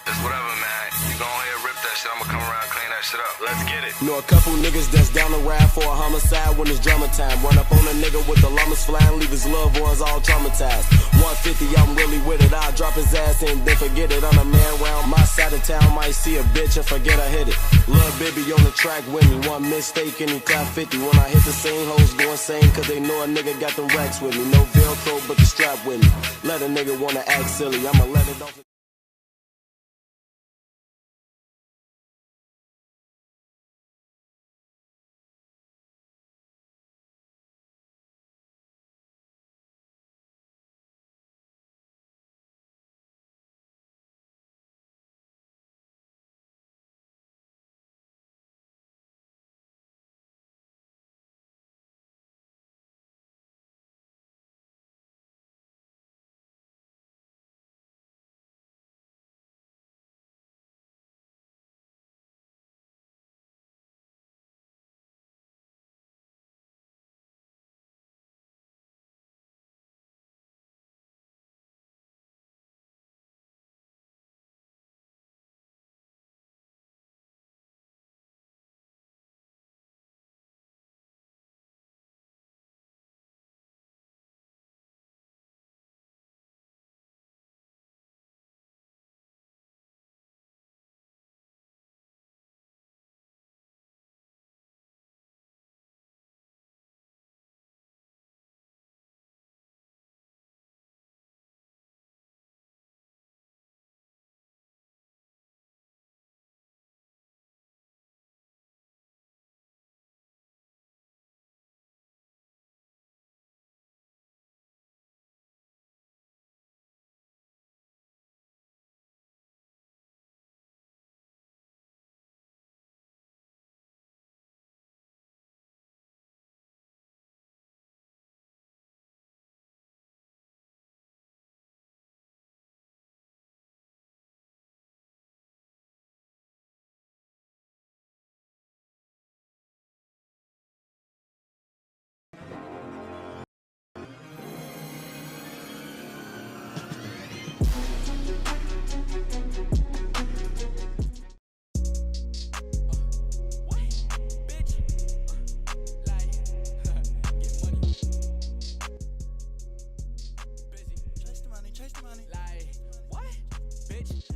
It's whatever, man. You go ahead and rip that shit. I'ma come around and clean that shit up. Let's get it. Know a couple niggas that's down the ride for a homicide when it's drama time. Run up on a nigga with the llamas flying, leave his loved ones all traumatized. 150, I'm really with it. I'll drop his ass and then forget it. On a man round my side of town, might see a bitch and forget I hit it. Lil' baby on the track with me. One mistake and he clap 50. When I hit the same hoes go insane, cause they know a nigga got them racks with me. No Velcro, but the strap with me. Let a nigga wanna act silly, I'ma let it off.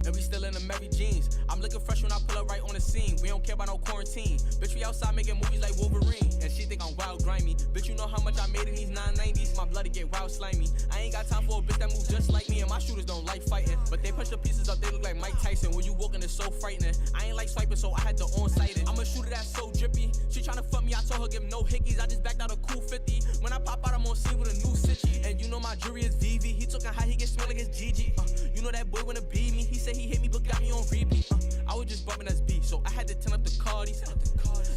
And we still in the Mary jeans. I'm looking fresh when I pull up right on the scene. We don't care about no quarantine. Bitch, we outside making movies like Wolverine. And she think I'm wild grimy. Bitch, you know how much I made in these 990s. My bloody get wild slimy. I ain't got time for a bitch that move just like me. And my shooters don't like fighting. But they punch the pieces up, they look like Mike Tyson. When you walking, it's so frightening. I ain't like swiping, so I had to on-site it. I'm a shooter that's so drippy. She tryna fuck me, I told her give no hickeys. I just backed out a cool 50. When I pop out, I'm on scene with a new city. And you know my jury is VV. He talking how he get smell like it's GG. You know that boy wanna beat me. He said he hit me, but got me on repeat. I was just bumping as beat, so I had to turn up the Cardi's.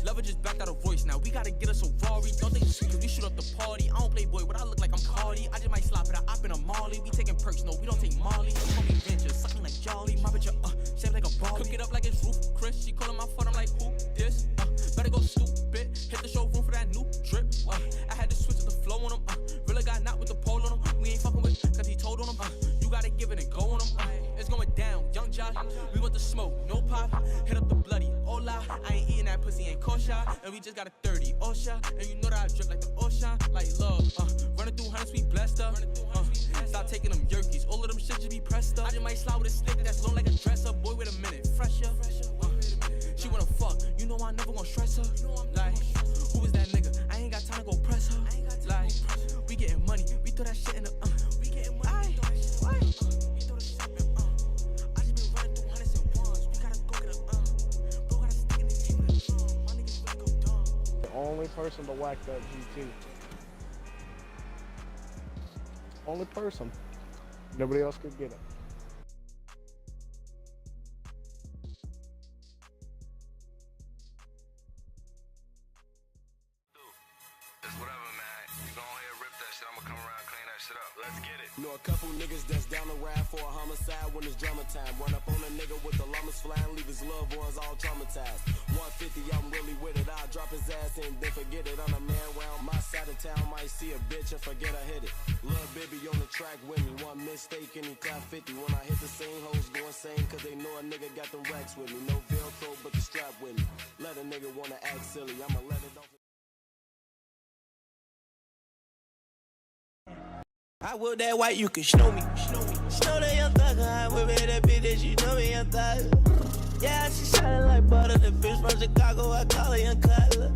Lover just backed out a voice. Now we gotta get us a Rari. Don't think it's sweet, cause we shoot up the party. I don't play boy, but I look like I'm Cardi. I just might slap it, I op in a Molly. We taking perks, no, we don't take Molly. Call me Venture, sucking like Jolly. My bitch, shaped like a ball. Cook it up like it's Roof Chris. She calling my phone, I'm like, who this? Better go stupid. Hit the showroom for that new drip. I had to switch to the flow on him. Really got knocked with the pole on him. We ain't fucking with, cause he told on him. You gotta give it and go on him. It's going down, young Josh. We want the smoke, no pop. Hit up the bloody, hola. I ain't eating that pussy, ain't kosher. And we just got a 30, Osha. And you know that I drip like the ocean, like love. Running through hundreds, we blessed up. Stop taking them yerkies, all of them shit just be pressed up. I just might slide with a stick that's long like a dresser. Boy, wait a minute, fresher. She wanna fuck, you know I never gonna stress her. Like, who is that nigga? I ain't got time to go press her. Like, we getting money, we throw that shit in the we getting money, we throw that shit in we throw the shit in I just been running through hundreds and ones. We gotta go get a bro gotta stick in the team with a drum. My niggas really go dumb. The only person to whack that GT. Only person. Nobody else could get it. It's whatever, man. You go ahead and rip that shit. I'ma come around and clean that shit up. Let's get it. Know a couple niggas that's down the ride for a homicide when it's drama time. Run up on a nigga with the llamas flying, leave his loved ones all traumatized. 150, I'm really with it. I'll drop his ass and then forget it. On a man round my side of town, might see a bitch and forget I hit it. Lil' baby on the track with me. One mistake and he clap 50. When I hit the same hoes go insane, cause they know a nigga got them racks with me. No Velcro, but the strap with me. Let a nigga wanna act silly. I'ma let it off. I will that white, you can snow me. Snow that young thug, I whip it that bitch that you know me, young thug. Yeah, she shining like butter. The bitch from Chicago, I call her young Cutler.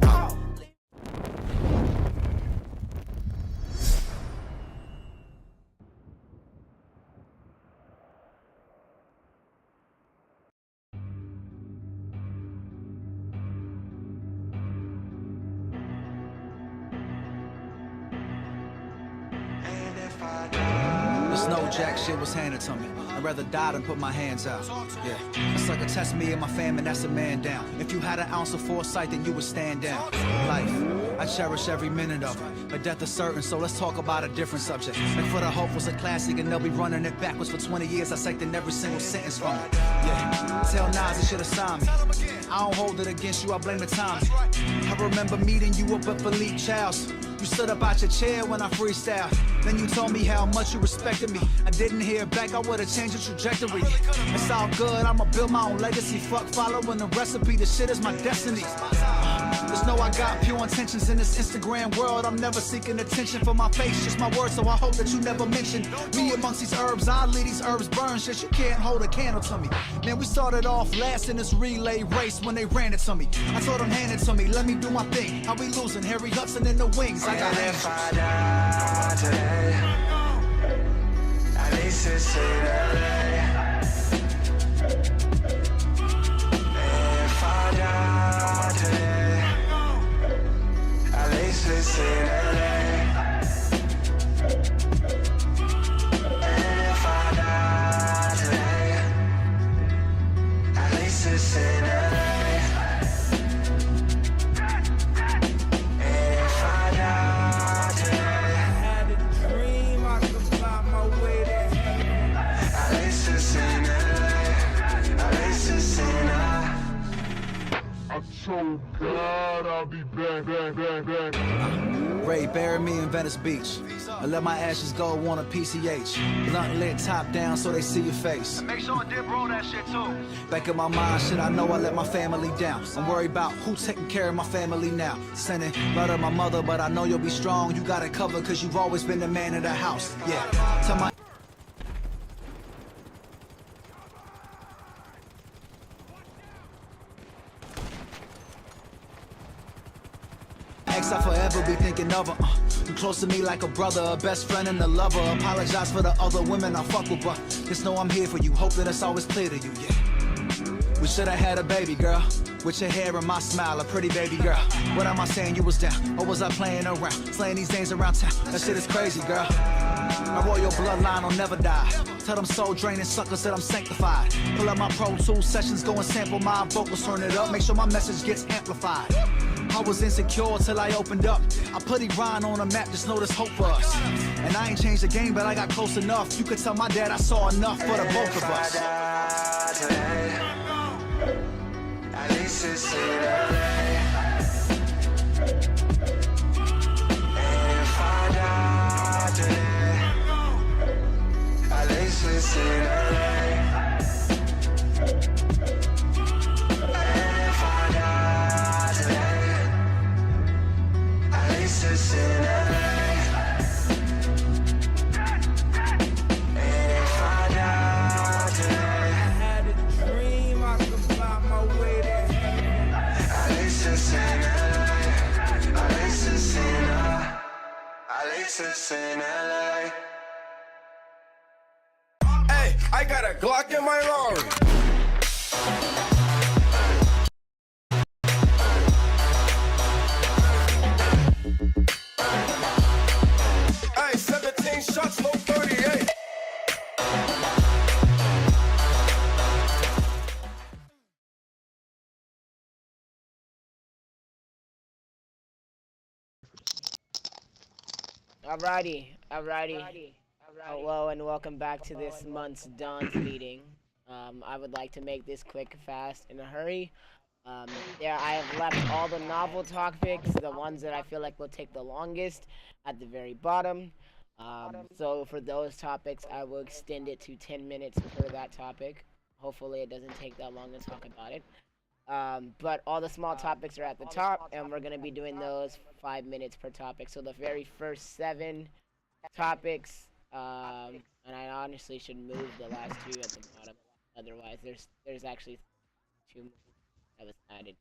This no jack shit was handed to me. I'd rather die than put my hands out. Yeah, it's like a test me and my fam, and that's a man down. If you had an ounce of foresight, then you would stand down. Life, I cherish every minute of it. But death is certain, so let's talk about a different subject. Like For the Hope was a classic, and they'll be running it backwards for 20 years. I second every single sentence from it. Yeah, tell Nas he should have signed me. I don't hold it against you, I blame the timing. I remember meeting you up at Philippe Child's. You stood up out your chair when I freestyled. Then you told me how much you respected me. I didn't hear back, I would've changed the trajectory. It's all good, I'ma build my own legacy. Fuck following the recipe, this shit is my destiny. Just know I got pure intentions in this Instagram world. I'm never seeking attention for my face, just my words. So I hope that you never mention me amongst these herbs. Oddly, these herbs burn shit. You can't hold a candle to me. Man, we started off last in this relay race when they ran it to me. I told them, hand it to me, let me do my thing. How we losing? Harry Hudson in the wings. I got if I die today, at least it's in LA. If I die today, at least it's in LA. And if I die today, at least it's in LA. So God, I'll be back. Ray, bury me in Venice Beach. I let my ashes go on a PCH. Blunt lit, top down, so they see your face. And make sure I did roll that shit too. Back in my mind, shit, I know I let my family down. I'm worried about who's taking care of my family now. Sending blood of my mother, but I know you'll be strong. You got it covered, cause you've always been the man of the house. Yeah, tell my I forever be thinking of her. You close to me like a brother, a best friend and a lover. Apologize for the other women I fuck with, but just know I'm here for you. Hope that it's always clear to you, yeah. We should have had a baby, girl. With your hair and my smile, a pretty baby girl. What am I saying, you was down? Or was I playing around? Slaying these dames around town. That shit is crazy, girl. My royal bloodline will never die. Tell them soul draining suckers that I'm sanctified. Pull up my Pro Tools sessions, go and sample my vocals, turn it up. Make sure my message gets amplified. I was insecure till I opened up. I put Iran on a map, just know there's hope for us. And I ain't changed the game, but I got close enough. You could tell my dad I saw enough for the both of us. If I die today, at least it's in LA. And if I die today, at least it's in LA. It's in LA. And if I die today, I had a dream I could fly my way there. At least it's in LA. At least it's in LA. At least it's in LA. Hey, I got a Glock in my Rari. Hey, 17 shots, no 38. Alrighty. Hello and welcome back to this month's Don's meeting. I would like to make this quick, fast, in a hurry. There, I have left all the novel topics, the ones that I feel like will take the longest, at the very bottom. So for those topics, I will extend it to 10 minutes per that topic. Hopefully it doesn't take that long to talk about it. But all the small topics are at the top, and we're going to be doing those 5 minutes per topic. So the very first 7 topics, and I honestly should move the last 2 at the bottom. Otherwise, there's actually 2 more that was added.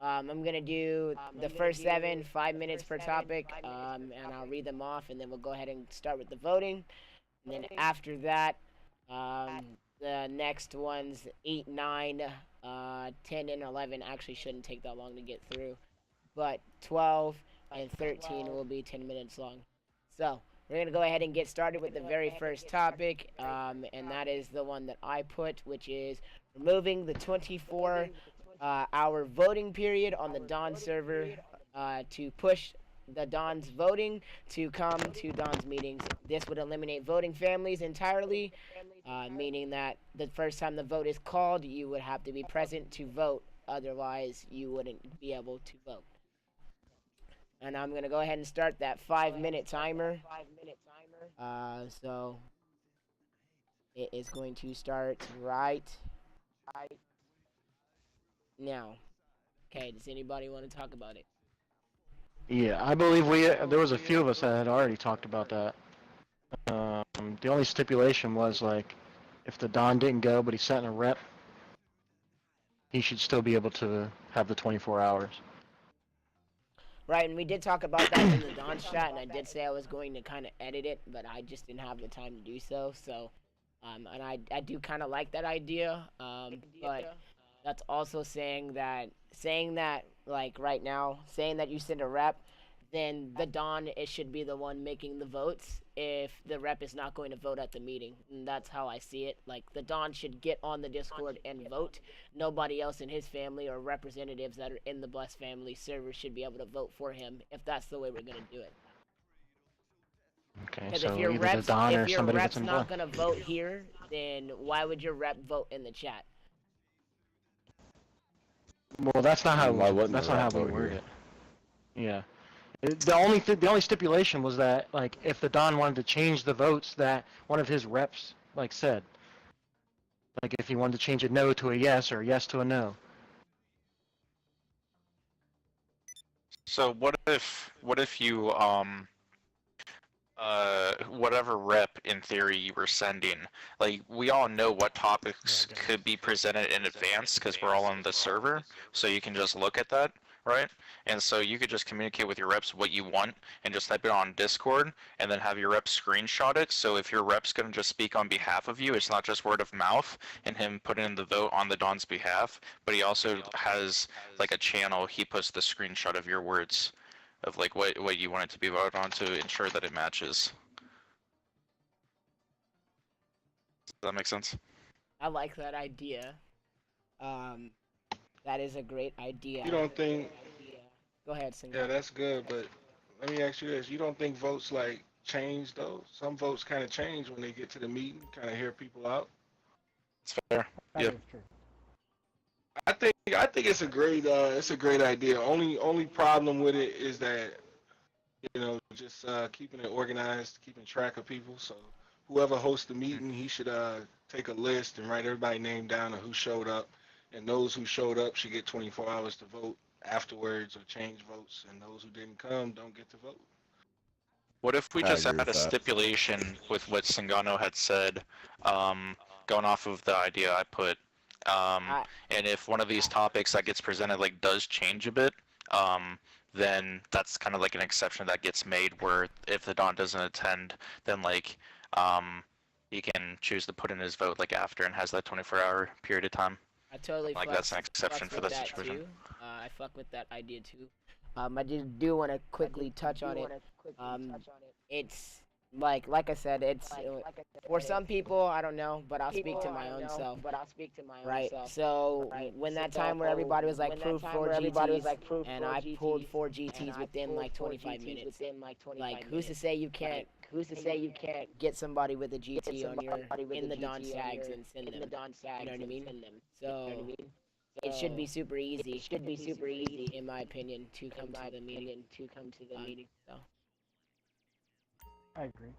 I'm gonna do the first 7, 5 minutes per topic, and I'll read them off, and then we'll go ahead and start with the voting. And then after that, the next ones, 8, 9, 10, and 11 actually shouldn't take that long to get through. But 12 and 13 will be 10 minutes long. So, we're going to go ahead and get started with the very first topic, and that is the one that I put, which is removing the 24-hour voting period on the Dawn server to push the Dawn's voting to come to Dawn's meetings. This would eliminate voting families entirely, meaning that the first time the vote is called, you would have to be present to vote. Otherwise, you wouldn't be able to vote. And I'm going to go ahead and start that 5-minute timer. So it is going to start right now. Okay, does anybody want to talk about it? Yeah, I believe there was a few of us that had already talked about that. The only stipulation was, like, if the Don didn't go but he sent in a rep, he should still be able to have the 24 hours. Right, and we did talk about that in the Don's chat, and I did say I was going to kind of edit it, but I just didn't have the time to do so. So, and I do kind of like that idea, but that's also saying that like right now, saying that you send a rep, then the Don should be the one making the votes if the rep is not going to vote at the meeting. And that's how I see it. Like, the Don should get on the Discord and vote. Nobody else in his family or representatives that are in the Blessed family server should be able to vote for him if that's the way we're going to do it. Okay, so if your rep's not going to vote here, then why would your rep vote in the chat? Well, that's not how we word it. Yeah. The only stipulation was that, like, if the Don wanted to change the votes that one of his reps, like, said. Like, if he wanted to change a no to a yes or a yes to a no. So what if you whatever rep in theory you were sending, like, we all know what topics could be presented in advance because we're all on the server, so you can just look at that, right? And so you could just communicate with your reps what you want and just type it on Discord and then have your rep screenshot it. So if your rep's going to just speak on behalf of you, it's not just word of mouth and him putting in the vote on the Don's behalf, but he also has, like, a channel. He puts the screenshot of your words of, like, what you want it to be voted on to ensure that it matches. Does that make sense? I like that idea. That is a great idea. You don't think... Go ahead, Singer. Yeah, that's good, but let me ask you this. You don't think votes, like, change, though? Some votes kind of change when they get to the meeting, kind of hear people out. It's fair. Yeah. I think it's a great idea. Only problem with it is that, you know, just keeping it organized, keeping track of people. So whoever hosts the meeting, he should take a list and write everybody's name down of who showed up, and those who showed up should get 24 hours to vote afterwards or change votes, and those who didn't come don't get to vote. What if we just add a stipulation with what Singano had said, going off of the idea I put, and if one of these topics that gets presented, like, does change a bit, then that's kind of like an exception that gets made where if the Don doesn't attend, then, like, he can choose to put in his vote, like, after and has that 24-hour period of time. I totally like, that's an exception for that situation. Too. I fuck with that idea too. I do want to quickly touch on it. It's like I said, it's for some people I don't know, but I'll speak to my own self. Right. So when that time where everybody was like proof 4 GTs, and I pulled 4 GTs within like 25 minutes. Like who's to say you can't? Who's to say you can't get somebody with a GT on your in the Don tags and send them? You know what I mean? So it should be super easy. In my opinion, to come to the meeting. So. I agree.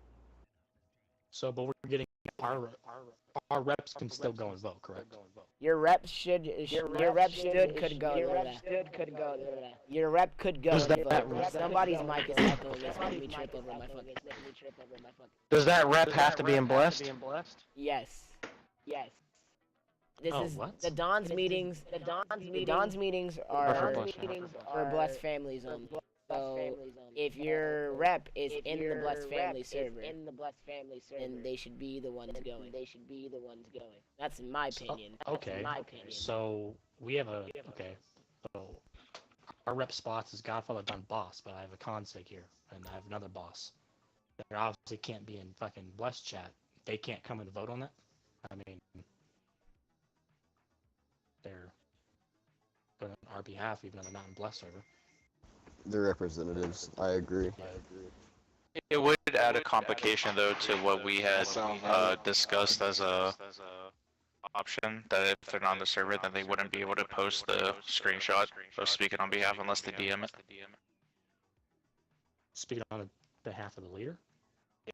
So, but we're getting our reps can still go and vote, correct? Your rep should. Your rep could go. Your rep could go. Somebody's mic is echoing. It's making me trip over my fucking. Does that rep have to be in blessed? Yes. This is what? the Don's meetings. The Don's meetings are for blessed families only. So if your rep is in the blessed family server, then they should be the ones going. That's in my opinion. Okay. So we have a So our rep spots is Godfather Don boss, but I have a config here, and I have another boss. They obviously can't be in fucking blessed chat. They can't come and vote on that. I mean, they're going on our behalf, even though they're not in blessed server. They're representatives. I agree. It would add a complication though to what we had discussed as a option, that if they're not on the server, then they wouldn't be able to post the screenshot of speaking on behalf unless they DM it. Speaking on behalf of the leader?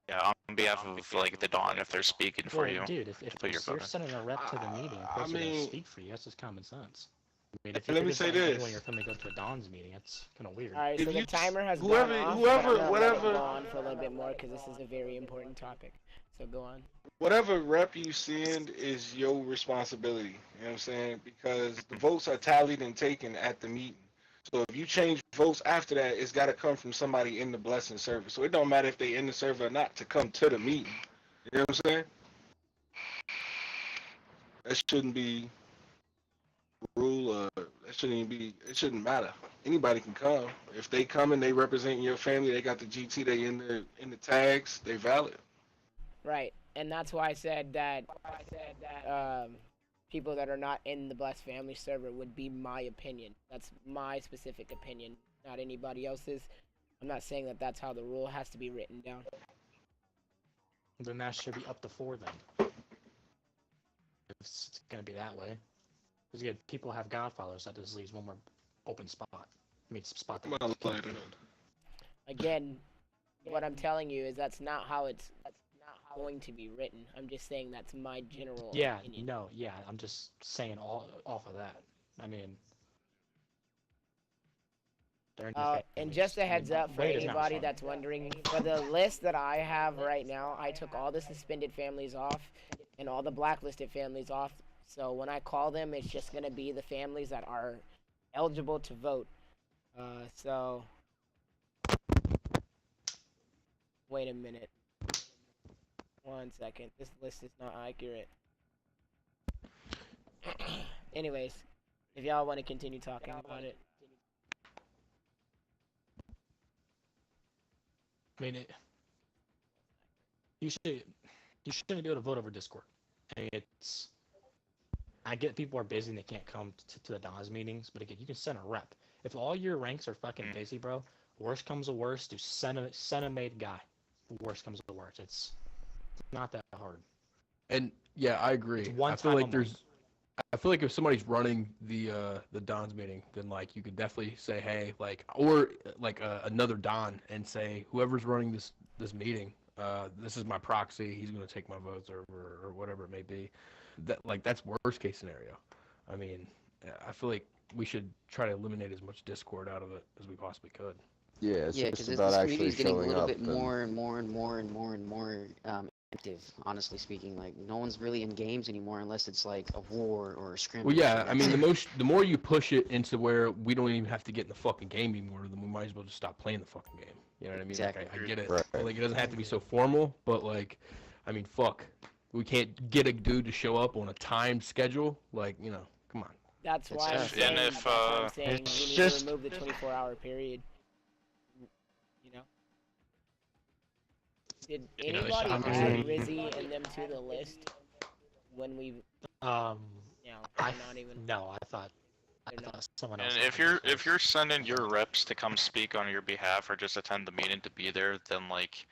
Yeah, on behalf of like the Dawn, if they're speaking for you. Dude, if you're sending a rep to the meeting, of course they're gonna speak for you. That's just common sense. I mean, if let me say this. When you're coming to go to a Don's meeting, that's kind of weird. All right, so the timer has whoever, gone off, whatever, go on for a little bit more because this is a very important topic. So go on. Whatever rep you send is your responsibility. You know what I'm saying? Because the votes are tallied and taken at the meeting. So if you change votes after that, it's got to come from somebody in the blessing server. So it don't matter if they in the server or not to come to the meeting. You know what I'm saying? That shouldn't be rule. That shouldn't even be. It shouldn't matter. Anybody can come. If they come and they represent your family, they got the GT. They in the tags. They valid. Right, and that's why I said that. People that are not in the blessed family server would be my opinion. That's my specific opinion, not anybody else's. I'm not saying that that's how the rule has to be written down. Then that should be up to 4 then. If it's gonna be that way. Because again, people have Godfathers, that just leaves one more open spot. I mean, spot that. Again, what I'm telling you is that's not how it's going to be written. I'm just saying that's my general opinion. I'm just saying all off of that. I mean, and just a heads up for anybody that's wondering, for the list that I have right now, I took all the suspended families off and all the blacklisted families off. So when I call them, it's just going to be the families that are eligible to vote. So wait a minute. 1 second. This list is not accurate. Anyways, if y'all want to continue talking about it. I mean, you shouldn't be able to vote over Discord. I get people are busy and they can't come to the Don's meetings, but again, you can send a rep. If all your ranks are fucking busy, bro, worst comes to worst, do send a made guy. Worst comes to worst. It's not that hard. And yeah, I agree. I feel like if somebody's running the Don's meeting, then like you could definitely say, hey, like, or like another Don and say, whoever's running this meeting, this is my proxy. He's gonna take my votes or whatever it may be. That's worst case scenario. I mean, I feel like we should try to eliminate as much Discord out of it as we possibly could. Yeah, it's just because about this actually community is getting a showing little up. bit more and more active, honestly speaking. Like, no one's really in games anymore unless it's like a war or a scrimmage. Well, yeah, I mean, the more you push it into where we don't even have to get in the fucking game anymore, then we might as well just stop playing the fucking game. You know what I mean? Exactly. Like, I get it. Right. Like, it doesn't have to be so formal, but like, I mean, fuck. We can't get a dude to show up on a timed schedule. Like, you know, come on. That's why I'm saying, we need to remove the 24-hour period. You know? Did You know, anybody I'm add Rizzy and them to the list when we? No, they're not even. No, I thought someone else. And if you're sending your reps to come speak on your behalf or just attend the meeting to be there, then like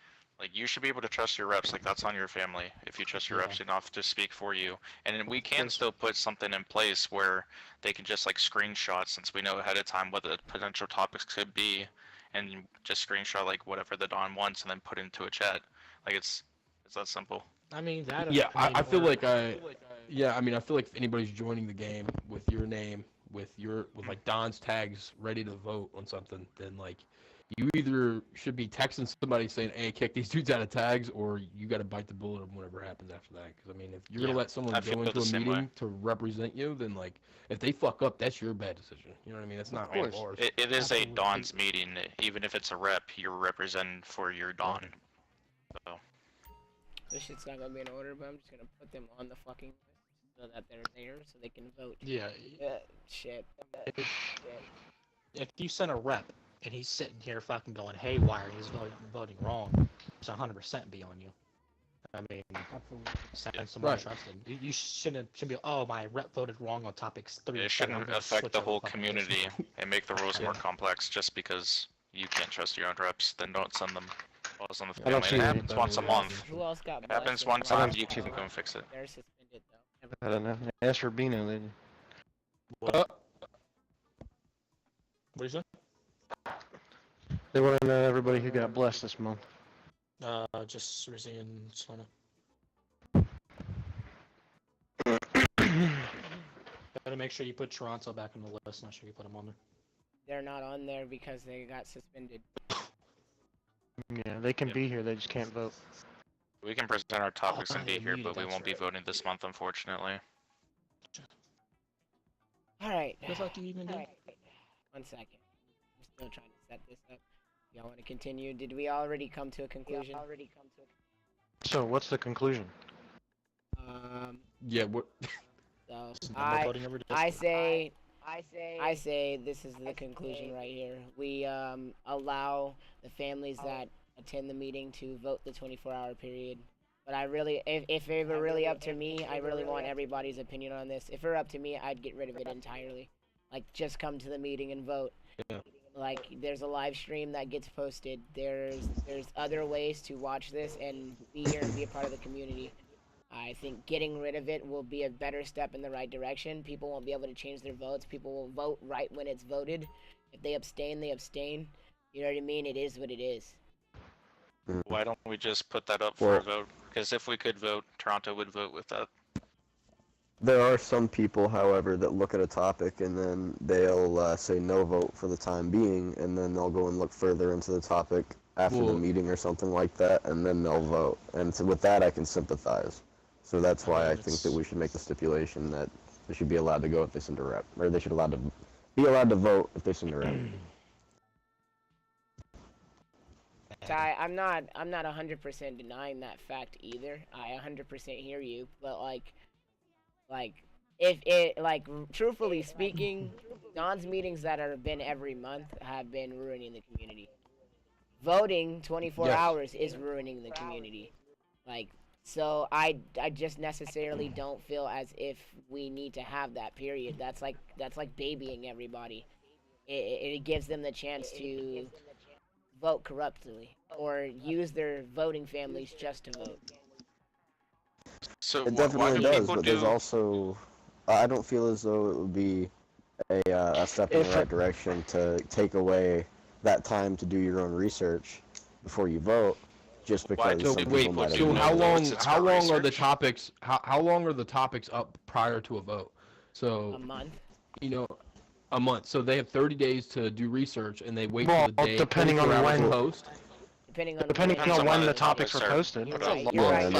you should be able to trust your reps. Like that's on your family if you trust your reps enough to speak for you. And then we can still put something in place where they can just like screenshot, since we know ahead of time what the potential topics could be, and just screenshot like whatever the Don wants and then put into a chat. Like it's that simple. I mean that. Yeah, I feel like I mean I feel like if anybody's joining the game with your name, with like Don's tags ready to vote on something, then like you either should be texting somebody saying, "Hey, kick these dudes out of tags," or you got to bite the bullet on whatever happens after that. Because I mean, if you're gonna let someone go into a meeting to represent you, then like if they fuck up, that's your bad decision. You know what I mean? That's not all ours. It is a Don's meeting, even if it's a rep. You're representing for your Don. So. This shit's not gonna be in order, but I'm just gonna put them on the fucking list so that they're there so they can vote. Yeah. Shit. If you send a rep and he's sitting here fucking going haywire, he's voting wrong, it's 100% be on you. I mean, send someone trusted. You shouldn't be. Oh, my rep voted wrong on topics 3. It shouldn't affect the whole community and make the rules more complex just because you can't trust your own reps. Then don't send them. On the family. It happens once a month. Who else got it happens one time. You can go and fix it. They're suspended though. I don't know. Ask for Bino then. What do you say? They want to know everybody who got blessed this month. Just Rizzy and Solana. Gotta make sure you put Toronto back on the list. Not sure you put them on there. They're not on there because they got suspended. Yeah, they can be here. They just can't vote. We can present our topics and be here, but we won't be voting this month, unfortunately. All right. Just like you even did. 1 second. I'm still trying to set this up. Y'all want to continue? Did we already come to a conclusion? So, what's the conclusion? Yeah. What? So I say this is the conclusion right here. We allow the families that attend the meeting to vote the 24-hour period. But I really, if it were really up to me, I really want everybody's opinion on this. If it were up to me, I'd get rid of it entirely. Like, just come to the meeting and vote. Yeah. Like, there's a live stream that gets posted. There's other ways to watch this and be here and be a part of the community. I think getting rid of it will be a better step in the right direction. People won't be able to change their votes. People will vote right when it's voted. If they abstain, they abstain. You know what I mean? It is what it is. Why don't we just put that up for a vote? Because if we could vote, Toronto would vote with that. There are some people, however, that look at a topic and then they'll say no vote for the time being, and then they'll go and look further into the topic after the meeting or something like that, and then they'll vote. And so with that, I can sympathize. So that's why I think that we should make the stipulation that they should be allowed to go if they send a rep, or they should be allowed to vote if they send a rep. Ty, I'm not 100% denying that fact either. I 100% hear you, but like if it truthfully speaking, Don's meetings that have been every month have been ruining the community. Voting 24 hours is ruining the community. So I just necessarily don't feel as if we need to have that period. That's like babying everybody. It gives them the chance to vote corruptly or use their voting families just to vote. So it definitely does, but there's also, I don't feel as though it would be a step in the right direction to take away that time to do your own research before you vote, just because some people might have. So how long are the topics? How long are the topics up prior to a vote? So a month. You know, a month. So they have 30 days to do research, and they wait for the day. Depending on when post. Depending on when the topics are posted. You're right.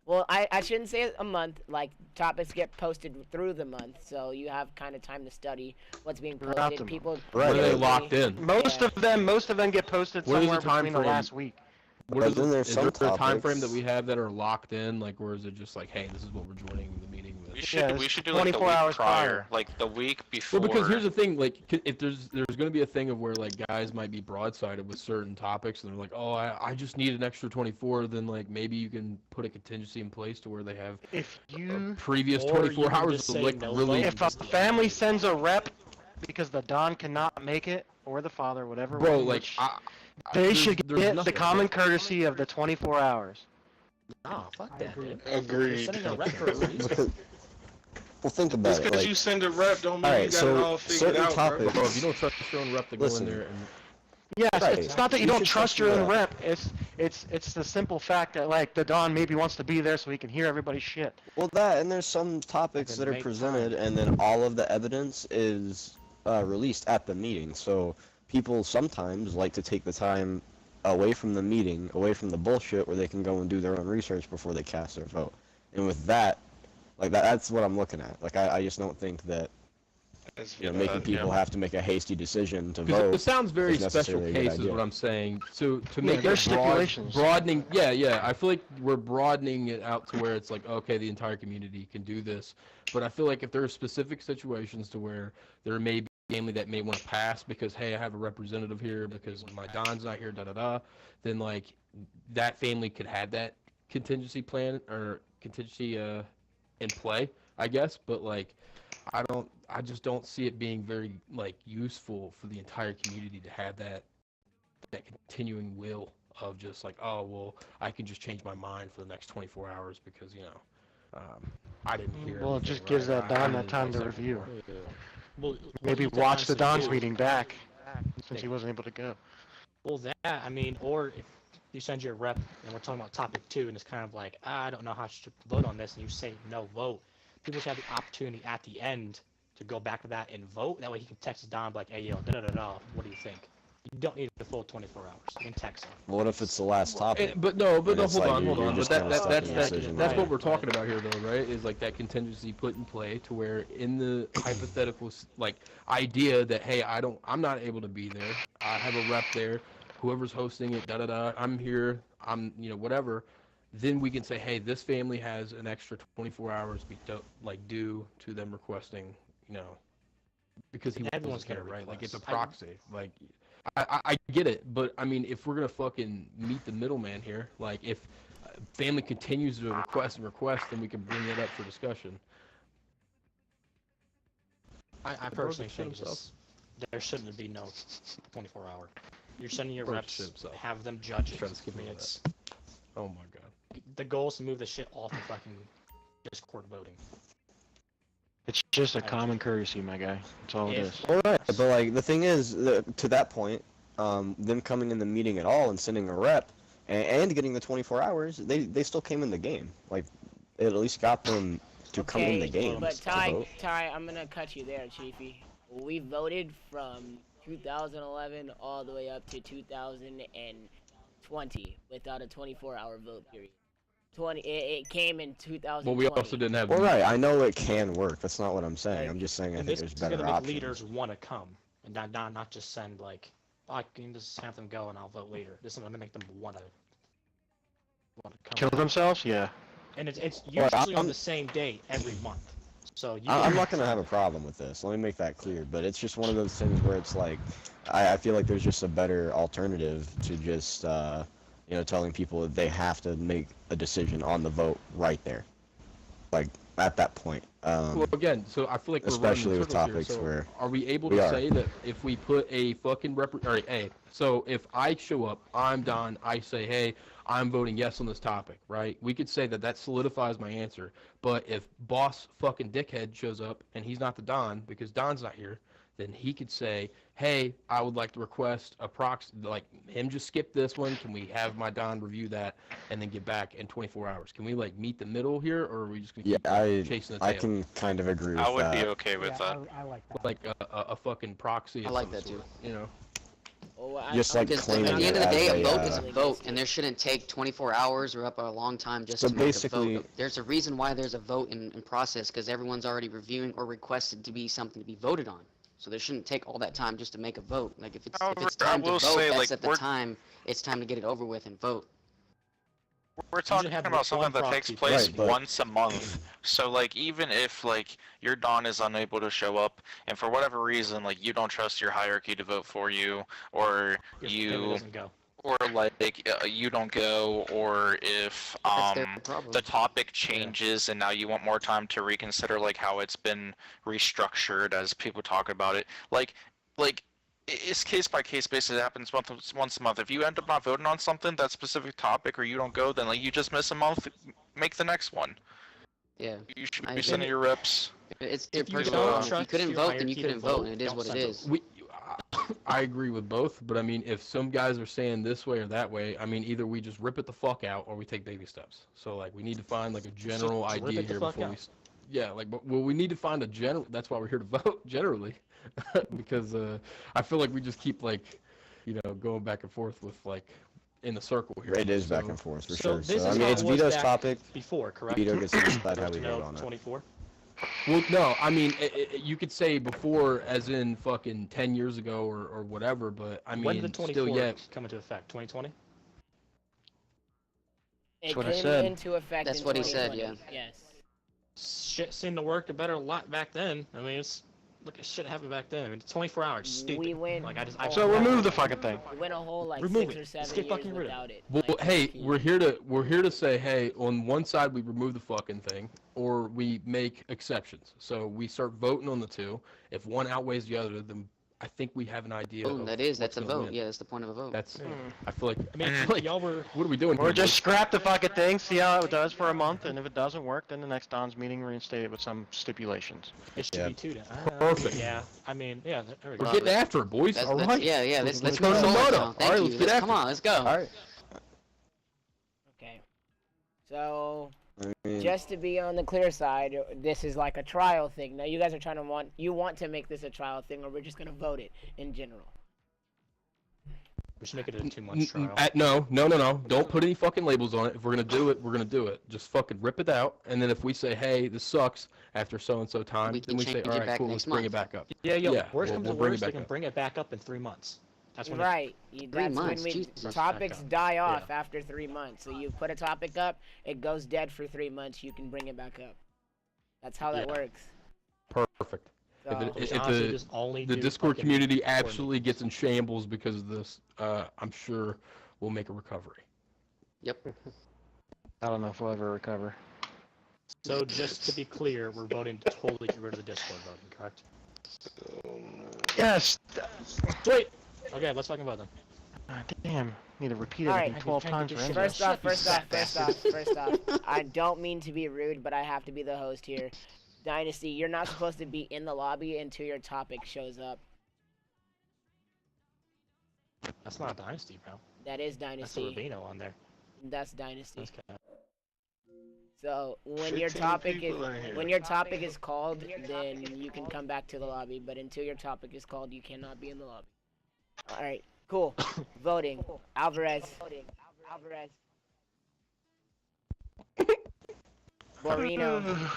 Well, I shouldn't say a month. Like, topics get posted through the month, so you have kind of time to study what's being posted. People, are they locked in? Most of them get posted somewhere between the last week. Is there a time frame that we have that are locked in? Like, or is it just like, hey, this is what we're joining the meeting with? We should do like the 24 week hours prior. like the week before. Well, because here's the thing, like, if there's going to be a thing of where like guys might be broadsided with certain topics, and they're like, oh, I just need an extra 24, then like maybe you can put a contingency in place to where they have previous 24 hours of like really. If a family sends a rep because the Don cannot make it, or the father, whatever. Bro, like, they should get the common courtesy of the 24 hours. Nah, fuck that, dude. Agreed. You're sending a rep for a reason. Well, think about Just it. because Like, you send a rep don't mean alright, you got so it all figured certain out, topics, Bro, if you don't trust your own rep to go in there and. Yes, Right. it's not that you You don't should trust trust your your own rep. rep. It's the simple fact that like the Don maybe wants to be there so he can hear everybody's shit. well, that and there's some topics that are presented, and then all of the evidence is released at the meeting. So people sometimes like to take the time away from the meeting, away from the bullshit, where they can go and do their own research before they cast their vote. And with that, like that's what I'm looking at. Like I just don't think that making people have to make a hasty decision to vote. It sounds very is special necessarily a good case, is idea. what I'm saying. So to Yeah, make there's it stipulations. broadening, yeah. I feel like we're broadening it out to where it's like, okay, the entire community can do this. But I feel like if there are specific situations to where there may be a family that may want to pass because, hey, I have a representative here because my Don's not here, then like that family could have that contingency plan or contingency in play, I guess. But like, I just don't see it being very like useful for the entire community to have that continuing will of just like, oh well, I can just change my mind for the next 24 hours because I didn't hear. Well, it everything just gives right. that Don I that time to didn't review. Well, Maybe you could watch the honestly Don's do- meeting back since he wasn't able to go. Well, that, I mean, or if you send your rep and we're talking about topic 2 and it's kind of like, I don't know how I should vote on this, and you say no vote, people should have the opportunity at the end to go back to that and vote. That way he can text Don like, hey, yo, what do you think? You don't need the full 24 hours. You can text him. What if it's the last topic? But And hold it's like on. you're But just kinda stuck in a that's decision what making. we're talking about here, though, right? Is like that contingency put in play to where in the hypothetical like idea that hey, I'm not able to be there. I have a rep there. Whoever's hosting it, I'm here. I'm whatever. Then we can say, hey, this family has an extra 24 hours due to them requesting, because everyone's gonna right. Like it's a proxy. Like I get it, but I mean, if we're gonna fucking meet the middleman here, like if family continues to request, then we can bring it up for discussion. I personally think there shouldn't be no 24-hour. You're sending your reps, have them judge it. I mean, it's, oh my god. The goal is to move the shit off the fucking Discord voting. It's just a common courtesy, my guy. That's all it is. All right, but like the thing is, to that point, them coming in the meeting at all and sending a rep and getting the 24 hours, they still came in the game. Like it at least got them to come in the game. But Ty, I'm gonna cut you there, Chiefy. We voted from 2011 all the way up to 2020 without a 24-hour vote period. It came in 2020. Well, we also didn't have. Well, right. I know it can work. That's not what I'm saying. I'm just saying I think there's better gonna make options. leaders want to come and not just send like, I can just have them go and I'll vote later. This is gonna make them want to come. Kill themselves? Yeah. And it's Well, usually on the same day every month. So I'm not gonna have a problem with this. Let me make that clear. But it's just one of those things where it's like, I feel like there's just a better alternative to just telling people that they have to make a decision on the vote right there, like at that point. Well, again, so I feel like we're especially running in with circles topics here. So where are we able we to are. say that if we put a fucking so if I show up, I'm Don, I say, hey, I'm voting yes on this topic, right? We could say that solidifies my answer. But if boss fucking dickhead shows up and he's not the Don because Don's not here, then he could say, hey, I would like to request a proxy, like him just skip this one. Can we have my Don review that and then get back in 24 hours? Can we like meet the middle here, or are we just gonna keep chasing the tail? I can kind of agree with that. I would be okay with that. I like that. Like a fucking proxy. I like that too. Just like Because claiming at the end of it the day, as a vote a, is a vote, and there shouldn't take 24 hours or up a long time just So to make a basically- vote. There's a reason why there's a vote in process, because everyone's already reviewing or requested to be something to be voted on. So there shouldn't take all that time just to make a vote. Like if it's time to vote, that's at the time it's time to get it over with and vote. We're talking have about something that takes proxy place Right, but- once a month. So like even if like your Don is unable to show up and for whatever reason like you don't trust your hierarchy to vote for you or Your family doesn't go. or like you don't go or if That's their problem. the topic changes and now you want more time to reconsider like how it's been restructured as people talk about it. Like it's case by case basis. It happens once a month. If you end up not voting on something, that specific topic, or you don't go, then like you just miss a month. Make the next one. Yeah. You should be sending your reps. It's your If you personal. don't If you trust couldn't your vote, then hierarchy you to couldn't vote, vote, and it is don't what it send is. I agree with both, but I mean, if some guys are saying this way or that way, I mean, either we just rip it the fuck out or we take baby steps. So like, we need to find like a general rip idea it the here fuck before out. yeah, like, but well, we need to find a general. That's why we're here to vote generally, because I feel like we just keep like, going back and forth with like in the circle here. It is So- back and forth for So sure. this So I is mean, how it's it was Vito's back topic. before, correct? Vito gets to decide how we No, vote on it. 24. Well, no, I mean, you could say before, as in fucking 10 years ago or whatever, but I When did mean, the 24 still yet. come into effect? 2020? It what I came said. into effect That's in what he said, 2020. yeah. Yes. Shit seemed to work a better lot back then. I mean, look at shit happened back then. I mean, it's 24 hours. Stupid. We went. Like So remove the fucking thing. We went a whole like Remove 6 it. or 7 Just get years fucking rid of it. without it. Well, Like, hey, low-key. we're here to say, hey, on one side we remove the fucking thing, or we make exceptions. So we start voting on the two. If one outweighs the other, then I think we have an idea. Boom, of that's what's a gonna vote. win. Yeah, that's the point of a vote. That's. I feel like. I mean, like, y'all were. what are we doing? Or here, just boys? scrap the fucking thing, see how it does for a month, and if it doesn't work, then the next Don's meeting reinstate it with some stipulations. It should Yeah. be 2 then. Perfect. Yeah, I mean, yeah, there we go. We're getting after it, boys. That's, All that's, right. yeah. Let's Let's go go to the solar moto. now. All Thank right, you. let's get after Come it. on, let's go. All right. Okay. So I mean, just to be on the clear side, this is like a trial thing. Now you guys are trying to want to make this a trial thing, or we're just gonna vote it in general. We should make it a 2-month trial. No. Don't put any fucking labels on it. If we're gonna do it, we're gonna do it. Just fucking rip it out, and then if we say, hey, this sucks after so and so time, We then can we say, change all it right, back cool, let's next bring it month. back up. Yeah. Worst we'll comes to bring it worst, they back can up. bring it back up in 3 months. That's when Right. That's months, when Jesus. topics Back up. die Yeah. off after 3 months. So you put a topic up, it goes dead for 3 months. You can bring it back up. That's how that Yeah. works. Perfect. So, If honestly the just only the do Discord fucking community quarantine. absolutely gets in shambles because of this, I'm sure we'll make a recovery. Yep. I don't know if we'll ever recover. So just to be clear, we're voting to totally get rid of the Discord voting, correct? Yes! Sweet! Okay, let's fucking vote then. Ah, damn. Need to repeat All everything right. 12 Trying to times get for this shit Enzo. First off. I don't mean to be rude, but I have to be the host here. Dynasty, you're not supposed to be in the lobby until your topic shows up. That's not Dynasty, bro. That is That's the Dynasty. Rubino on there. That's Dynasty. That's kind So when 15 your topic people in here. when your topic is called, then you can come back to the lobby. But until your topic is called, you cannot be in the lobby. All right, cool. Voting. Alvarez. Borino.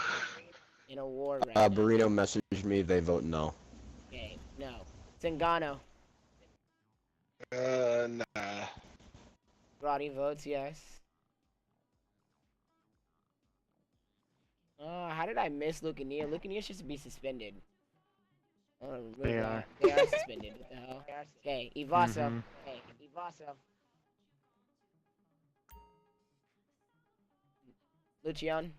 In a war right now. Burrito messaged me. They vote no. Okay, no. Zingano. Nah. Grotti votes yes. How did I miss Lucania? Lucania should be suspended. They are. They are suspended. What the hell? Okay, Ivaso. Mhm. Okay, Ivaso. Lucian.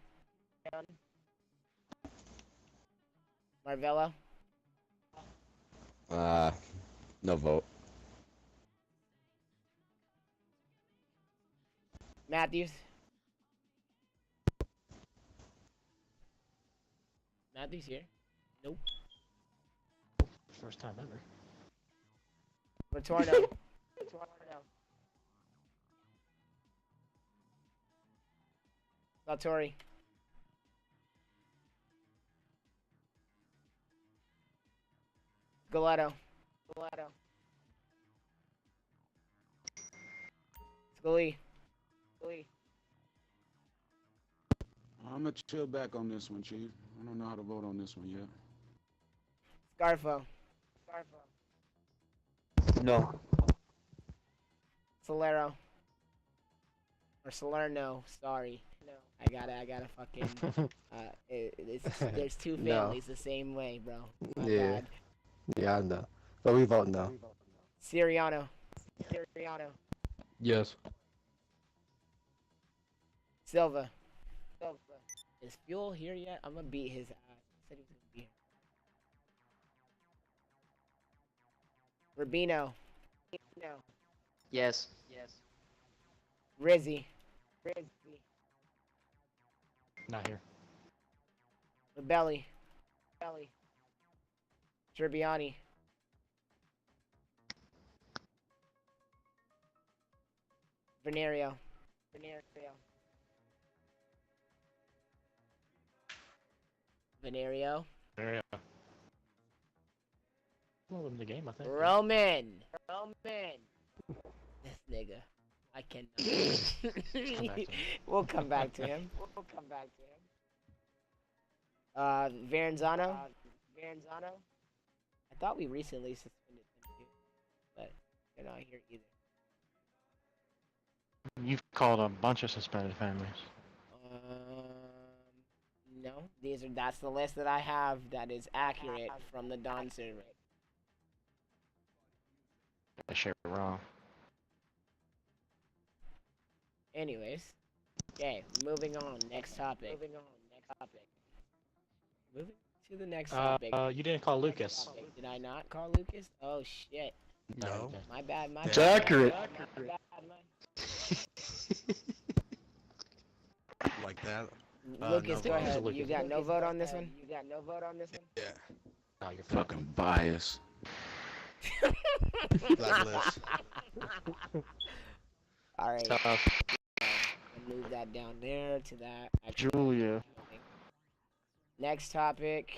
Marvella. No vote. Matthews. Matthews here? Nope. First time ever. Retorno. Valtori. Galetto. Scully. I'm gonna chill back on this one, Chief. I don't know how to vote on this one yet. Scarfo. No. Solero. Or Salerno, sorry. No. I gotta fucking, there's two families the same way, bro. My bad. Yeah, I know. But we vote no. Siriano. Yes. Silva. Is Fuel here yet? I'm gonna beat his ass. He said he was gonna be here. Rubino. Yes. Rizzy. Not here. Rebelli. Turbiani. Venerio. There, yeah. Well, in the game, I think. Roman. This nigga. I cannot. We'll come back to him. Verenzano. I thought we recently suspended him too, but they're not here either. You've called a bunch of suspended families. No. That's the list that I have that is accurate from the Dawn server. I share it wrong. Anyways. Okay, moving on. Next topic. Moving to the next topic. You didn't call Lucas. Did I not call Lucas? Oh shit. No. My bad. It's accurate. Like that. Lucas, no go vote. ahead. Lucas. You got no vote on this one? Yeah. Oh, you're Fucking bias. Blacklist. Alright. Tough. Move that down there to that. Julia. Next topic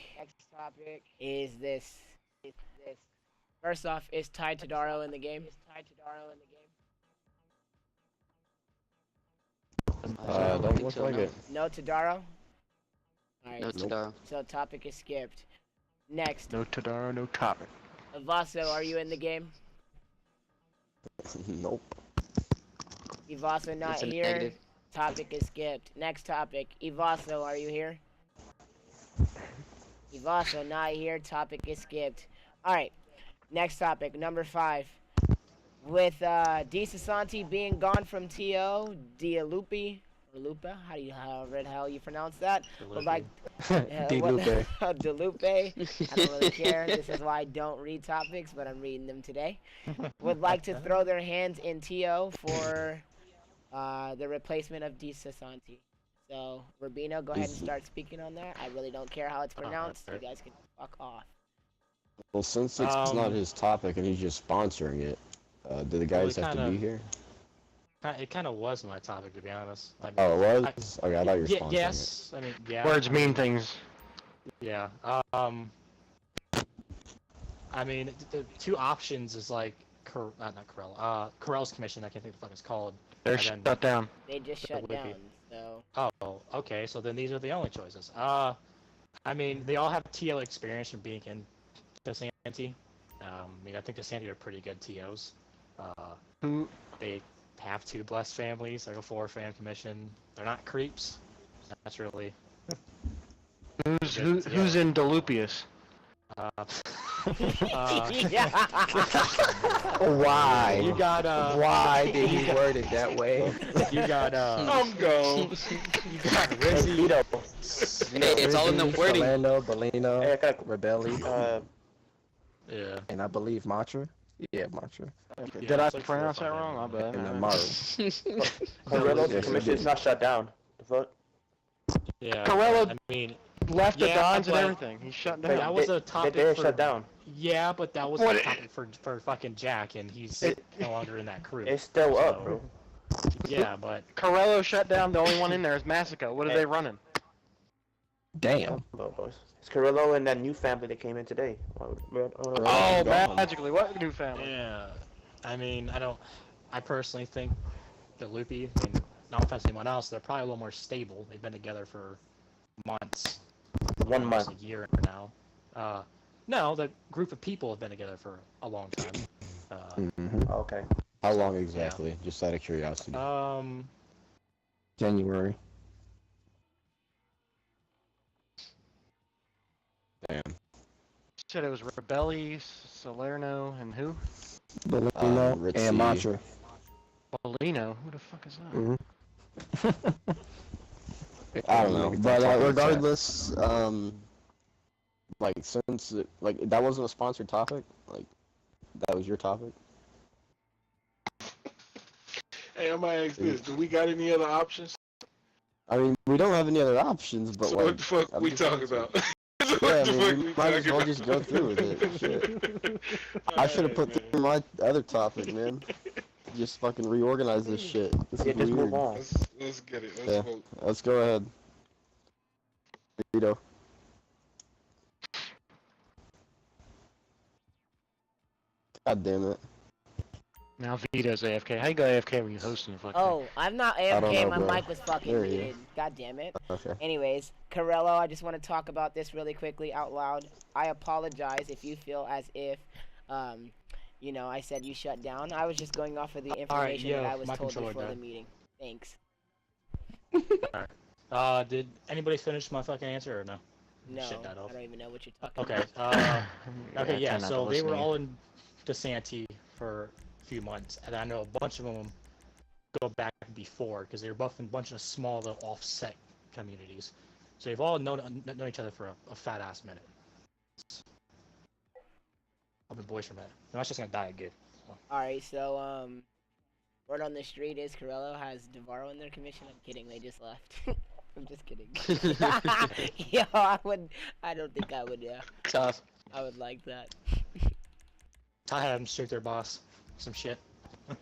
is this. First off, is Ty Tadaro in the game? Don't look like it. No Tadaro? Alright. No Tadaro. So topic is skipped. Next. No Tadaro, no topic. Ivaso, are you in the game? Nope. Ivaso not It's a here. negative. Topic is skipped. Next topic. Ivaso, are you here? Ivaso not here. Topic is skipped. Alright. Next topic. Number 5. With D. Sasanti being gone from TO, Dialupi, or Lupa, however the hell you pronounce that, would like Dilupe. Dilupe. I don't really care. This is why I don't read topics, but I'm reading them today. Would like to throw their hands in TO for the replacement of D. Sasanti. So, Rubino, go ahead and start speaking on that. I really don't care how it's pronounced. You guys can fuck off. Well, since it's not his topic and he's just sponsoring it, do the guys have to be here? It kind of was my topic, to be honest. I mean, Oh, it was? Okay, I thought you were sponsoring yes. I mean, yeah. Words mean things. Yeah. I mean, the two options is like, not Corell. Corell's commission. I can't think of the fuck it's called. They're And then- shut down. They just shut down, so... Oh, okay. So then these are the only choices. I mean, they all have TO experience from being in DeSanti. I mean, I think DeSanti are pretty good TOs. They have 2 blessed families, like a 4-fan commission. They're not creeps. That's really... Who's in Delupius? Why? You got Why did he word it that way? You got I'm go. You got Rizzy. Vito. Hey, it's all in the wording. Orlando, Bellino, Hey, I got Rebelli, Yeah. and I believe Matra. Yeah, Matra. Okay. Yeah, Did I it's like pronounce 4 that or 5 wrong? I bet. And then Alright. Maru. Corello's Yes, commission you is did. not shut down. The vote. Yeah. Corella I mean, left the yeah, Dons and but- everything. He shut that down. was a topic They're for... shut down. Yeah, but that was What a it- topic for fucking Jack, and he's no longer in that crew. It's still up, So- bro. Yeah, but Corello shut down. The only one in there is Massico. What are they running? Damn. It's Corello and that new family that came in today. Oh, magically. What new family? yeah, I mean, I personally think that Loopy, I mean, not offense to anyone else, they're probably a little more stable. They've been together for months. 1 month. Almost a year now. No, the group of people have been together for a long time. Mm-hmm. Okay. How long exactly? Just out of curiosity. January. Damn. Said it was Rebelli, Salerno, and who? Bellino and Mantra. Bellino? Who the fuck is that? I don't know, but regardless, like since that wasn't a sponsored topic, like that was your topic. Hey, I might ask this: do we got any other options? I mean, we don't have any other options, but So like, what the fuck we talking about? Yeah, I mean, we might as well just go through with it. Shit. I should have put through my other topic, man. Just fucking reorganize this shit. This is just weird. move on. Let's get it. Let's Yeah, vote. let's go ahead. Vito. God damn it. Now Vito's AFK. How you go AFK when you're hosting a fucking... Oh, I'm not I don't AFK. know, My bro. mic was fucking There you muted. God damn it. Okay. Anyways, Corello, I just want to talk about this really quickly out loud. I apologize if you feel as if, you know, I said you shut down. I was just going off of the information that I was told before the meeting. Thanks. Alright. Did anybody finish my fucking answer or no? No, Shit that off. I don't even know what you're talking Okay. about. Okay, yeah, I'm not so they were listening. all in DeSanti for a few months, and I know a bunch of them go back before, because they were both in a bunch of small little offset communities. So they've all known each other for a fat-ass minute. I've been boys from that. No, that's just gonna die good. Alright, so, word on the street is Corello has Devaro in their commission. I'm kidding, they just left. I'm just kidding. Yo, I don't think I would, yeah. Tough. I would like that. I had them shoot their boss. Some shit. Damn,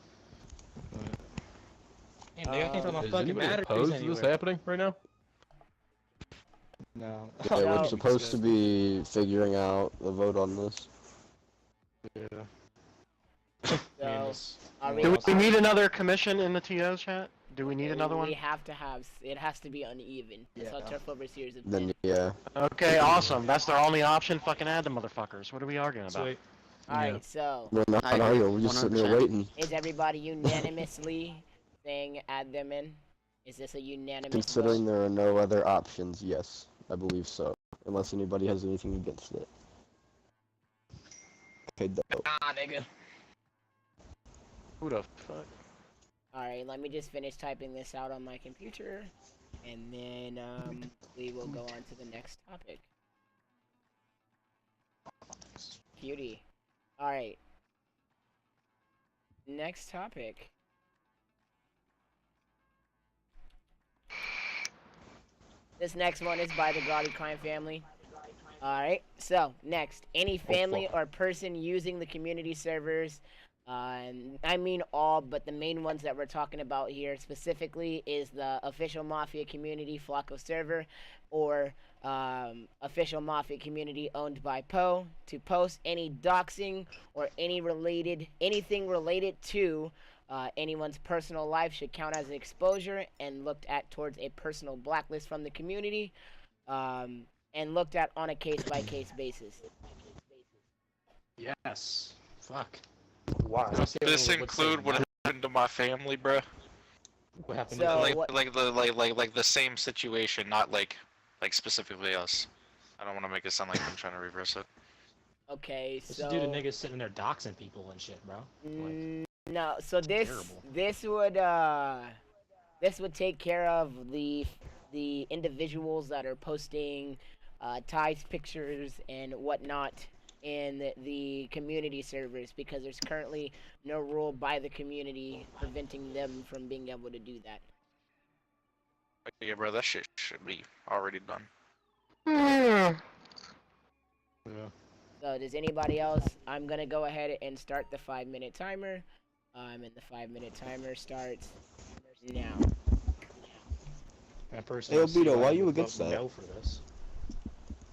I can't put my Is fucking anybody batteries opposed to anywhere. this happening right now? No. Yeah, No. we're supposed to be figuring out the vote on this. Yeah. So, are Do we need another commission in the TO chat? Do we need another one? We have to have, it has to be uneven. That's how Turf Overseers have Then been. yeah. Okay, awesome. That's their only option. Fucking add the motherfuckers. What are we arguing about? Sweet. Alright, so, We're not arguing. We're just sitting there 100%. waiting. is everybody unanimously saying add them in? Is this a unanimous Considering vote? there are no other options, yes, I believe so. Unless anybody has anything against it. Okay, dope. Ah, nigga. Who the fuck? Alright, let me just finish typing this out on my computer, and then, we will go on to the next topic. Cutie. Alright. Next topic. This next one is by the Grotti crime family. Alright, so next. Any family or person using the community servers, I mean all, but the main ones that we're talking about here specifically is the official Mafia community Flacco server, or official Mafia community owned by Poe, to post any doxing or anything related to anyone's personal life should count as an exposure and looked at towards a personal blacklist from the community, and looked at on a case-by-case basis. Yes. Fuck. Why? Does this include what happened to my family, bruh? What happened? So, like the same situation, not like specifically us. I don't want to make it sound like I'm trying to reverse it. Okay, This so... dude a nigga sitting there doxing people and shit, bro. No, so this would take care of the individuals that are posting ties pictures and whatnot in the community servers, because there's currently no rule by the community preventing them from being able to do that. Yeah, bro, that shit should be already done. Yeah. So does anybody else? I'm gonna go ahead and start the 5-minute timer. And the 5-minute timer starts now. That person. Hey, Vito, why are you against that? No for this.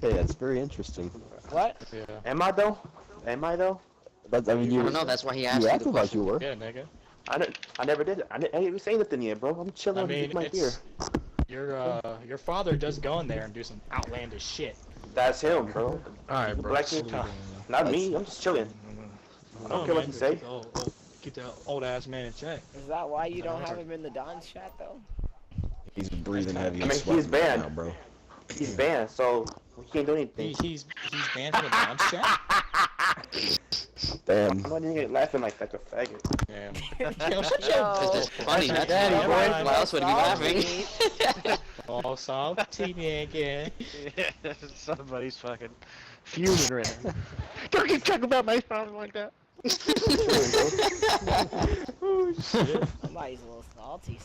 Hey, that's very interesting. What? Yeah. Am I though? But, I mean, you, I don't know, that's why he asked you you the acted like question. you were. Yeah, nigga. I never did. I didn't even say nothing yet, bro. I'm chilling I mean, with my beer. your father does go in there and do some outlandish shit. That's him, bro. Alright, bro. Black dude, not me. I'm just chilling. I don't care what you say. Keep that old ass man in check. Is that why you don't have him in the Don's chat though? He's breathing heavy. I mean, he's banned. Now, bro. He's banned, so we can't do anything. He's banned from the Don's chat? Damn. Why didn't you get laughing like a faggot? Damn. Because it's funny, that's why. Why else would he be laughing? Oh, salty again. Somebody's fucking fuming right now. Don't keep talking about my problem like that. Oh, shit. Somebody's a little salty.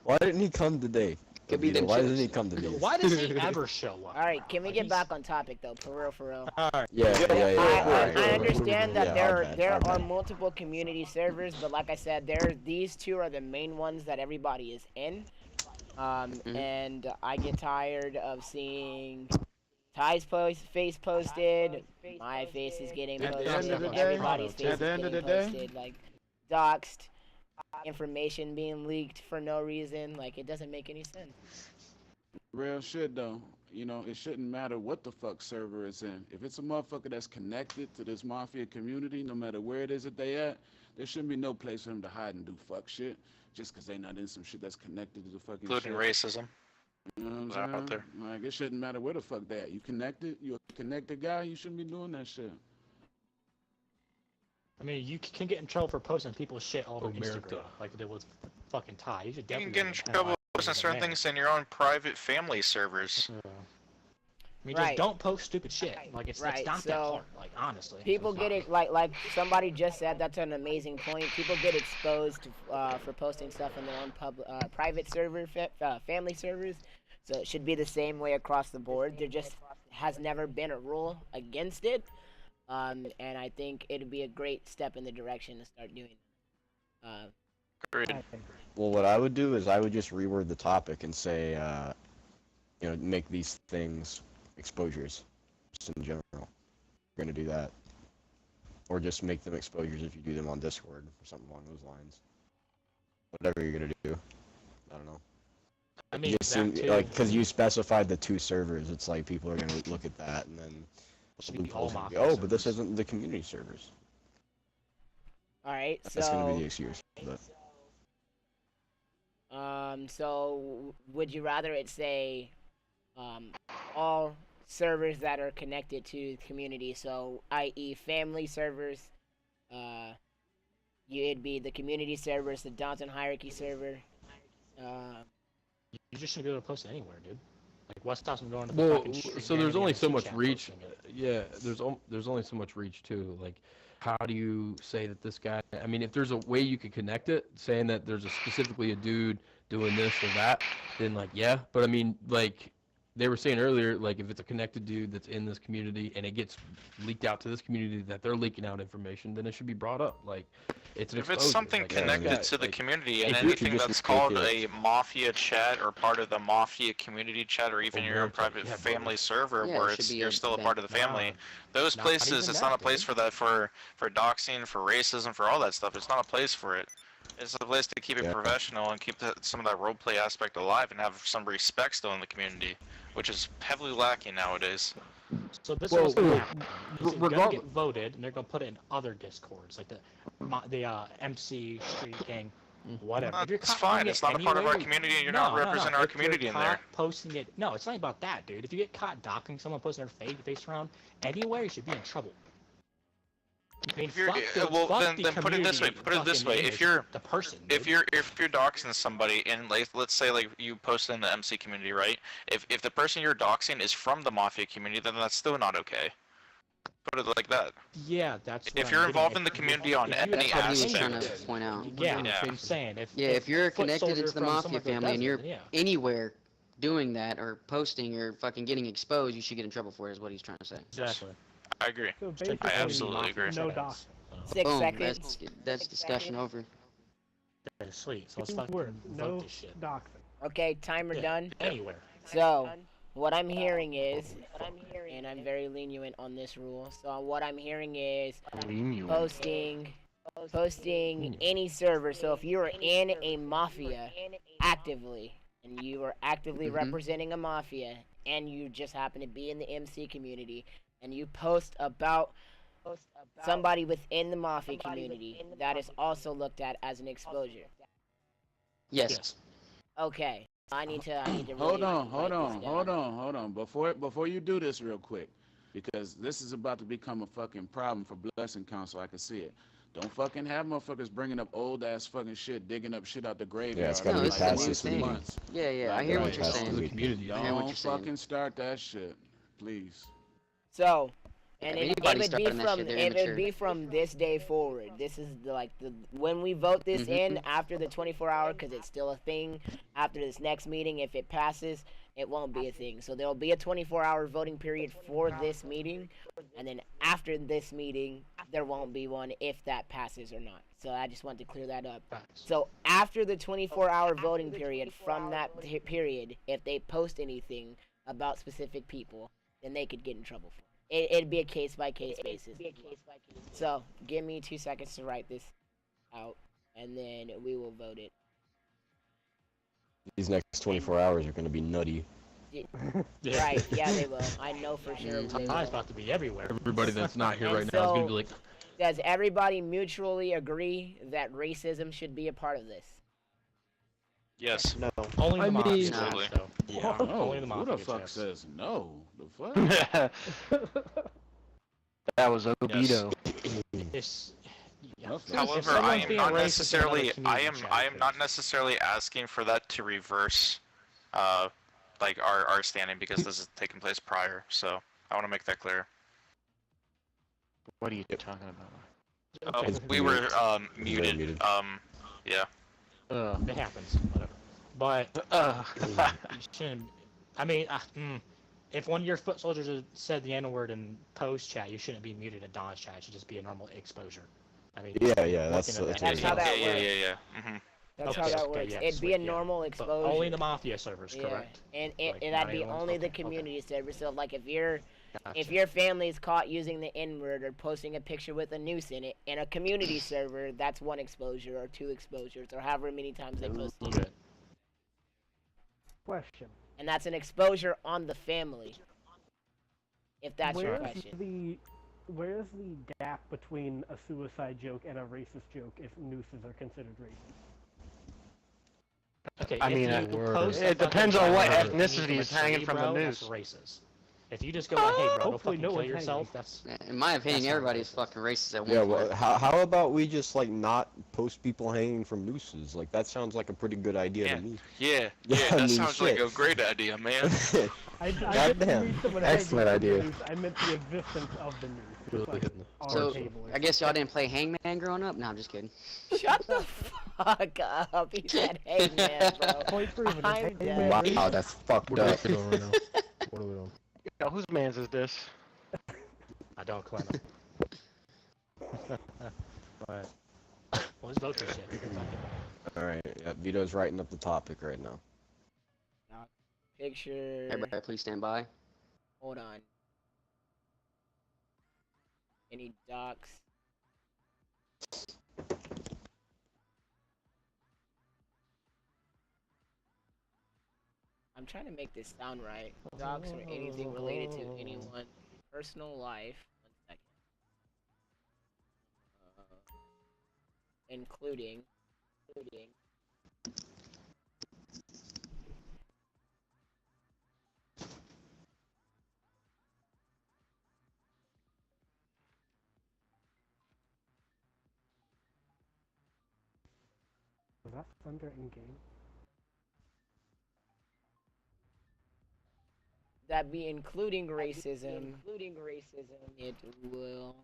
Why didn't he come today? Could be them Why chips. didn't he come today? Why does he ever show up? Alright, can we get back on topic though? For real. Alright. Yeah. I understand that Yeah, there our are bad. multiple community servers, but like I said, these two are the main ones that everybody is in. And I get tired of seeing Ty's face posted, my face is getting posted, everybody's face is getting posted, like doxed, information being leaked for no reason. Like, it doesn't make any sense. Real shit though. You know, it shouldn't matter what the fuck server it's in. If it's a motherfucker that's connected to this mafia community, no matter where it is that they at, there shouldn't be no place for them to hide and do fuck shit just because they not in some shit that's connected to the fucking Including shit. racism. You know what Out I'm saying? there. Like, it shouldn't matter where the fuck they at. You connected, you a connected guy, you shouldn't be doing that shit. I mean, you can get in trouble for posting people's shit all over America. Instagram, like they did with fucking Ty. You should You definitely can get in trouble posting certain things in your own private family servers. I mean, Right. just don't post stupid shit. Like, it's not that so hard, like, honestly. people get it, like somebody just said, that's an amazing point. People get exposed for posting stuff in their own private server, family servers. So it should be the same way across the board. There just has never been a rule against it. And I think it'd be a great step in the direction to start doing it. Agreed. Well, what I would do is I would just reword the topic and say, you know, make these things exposures, just in general. We're gonna do that, or just make them exposures if you do them on Discord or something along those lines. Whatever you're gonna do, I don't know. I mean, You just seem, like, because you specified the two servers, it's like people are gonna look at that and then be all loopholes and be, Mafia oh, but this isn't the community servers. Alright, That's gonna be the excuse. But so would you rather it say all servers that are connected to the community, so i.e. family servers, it'd be the community servers, the Downton hierarchy server. You just shouldn't be able to post it anywhere, dude. Like, what's stopping going to the Well, fucking street so and there's the only MC so much chat reach. posting it? Yeah, there's only so much reach too. Like, how do you say that this guy? I mean, if there's a way you could connect it, saying that there's specifically a dude doing this or that, then like, yeah. But I mean, like they were saying earlier, like if it's a connected dude that's in this community and it gets leaked out to this community that they're leaking out information, then it should be brought up. Like, it's an If it's exposure. something Like, connected to the community and if you anything just that's called a ridiculous. Mafia chat or part of the Mafia community chat or even your own America, private yeah, family server Yeah, it where should it's be you're a still a ban. part of the family, those Not places, even it's that, not a place dude. for that, for doxing, for racism, for all that stuff. It's not a place for it. It's a place to keep it Yeah. professional and keep some of that roleplay aspect alive and have some respect still in the community, which is heavily lacking nowadays. So this Well, is gonna happen. It's gonna regardless- get voted, and they're gonna put it in other discords, like the MC Street Gang, whatever. If you're That's caught fine. doing It's it not a part of our anywhere, community, and you're no, not no, no. representing our If you're community in caught there. posting it, no, it's not about that, dude. If you get caught docking someone, posting their face around anywhere, you should be in trouble. I mean, If you're, fuck the, well, fuck then put it this way. community, Put it this fucking way. image, If you're the person, if dude. you're doxing somebody and like let's say like you post in the MC community, right? If the person you're doxing is from the Mafia community, then that's still not okay. Put it like that. Yeah, that's. If you're involved in the community on any That's what he was aspect, trying to point out. Yeah, Yeah. I'm saying If you're foot connected soldier into the from Mafia somewhere who family and doesn't, you're then yeah. anywhere doing that or posting or fucking getting exposed, you should get in trouble for it, is what he's trying to say. Exactly. I agree. So I basically, absolutely agree. no doxing. 6 Boom, seconds. that's discussion over. Yeah, sweet. So let's Two fucking words, vote no this shit. doxing. Okay, timer Yeah, done. Anywhere. So, what I'm hearing is, and I'm very lenient on this rule, so what I'm hearing is posting any server. So if you are in a mafia actively, and you are actively representing a mafia, and you just happen to be in the MC community, and you post about somebody within the mafia community, that is also looked at as an exposure. Yes. Okay. I need to really Hold on. write this down. Before you do this real quick, because this is about to become a fucking problem for Blessing Council. I can see it. Don't fucking have motherfuckers bringing up old ass fucking shit, digging up shit out the graveyard. Yeah, it's gotta be past this thing. meeting. Yeah, I hear what you're saying. Don't fucking start that shit, please. So, and Yeah, it would be from this day forward. This is when we vote this in after the 24-hour, because it's still a thing. After this next meeting, if it passes, it won't be a thing. So there will be a 24-hour voting period for this meeting, and then after this meeting, there won't be one if that passes or not. So I just want to clear that up. So after the 24-hour voting period, from that period, if they post anything about specific people, then they could get in trouble for it. It'd be a case-by-case basis. So give me 2 seconds to write this out, and then we will vote it. These next 24 hours are going to be nutty. Right, yeah, they will. I know for sure. It's about to be everywhere. Everybody that's not here right now is going to be like... Does everybody mutually agree that racism should be a part of this? Yes. No. Only the Mafia, so. Yeah. Only the Who Mafia the fuck checks. says no? The fuck? That was Vito. However, I am not necessarily. I am not necessarily asking for that to reverse, like our standing, because this is taking place prior. So I want to make that clear. What are you talking about? We were muted. Yeah. It happens. Whatever. But you shouldn't. I mean, if one of your foot soldiers said the N-word in post chat, you shouldn't be muted in Don's chat. It should just be a normal exposure. I mean, yeah, that's how that works. Yeah. That's how that works. Yeah, It'd be a normal exposure. But only the Mafia servers, correct? And Like, that'd be only the community server. So, like, if your family's caught using the N-word or posting a picture with a noose in it in a community server, that's one exposure or 2 exposures or however many times they post it. Question. And that's an exposure on the family. If that's your question. Where's the gap between a suicide joke and a racist joke if nooses are considered racist? Okay, I mean, it depends on what ethnicity is hanging from the noose. That's racist. If you just go like, hey bro, go fucking kill yourself, that's... In my opinion, everybody's fucking racist at one Yeah, point. well, how about we just, like, not post people hanging from nooses? Like, that sounds like a pretty good idea to me. Yeah, I that mean, sounds like shit. a great idea, man. Goddamn, excellent idea. I meant the existence of the noose. Like, So, I guess y'all didn't play Hangman growing up? No, I'm just kidding. Shut the fuck up. He said, hey man, bro. Point proven. I'm dead. Wow, that's fucked up. What are we doing? Yo, whose man's is this? I don't claim it. But, let's vote this shit. Alright, yeah, Vito's writing up the topic right now. Picture. Everybody please stand by. Hold on. Any docs? I'm trying to make this sound right. Docs or anything related to anyone's personal life. 1 second. Including. Was that thunder in game? That be including racism. It will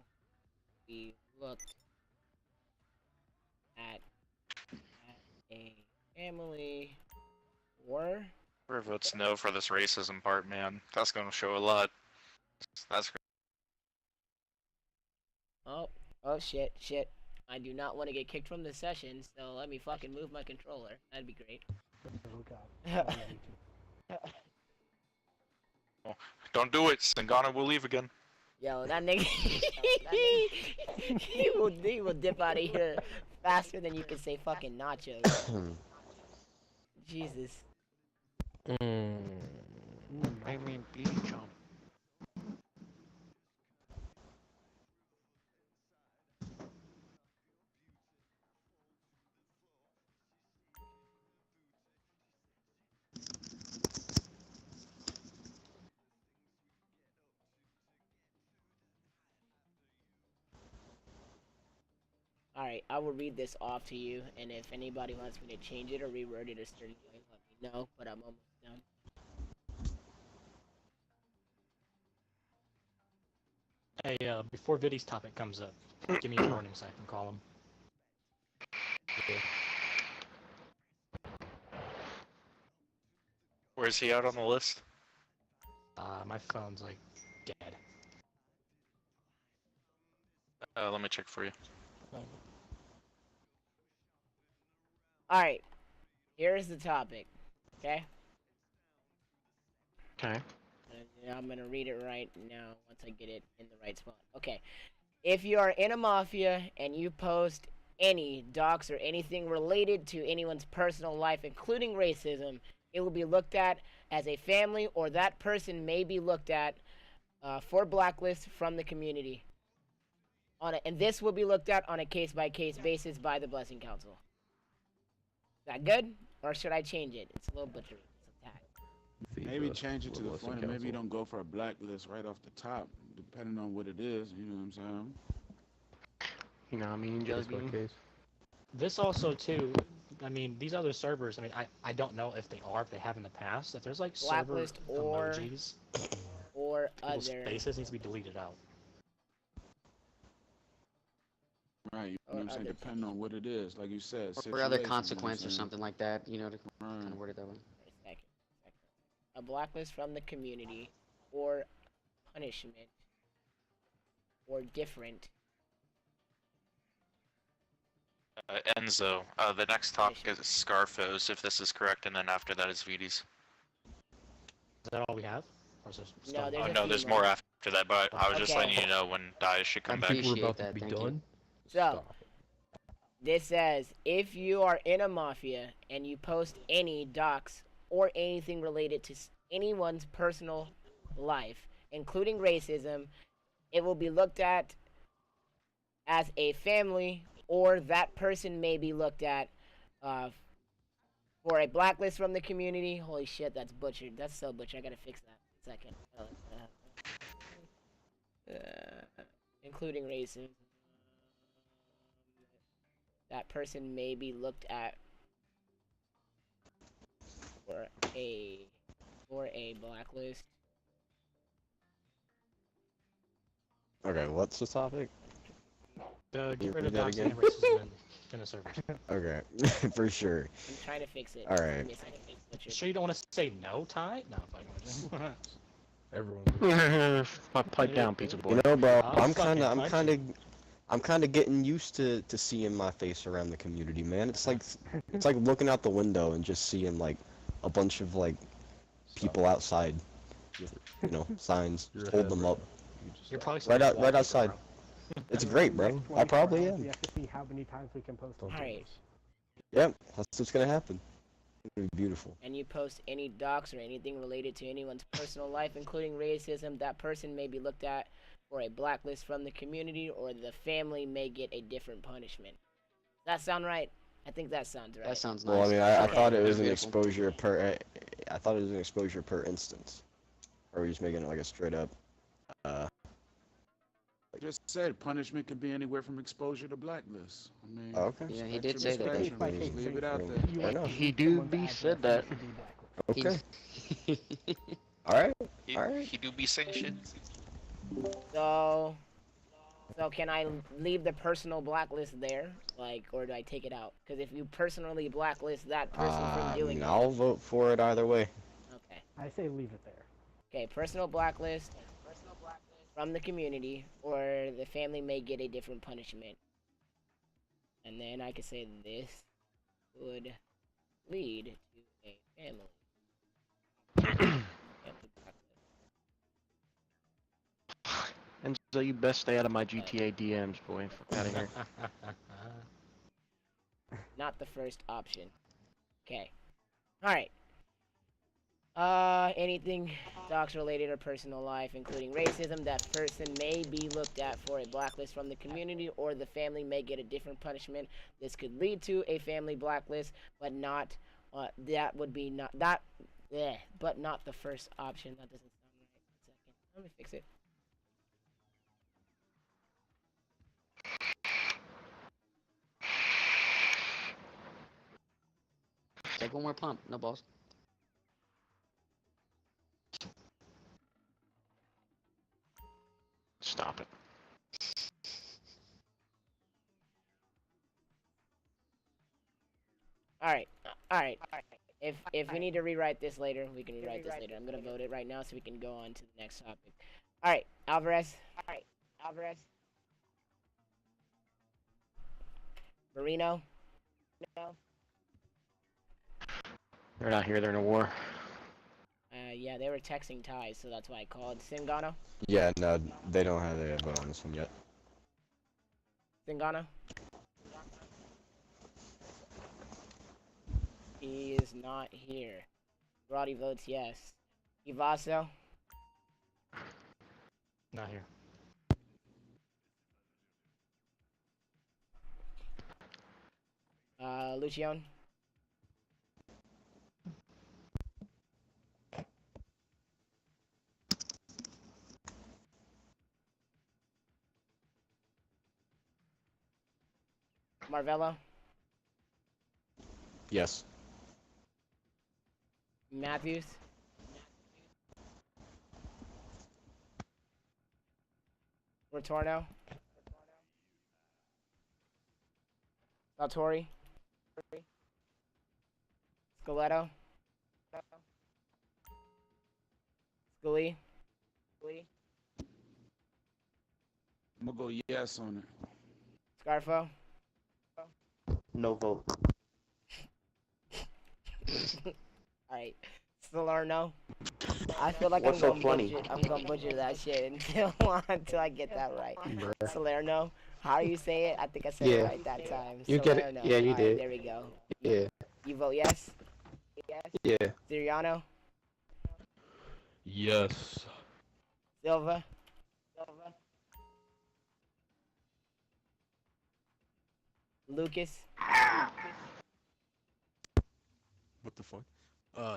be looked at a family or. Whoever votes no for this racism part, man, that's gonna show a lot. That's. Oh shit. I do not want to get kicked from the session, so let me fucking move my controller. That'd be great. Oh god. Don't do it. Sangana will leave again. Yo, that nigga, he will dip out of here faster than you can say fucking nachos. Jesus. I mean, beach jump. Alright, I will read this off to you, and if anybody wants me to change it or reword it a certain way, let me know, but I'm almost done. Hey, before Viddy's topic comes up, give me a warning so I can call him. Yeah. Where's he out on the list? My phone's like dead. Let me check for you. Alright, here's the topic, okay? Okay. And I'm gonna read it right now once I get it in the right spot. Okay. If you are in a mafia and you post any docs or anything related to anyone's personal life, including racism, it will be looked at as a family, or that person may be looked at for blacklist from the community. And this will be looked at on a case-by-case basis by the Blessing Council. Is that good? Or should I change it? It's a little butchery. It's a tag. Maybe change it to the point, maybe you don't go for a blacklist right off the top, depending on what it is, you know what I'm saying? You know, I mean, This also, too, I mean, these other servers, I mean, I don't know if they are, if they have in the past. If there's, like, blacklist server emojis, or people's other faces needs to be deleted out. Right, you know what I'm saying? Depending on what it is, like you said. Or other consequence or something like that, you know, to kind of word it that way. A blacklist from the community, or punishment, or different. Enzo, the next topic is Scarfos, if this is correct, and then after that is Vidi's. Is that all we have? Or is there No, there's oh, no, there's more after that, but I was just letting you know when Dias should come back. Appreciate we're about to be done. So, this says, if you are in a mafia and you post any docs or anything related to anyone's personal life, including racism, it will be looked at as a family, or that person may be looked at for a blacklist from the community. Holy shit, that's butchered. That's so butchered. I gotta fix that. Second. Including racism. That person may be looked at for a blacklist. Okay, what's the topic? Get rid of doxing and racism in the servers. Okay, for sure. I'm trying to fix it. All right. Sure you don't want to say no, Ty? No, fucking Everyone. Pipe down, pizza boy. You know, bro, I'm kind of getting used to seeing my face around the community, man. It's like looking out the window and just seeing like a bunch of like people outside, you know, signs. Just hold them up. You're probably right outside. It's great, bro. I probably am. We have to see how many times we can post on Alright. Yep, that's what's gonna happen. It'll be beautiful. And you post any docs or anything related to anyone's personal life, including racism, that person may be looked at for a blacklist from the community, or the family may get a different punishment. Does that sound right? I think that sounds right. That sounds nice. Well, I mean, I thought it was an exposure per. I thought it was an exposure per instance. Or are we just making it like a straight up? Just said punishment can be anywhere from exposure to blacklist. I mean, okay. Yeah, he did say that. Just leave it out there. He do be said that. Okay. Alright. Alright. He do be saying shit. So can I leave the personal blacklist there, like, or do I take it out? Because if you personally blacklist that person from doing it, I'll vote for it either way. okay. I say leave it there. Okay, personal blacklist from the community, or the family may get a different punishment. And then I could say this would lead to a family. And so you best stay out of my GTA DMs, boy. Fuck out of here. Not the first option. Okay. Alright. Anything docs related or personal life, including racism, that person may be looked at for a blacklist from the community, or the family may get a different punishment. This could lead to a family blacklist, but not, that would be not, that, but not the first option. That doesn't sound right. 1 second. Let me fix it. Take one more pump. No balls. Stop it. All right. If we need to rewrite this later, we can rewrite this later. I'm gonna vote it right now so we can go on to the next topic. All right, Alvarez. Marino. No. They're not here. They're in a war. Yeah, they were texting ties, so that's why I called. Singano. Yeah, no, they don't have their vote on this one yet. Singano. He is not here. Grotti votes yes. Ivaso. Not here. Lucian. Marvello. Yes. Matthews. Retorno. Saltori. Scoletto. Scully. I'm gonna go yes on it. Scarfo. No vote. Alright. Salerno. I feel like What's I'm so gonna funny? butcher that shit until I get that right. Bruh. Salerno. How do you say it? I think I said it right that time. You get it. Salerno. Yeah, you Alright, did. there we go. Yeah. You vote yes? Yeah. Siriano. Yes. Silva. Lucas. What the fuck?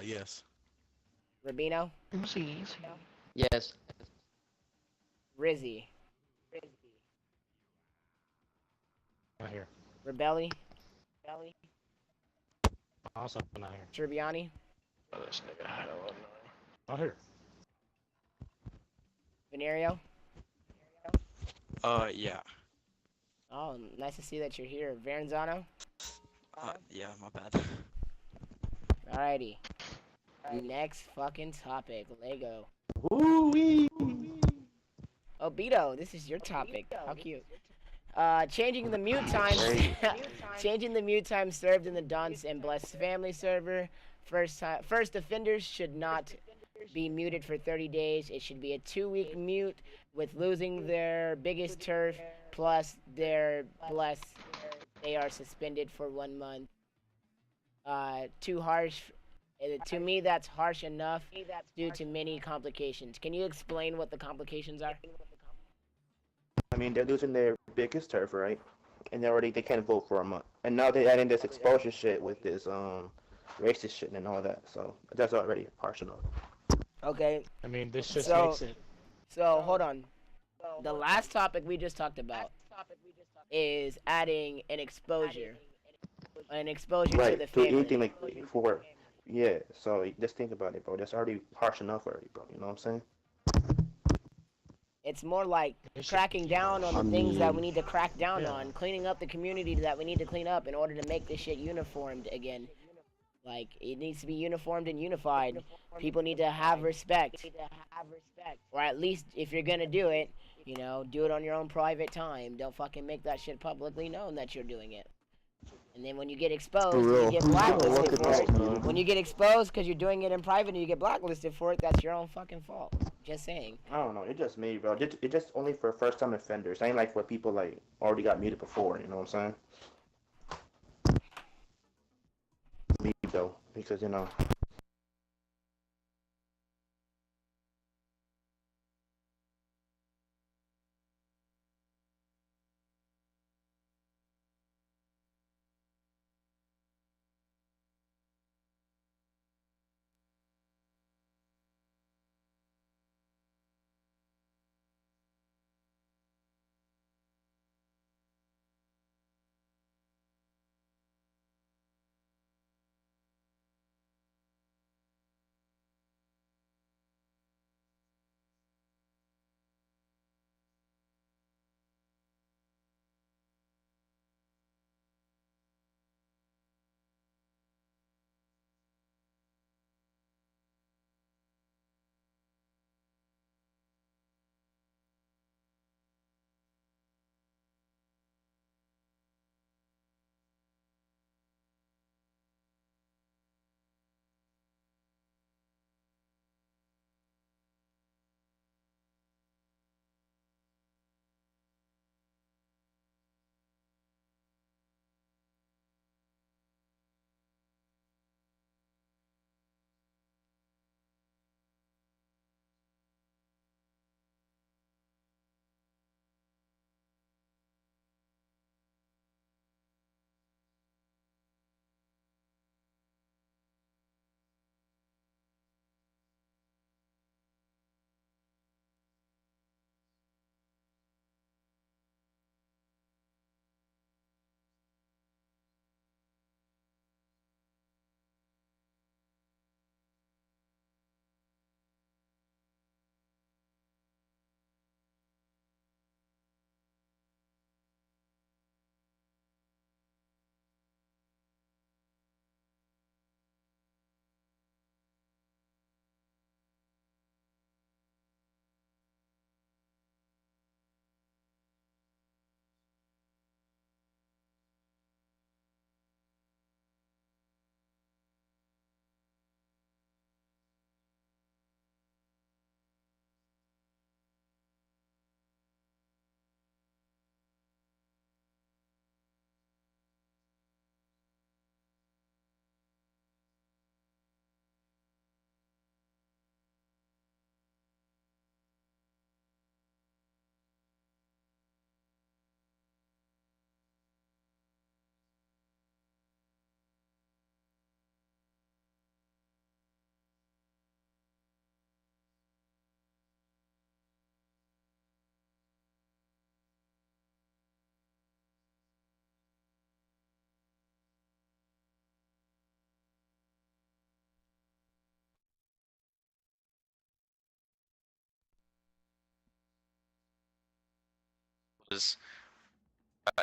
Yes. Rubino. Yes. Rizzy. Not here. Rebelli. Also not here. Tribbiani. Oh, this nigga had a lot. Not here. Venerio. Yeah. Oh, nice to see that you're here. Veranzano. Yeah, my bad. Alrighty. Next fucking topic. Lego. Woo-wee. Oh, Vito, this is your topic. How cute. Changing the mute time. Changing the mute time served in the Dunce and Blessed family server. First offenders should not be muted for 30 days. It should be a 2-week mute with losing their biggest turf plus their bless. They are suspended for 1 month. Too harsh. To me, that's harsh enough due to many complications. Can you explain what the complications are? I mean, they're losing their biggest turf, right? And they can't vote for a month. And now they're adding this exposure shit with this racist shit and all that. So that's already harsh enough. Okay. I mean, this just makes it. So hold on. The last topic we just talked about is adding an exposure. An exposure Right, to the to family. anything like for, yeah. So just think about it, bro. That's already harsh enough already, bro. You know what I'm saying? It's more like cracking down on the things that we need to crack down on, cleaning up the community that we need to clean up in order to make this shit uniformed again. Like, it needs to be uniformed and unified. People need to have respect. Or at least, if you're gonna do it, you know, do it on your own private time. Don't fucking make that shit publicly known that you're doing it. And then when you get exposed, you get blacklisted for it. When you get exposed because you're doing it in private and you get blacklisted for it, that's your own fucking fault. Just saying. I don't know. It's just me, bro. It's just only for first-time offenders. Ain't like for people like already got muted before. You know what I'm saying? Me though, because you know.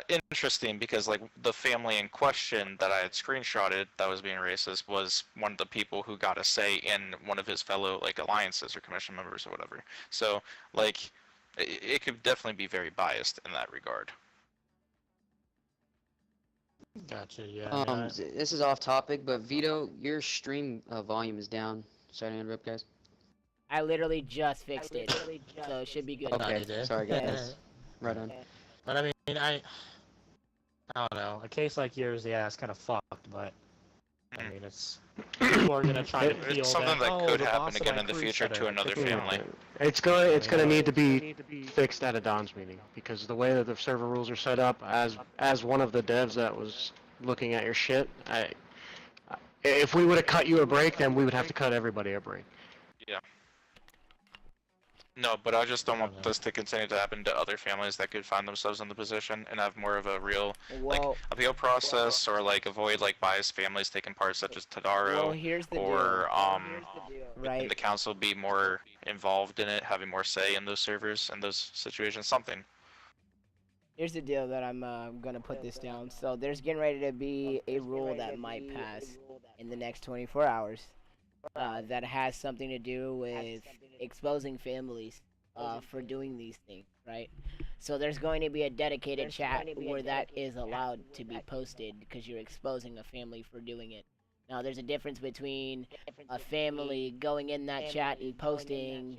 interesting because like the family in question that I had screenshotted that was being racist was one of the people who got a say in one of his fellow like alliances or commission members or whatever. So like it could definitely be very biased in that regard. Gotcha. Yeah. This is off topic, but Vito, your stream volume is down. Sorry to interrupt, guys. I literally just fixed it, so it should be good. Okay, sorry guys. Right on. But I mean, I don't know. A case like yours, yeah, it's kind of fucked, but I mean, it's people are gonna try to feel It's something that oh, could the happen boss of again my in the crew future said to it. another family. It's gonna need to be fixed at a Don's meeting because the way that the server rules are set up, as one of the devs that was looking at your shit, if we would have cut you a break, then we would have to cut everybody a break. Yeah. No, but I just don't want this to continue to happen to other families that could find themselves in the position and have more of a real like appeal process or like avoid like biased families taking part such as Tadaro Well, here's the or deal. Right. the council be more involved in it, having more say in those servers and those situations, something. Here's the deal that I'm gonna put this down. So there's getting ready to be a rule that might pass in the next 24 hours that has something to do with exposing families for doing these things, right? So there's going to be a dedicated chat where that is allowed to be posted because you're exposing a family for doing it. Now there's a difference between a family going in that chat and posting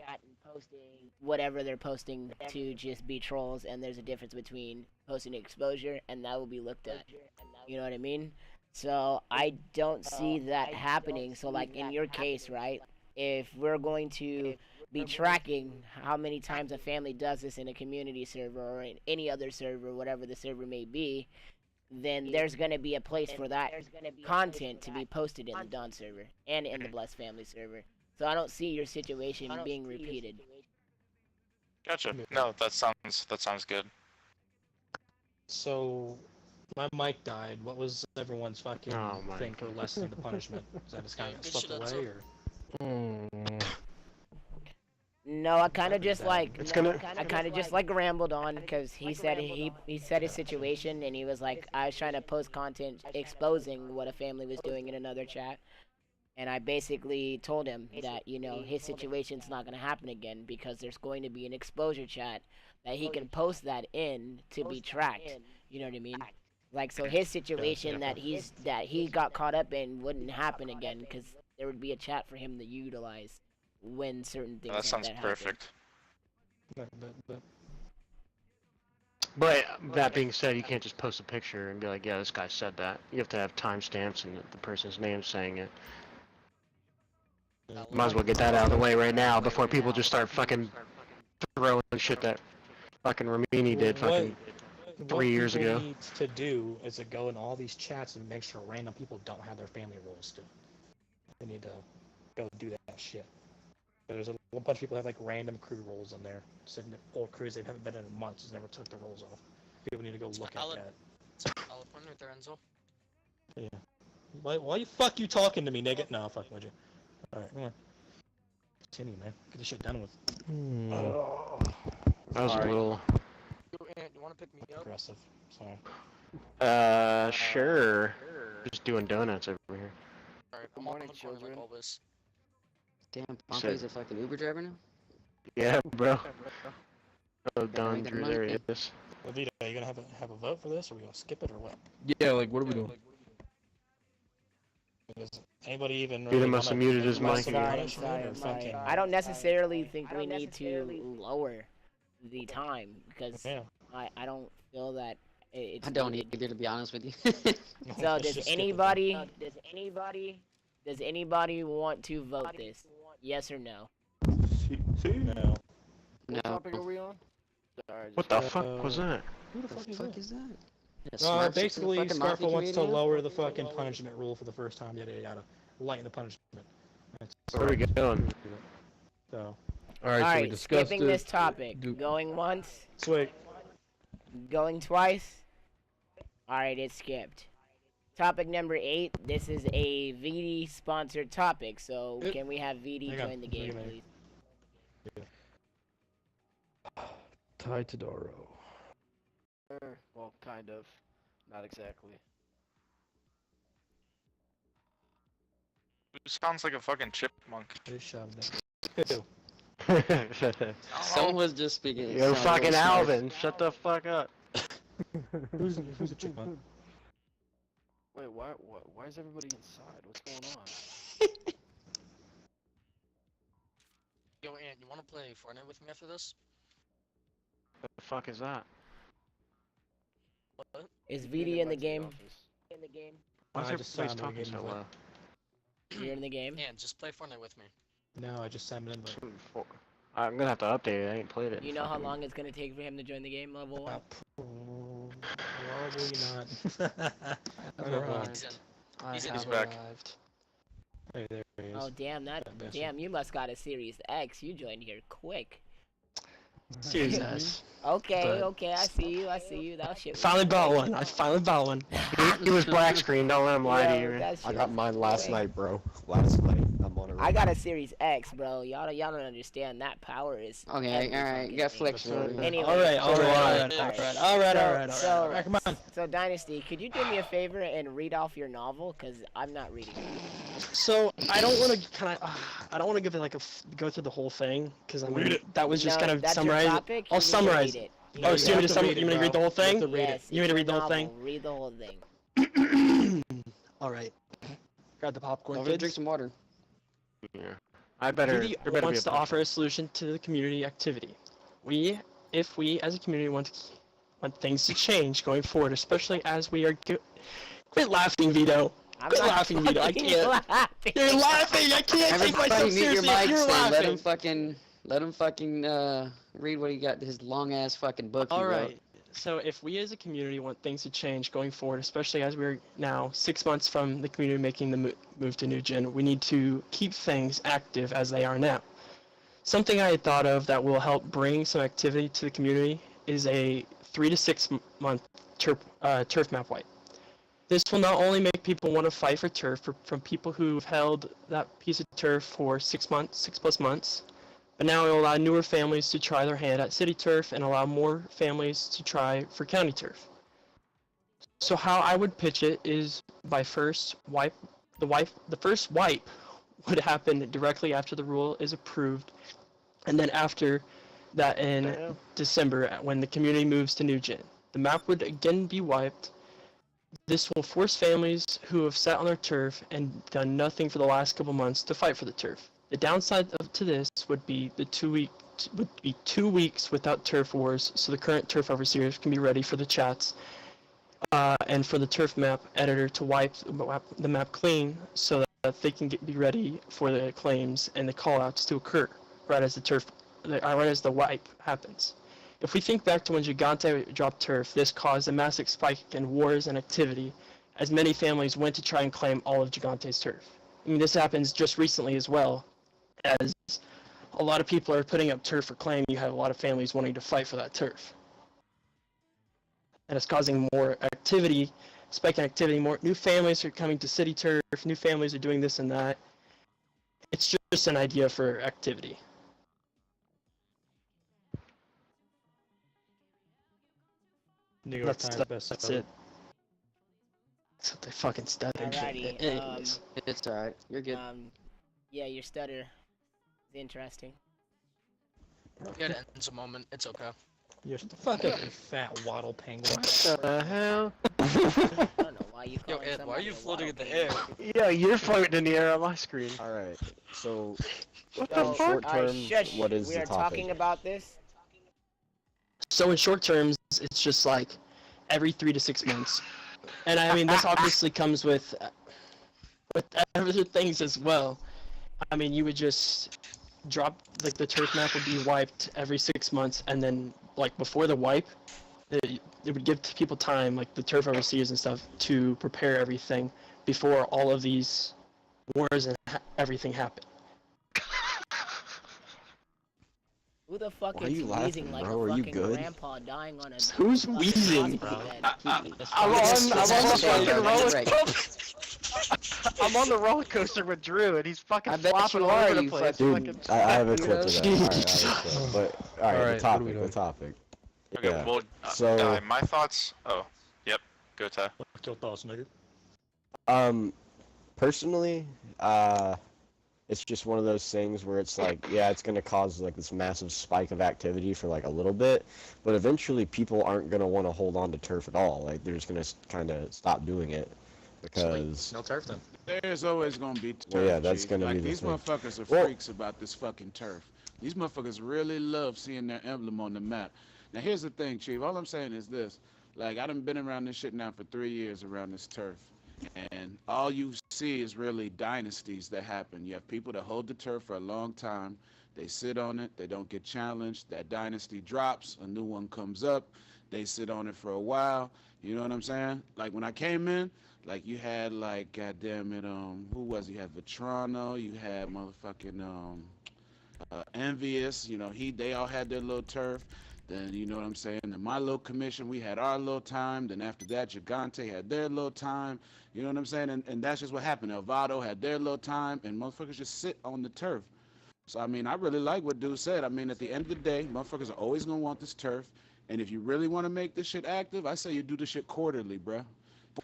whatever they're posting to just be trolls, and there's a difference between posting exposure, and that will be looked at. You know what I mean? So I don't see that happening. So like in your case, right, if we're going to be tracking how many times a family does this in a community server or in any other server, whatever the server may be, then there's going to be a place for that content to be posted in the Dawn server and in the Blessed Family server. So I don't see your situation being repeated. Gotcha. No, that sounds good. So, my mic died. What was everyone's fucking thing for lessening the punishment? Is that just kind of swept away, or? No, I kind of just like rambled on because he said he said his situation and he was like, I was trying to post content exposing what a family was doing in another chat, and I basically told him that, you know, his situation's not gonna happen again because there's going to be an exposure chat that he can post that in to be tracked. You know what I mean? Like, so his situation that he got caught up in wouldn't happen again because there would be a chat for him to utilize when certain things That sounds perfect. But that being said, you can't just post a picture and be like, yeah, this guy said that. You have to have timestamps and the person's name saying it. Might as well get that out of the way right now before people just start fucking throwing shit that fucking Ramini did fucking 3 years ago. What people need to do is to go in all these chats and make sure random people don't have their family roles still. They need to go do that shit. There's a bunch of people that have like random crew roles in there, sitting at old crews they haven't been in months, just never took their roles off. People need to go look at that. It's a valid point right there, Enzo. Yeah. Why you fuck you talking to me, nigga? No, fuck with you. Alright, come on. Continue, man. Get this shit done with. That was a little You want to pick me up? Aggressive. Sorry. Sure. Just doing donuts over here. Alright, Good morning, like children. all this. Damn, Pompey's a fucking Uber driver now? Yeah, bro. Oh, Gotta Don make that Drew, money. there he is. Well, Vito, are you gonna have a vote for this, or are we gonna skip it, or what? Yeah, like what are we doing? Does anybody even Vito must have muted his mic Sorry, again. sorry. I don't necessarily think we need to lower the time because I don't feel that it's I don't needed. either, to be honest with you. So does anybody want to vote this? Yes or no? No. What topic are we on? Sorry, What the fuck was that? Who the fuck is that? Yeah, Basically, fucking Scarfo Mafia wants to comedian? lower the fucking punishment rule for the first time, yada yada yada. Lighten the punishment. Where are we going? So. Alright, so we skipping this topic. Going once? Sweet. Going twice? Alright, it's skipped. Topic number 8. This is a VD sponsored topic, so can we have VD join the game, please? Ty Tadaro. Well, kind of. Not exactly. Who sounds like a fucking chipmunk? Someone was just speaking. It Yo, sounded fucking really smart. Alvin, shut the fuck up. Who's a chipmunk? Wait, why is everybody inside? What's going on? Yo, Ant, you wanna play Fortnite with me after this? What the fuck is that? What? Is Vito in the game? Why is I just everybody signed talking the so game low? You're in the game? Ant, just play Fortnite with me. No, I just signed an invite. I'm gonna have to update it. I ain't played it. You know how long it's gonna take for him to join the game, level 1? Probably not. He's back. Hey, there he is. Oh damn, damn, you must got a Series X. You joined here quick. Series S. Okay, But- okay, I see you. That shit. Finally bought one. I finally bought one. He was black screen. Don't let him lie to you. I got mine last night, bro. Last night. I'm on it. I got a Series X, bro. Y'all don't understand. That power is. Okay, alright, you got flexibility. Anyway, Alright. Come on. So Dynasty, could you do me a favor and read off your novel? Cause I'm not reading it. So I don't want to I don't want to give it like go through the whole thing because I mean that was just No, kind of that's your summarize. topic, I'll you need to summarize. read it. Oh, so you want me to read the whole thing? Yes, You want me to read the whole novel. thing? Read the whole thing. Alright. Grab the popcorn. Don't Kids. drink some water. Yeah. I better. Community there better be wants a to bunch. offer a solution to the community activity. If we as a community want things to change going forward, especially as we are. Quit laughing, Vito. Quit laughing, Vito. I can't. Laughing. You're laughing. I can't take myself Everybody mute your seriously. mics You're and laughing. let him fucking read what he got, his long ass fucking book he All wrote. right. So if we as a community want things to change going forward, especially as we're now 6 months from the community making the move to New Gen, we need to keep things active as they are now. Something I had thought of that will help bring some activity to the community is a 3 to 6 month turf map wipe. This will not only make people want to fight for turf from people who've held that piece of turf for 6 plus months, but now it will allow newer families to try their hand at city turf and allow more families to try for county turf. So how I would pitch it is by first the first wipe would happen directly after the rule is approved, and then after that in December when the community moves to New Gen. The map would again be wiped. This will force families who have sat on their turf and done nothing for the last couple months to fight for the turf. The downside to this would be 2 weeks without turf wars, so the current turf overseers can be ready for the chats, and for the turf map editor to wipe the map clean so that they can be ready for the claims and the callouts to occur right as the wipe happens. If we think back to when Gigante dropped turf, this caused a massive spike in wars and activity, as many families went to try and claim all of Gigante's turf. I mean, this happens just recently as well, as a lot of people are putting up turf for claim. You have a lot of families wanting to fight for that turf, and it's causing more activity, spike in activity. More new families are coming to city turf. New families are doing this and that. It's just an idea for activity. New York Times bestseller. That's it. That's what they fucking stutter. Alrighty. Anyways. It's alright. You're good. Yeah, your stutter is interesting. Yeah, it ends a moment. It's okay. You're the fuck up, you fat waddle penguin. What the hell? I don't know why you Yo, calling Ed, why are somebody you a floating in waddle the air? Yeah, you're floating in the air on my screen. Alright, so What So, the fuck? short term, shush. what is We the are topic? talking about this. So in short terms, it's just like every 3 to 6 months. And I mean, this obviously comes with other things as well. I mean, you would just drop, like the turf map would be wiped every 6 months, and then like before the wipe, it would give people time, like the turf overseers and stuff, to prepare everything before all of these wars and everything happen. Who the fuck Why are is you wheezing laughing, like bro? a Are you fucking good? grandpa dying on a Who's fucking wheezing? hospital bed? I'm on the fucking roller Right. coaster. I'm on the roller coaster with Drew, and he's fucking I bet flopping you all are, over the you place. Dude, fucking... I have a clip of that. Jeez. Alright, but alright, Alright, the what are we topic, doing? the topic. Okay, Yeah. well, So my thoughts. Oh, yep. Go Ty. What's your thoughts, nigga? personally, it's just one of those things where it's like, yeah, it's going to cause like this massive spike of activity for like a little bit, but eventually people aren't going to want to hold on to turf at all. Like they're just going to kind of stop doing it because No turf then. There's always gonna be turf. Well, yeah, that's Chief. gonna like be the these thing. motherfuckers are Well- freaks about this fucking turf. These motherfuckers really love seeing their emblem on the map. Now here's the thing, Chief. All I'm saying is this: like I done been around this shit now for 3 years around this turf, and all you see is really dynasties that happen. You have people that hold the turf for a long time. They sit on it. They don't get challenged. That dynasty drops. A new one comes up. They sit on it for a while. You know what I'm saying? Like when I came in. Like you had like goddamn it, who was it? You had Vetrano, you had motherfucking Envious, you know, they all had their little turf. Then you know what I'm saying? In my little commission, we had our little time. Then after that, Gigante had their little time. You know what I'm saying? And that's just what happened. Elvado had their little time, and motherfuckers just sit on the turf. So I mean, I really like what dude said. I mean, at the end of the day, motherfuckers are always gonna want this turf. And if you really want to make this shit active, I say you do this shit quarterly, bruh.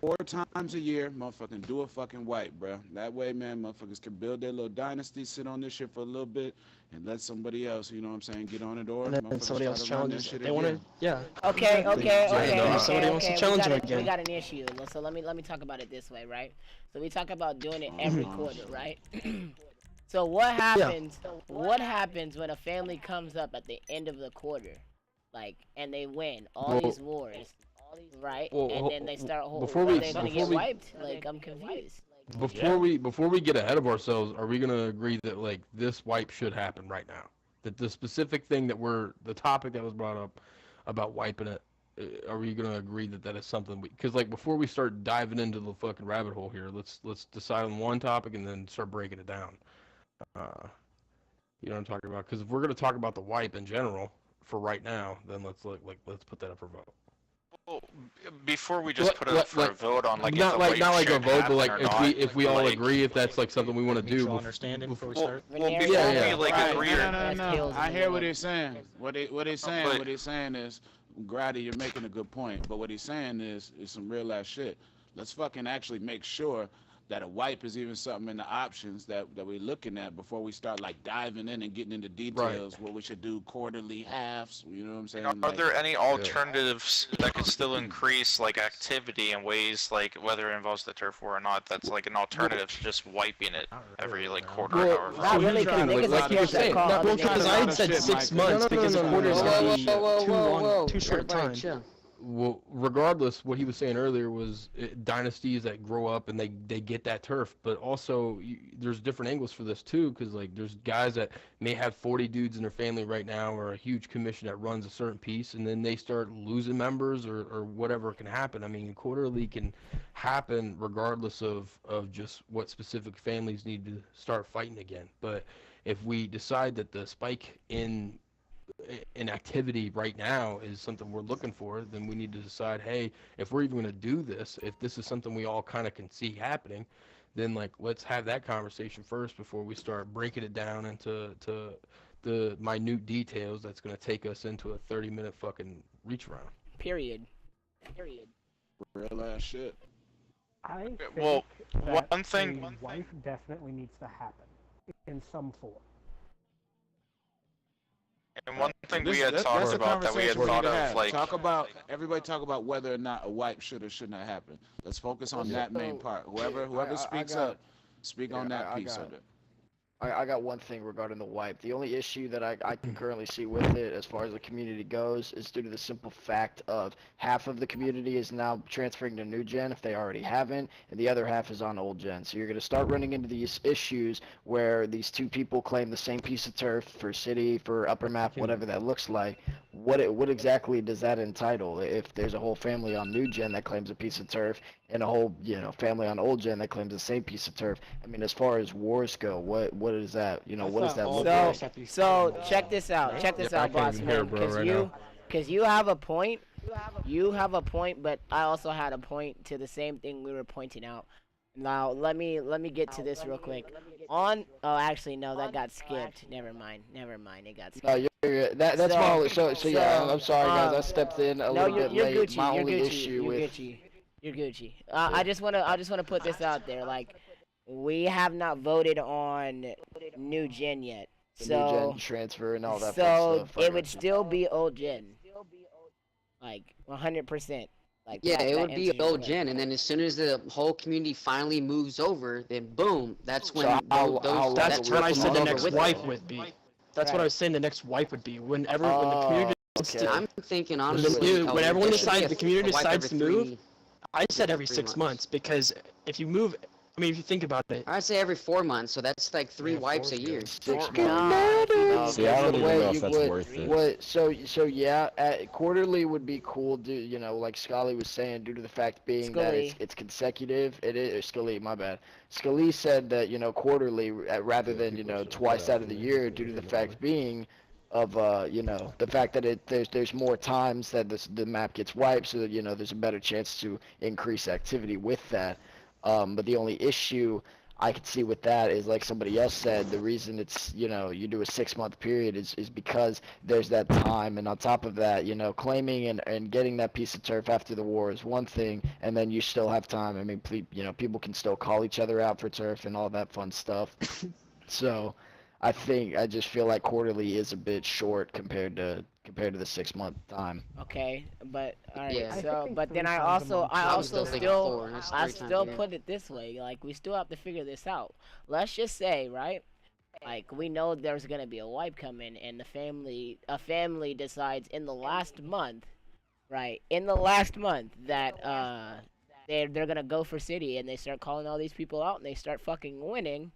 4 times a year, motherfucking do a fucking wipe, bro. That way, man, motherfuckers can build their little dynasty, sit on this shit for a little bit, and let somebody else, you know what I'm saying, get on it, or And then somebody else challenges. They want to, yeah. Okay. Somebody wants to challenge him again. We got an issue. So let me talk about it this way, right? So we talk about doing it every quarter, right? So what happens? What happens when a family comes up at the end of the quarter, like, and they win all these wars? Right, Well, and then they start. They're gonna get wiped. Like I'm confused. Before we get ahead of ourselves, are we gonna agree that like this wipe should happen right now? That the specific thing the topic that was brought up about wiping it, are we gonna agree that that is something because like before we start diving into the fucking rabbit hole here, let's decide on one topic and then start breaking it down. You know what I'm talking about? Because if we're gonna talk about the wipe in general for right now, then let's put that up for vote. Well, before we just put it up for a vote on like not if the like wipe not like a should vote, but like happen or if we all like, agree if that's like something we want to do. Mutual understanding before we start. Well, before we like agree or No. I hear what he's saying. What he's saying is, Grotti, you're making a good point. But what he's saying is some real ass shit. Let's fucking actually make sure that a wipe is even something in the options that we're looking at before we start like diving in and getting into details. What we should do quarterly halves. You know what I'm saying? Are there any alternatives that could still increase like activity in ways like whether it involves the turf war or not? That's like an alternative to just wiping it every like quarter or however. Not really, because niggas like you were saying, Because I had said 6 months because a quarter is gonna be too short a time. Well, regardless, what he was saying earlier was dynasties that grow up and they get that turf, but also there's different angles for this too, because like there's guys that may have 40 dudes in their family right now or a huge commission that runs a certain piece, and then they start losing members or whatever can happen. I mean, quarterly can happen regardless of just what specific families need to start fighting again. But if we decide that the spike in activity right now is something we're looking for, then we need to decide, hey, if we're even going to do this, if this is something we all kind of can see happening, then like let's have that conversation first before we start breaking it down into the minute details that's going to take us into a 30-minute fucking reach around. Period. Real ass shit. I think Well, that one thing. a wipe definitely needs to happen in some form. And one thing we had That's talked a about that we had conversation thought need to of have. like Everybody talk about whether or not a wipe should or should not happen. Let's focus on that main part. Whoever speaks up, speak on that piece of it. I got one thing regarding the wipe. The only issue that I can currently see with it as far as the community goes is due to the simple fact of half of the community is now transferring to new gen if they already haven't, and the other half is on old gen. So you're going to start running into these issues where these two people claim the same piece of turf for city, for upper map, whatever that looks like. What exactly does that entitle? If there's a whole family on new gen that claims a piece of turf and a whole family on old gen that claims the same piece of turf, I mean, as far as wars go, what is that? What does that look like? So check this out. Check this out, boss man. Because you have a point. You have a point, but I also had a point to the same thing we were pointing out. Now let me get to this real quick. Actually no, that got skipped. Never mind. It got skipped. That's my only. So yeah, I'm sorry guys. I stepped in a no, little bit you're late. Gucci. My You're only Gucci. issue You're with Gucci. You're Gucci. I just wanna put this out there. Like, we have not voted on new gen yet. the So new gen transfer and all that fun so stuff. I it would got you. still be old gen. Like 100%. Like Yeah, that it would be answers your old question. gen, and then as soon as the whole community finally moves over, then boom, that's when So how those long that That's will what turf I will said move the over next with wipe it. would be. That's what I was saying the next wipe would be. When the community okay. I'm thinking honestly, when everyone there should be decides, the community a wipe decides every to move, three. I said every 3 6 months. months because if you move, I mean, if you think about it, I'd say every 4 months, so that's like 3 wipes a year. 6 No, months. See, I don't The even way know if you that's would, worth it. what, so yeah, quarterly would be cool. You know, like Scully was saying, due to the fact being that Scully. it's consecutive. It is or Scully, my bad. Scully said that quarterly rather than twice out of the year, due to the fact being of the fact that there's more times that the map gets wiped, so that there's a better chance to increase activity with that. But the only issue I could see with that is, like somebody else said, the reason it's you do a 6 month period is because there's that time, and on top of that, claiming and getting that piece of turf after the war is one thing, and then you still have time. I mean, people can still call each other out for turf and all that fun stuff. So I just feel like quarterly is a bit short compared to the 6 month time. Okay, but all right. Yeah. So, but then I times a also month. I I was also still thinking still 4, and that's I 3 times still a year. put it this way. Like, we still have to figure this out. Let's just say, right? Like, we know there's gonna be a wipe coming, and a family decides in the last month, right? In the last month that they're gonna go for city, and they start calling all these people out, and they start fucking winning.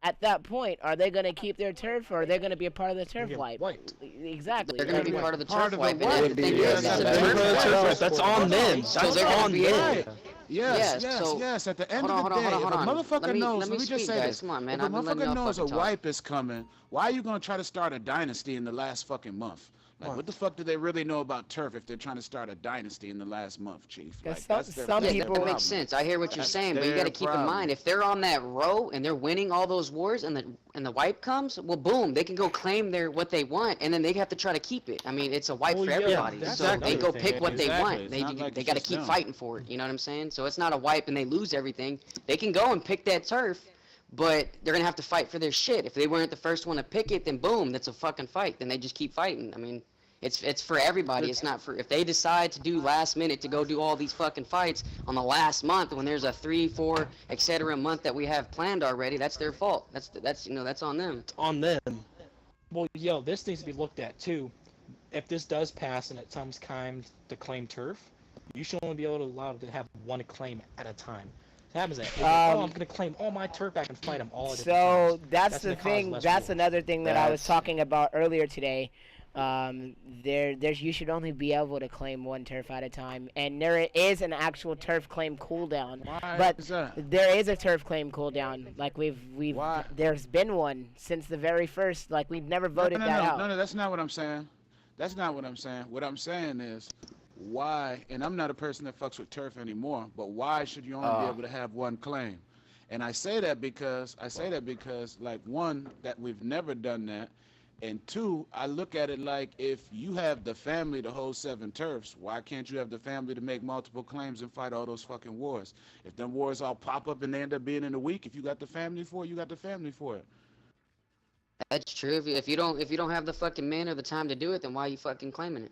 At that point, are they gonna keep their turf, or are they gonna be a part of the turf wipe? Exactly. They're going to be part of the turf wipe. wipe. And the thing Yeah, is, it's a that's turf right. wipe. that's on them. So That's they're gonna on be them. able- Yes, Yeah, so- yes. At the end Hold of the on, day, hold if a on. motherfucker Let me knows, let me speak, just say guys. this. Come on, man. If a I've been letting y'all motherfucker knows a fucking talk. wipe is coming, why are you gonna try to start a dynasty in the last fucking month? Like, what the fuck do they really know about turf if they're trying to start a dynasty in the last month, Chief? Like, that's their some fucking people- That problem. makes sense. I hear what you're That's saying, but you got to their keep in problem. mind if they're on that row and they're winning all those wars, and the wipe comes, well, boom, they can go claim what they want, and then they have to try to keep it. I mean, it's a wipe Well, for yeah, everybody, that's so they another go thing. pick what they Exactly. want. It's They not like they it's got to just keep them. fighting for it. You know what I'm saying? So it's not a wipe and they lose everything. They can go and pick that turf, but they're gonna have to fight for their shit. If they weren't the first one to pick it, then boom, that's a fucking fight. Then they just keep fighting. I mean, it's for everybody. It's not for if they decide to do last minute to go do all these fucking fights on the last month when there's a 3, 4, etc. month that we have planned already. That's their fault. That's that's on them. It's on them. Well, this needs to be looked at too. If this does pass and it comes time to claim turf, you should only be allowed to have one claim at a time. What happens is that, I'm gonna claim all my turf back and fight them all at different So times. that's the gonna cause thing. less That's war. another thing that I was talking about earlier today. You should only be able to claim one turf at a time, and there is an actual turf claim cooldown. Why But is that? there is a turf claim cooldown. Like there's been one since the very first. Like, we've never voted no, that out. No, that's not what I'm saying. That's not what I'm saying. What I'm saying is, why, and I'm not a person that fucks with turf anymore, but why should you only be able to have one claim? And I say that because, like, one, that we've never done that, and two, I look at it like, if you have the family to hold 7 turfs, why can't you have the family to make multiple claims and fight all those fucking wars? If them wars all pop up and they end up being in a week, if you got the family for it, you got the family for it. That's true. If you don't have the fucking men or the time to do it, then why are you fucking claiming it?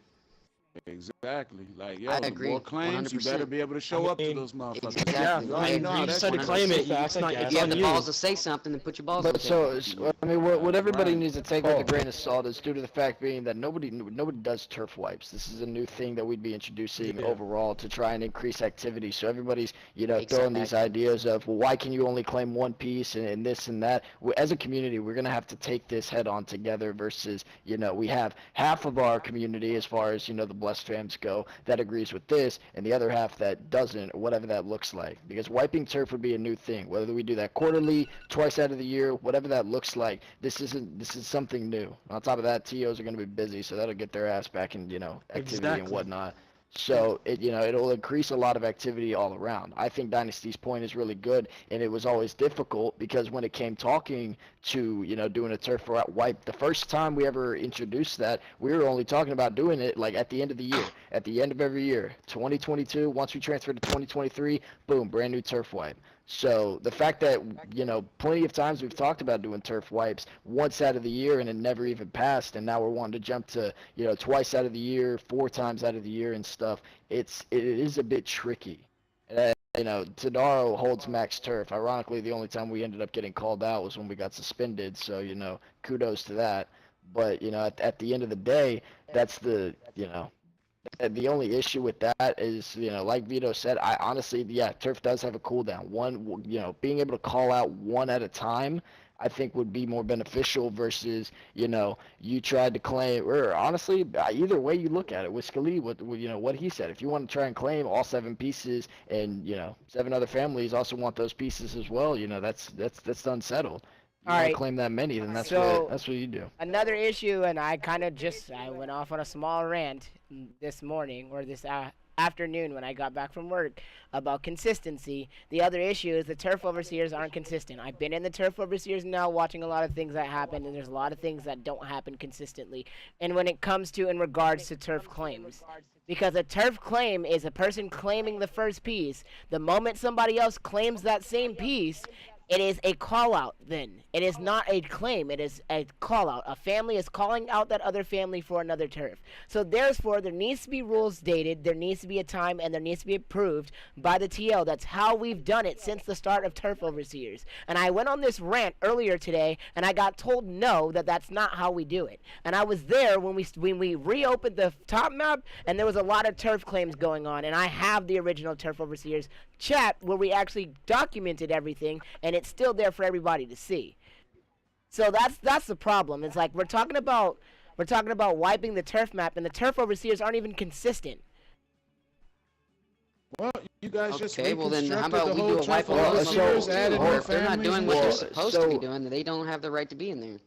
Exactly. Like, yo, I the agree, more claims, you better 100%. be able to show up to those motherfuckers. Exactly. Yeah, You I already mean, know you how that decide to shit claim works. it. It's not. If It's you have on the you. balls to say something, then put your balls on But the so, table. I mean, what everybody Right. needs to take with a grain of salt is due to the fact being that nobody does turf wipes. This is a new thing that we'd be introducing overall to try and increase activity. So everybody's, throwing these Exactly. ideas of, well, why can you only claim one piece and this and that? As a community, we're gonna have to take this head on together versus, we have half of our community as far as, the blessed fams go that agrees with this, and the other half that doesn't, or whatever that looks like. Because wiping turf would be a new thing, whether we do that quarterly, twice out of the year, whatever that looks like. This is something new. On top of that, TOs are going to be busy, so that'll get their ass back in, activity and Exactly. whatnot. So it'll increase a lot of activity all around. I think Dynasty's point is really good, and it was always difficult because when it came talking to doing a turf wipe, the first time we ever introduced that, we were only talking about doing it like at the end of the year, at the end of every year. 2022, once we transferred to 2023, boom, brand new turf wipe. So the fact that plenty of times we've talked about doing turf wipes once out of the year and it never even passed, and now we're wanting to jump to twice out of the year, 4 times out of the year and stuff. It is a bit tricky. Tadaro holds max turf. Ironically, the only time we ended up getting called out was when we got suspended. So kudos to that. But at the end of the day, that's the only issue with that is, like Vito said, I honestly, turf does have a cooldown. One, being able to call out one at a time, I think would be more beneficial versus, you tried to claim, or honestly, either way you look at it, with Scalia, what he said, if you want to try and claim all 7 pieces and, 7 other families also want those pieces as well, that's unsettled. You want to claim that many, then that's what you do. Another issue, and I went off on a small rant this morning or this afternoon when I got back from work about consistency. The other issue is the turf overseers aren't consistent. I've been in the turf overseers now watching a lot of things that happen, and there's a lot of things that don't happen consistently. And when it comes to in regards to turf claims, because a turf claim is a person claiming the first piece. The moment somebody else claims that same piece, it is a call-out then. It is not a claim. It is a call-out. A family is calling out that other family for another turf. So therefore, there needs to be rules dated, there needs to be a time, and there needs to be approved by the TL. That's how we've done it since the start of turf overseers. And I went on this rant earlier today, and I got told no, that's not how we do it. And I was there when we reopened the top map, and there was a lot of turf claims going on. And I have the original turf overseers chat where we actually documented everything, and it's still there for everybody to see. So that's the problem. It's like we're talking about wiping the turf map, and the turf overseers aren't even consistent. Well, you guys just okay. Well, then how reconstructed about the we whole do a wipe turf of overseers, those? added Well, more if they're not families doing and what they're shit. supposed to be doing, then they don't have the right to be in there.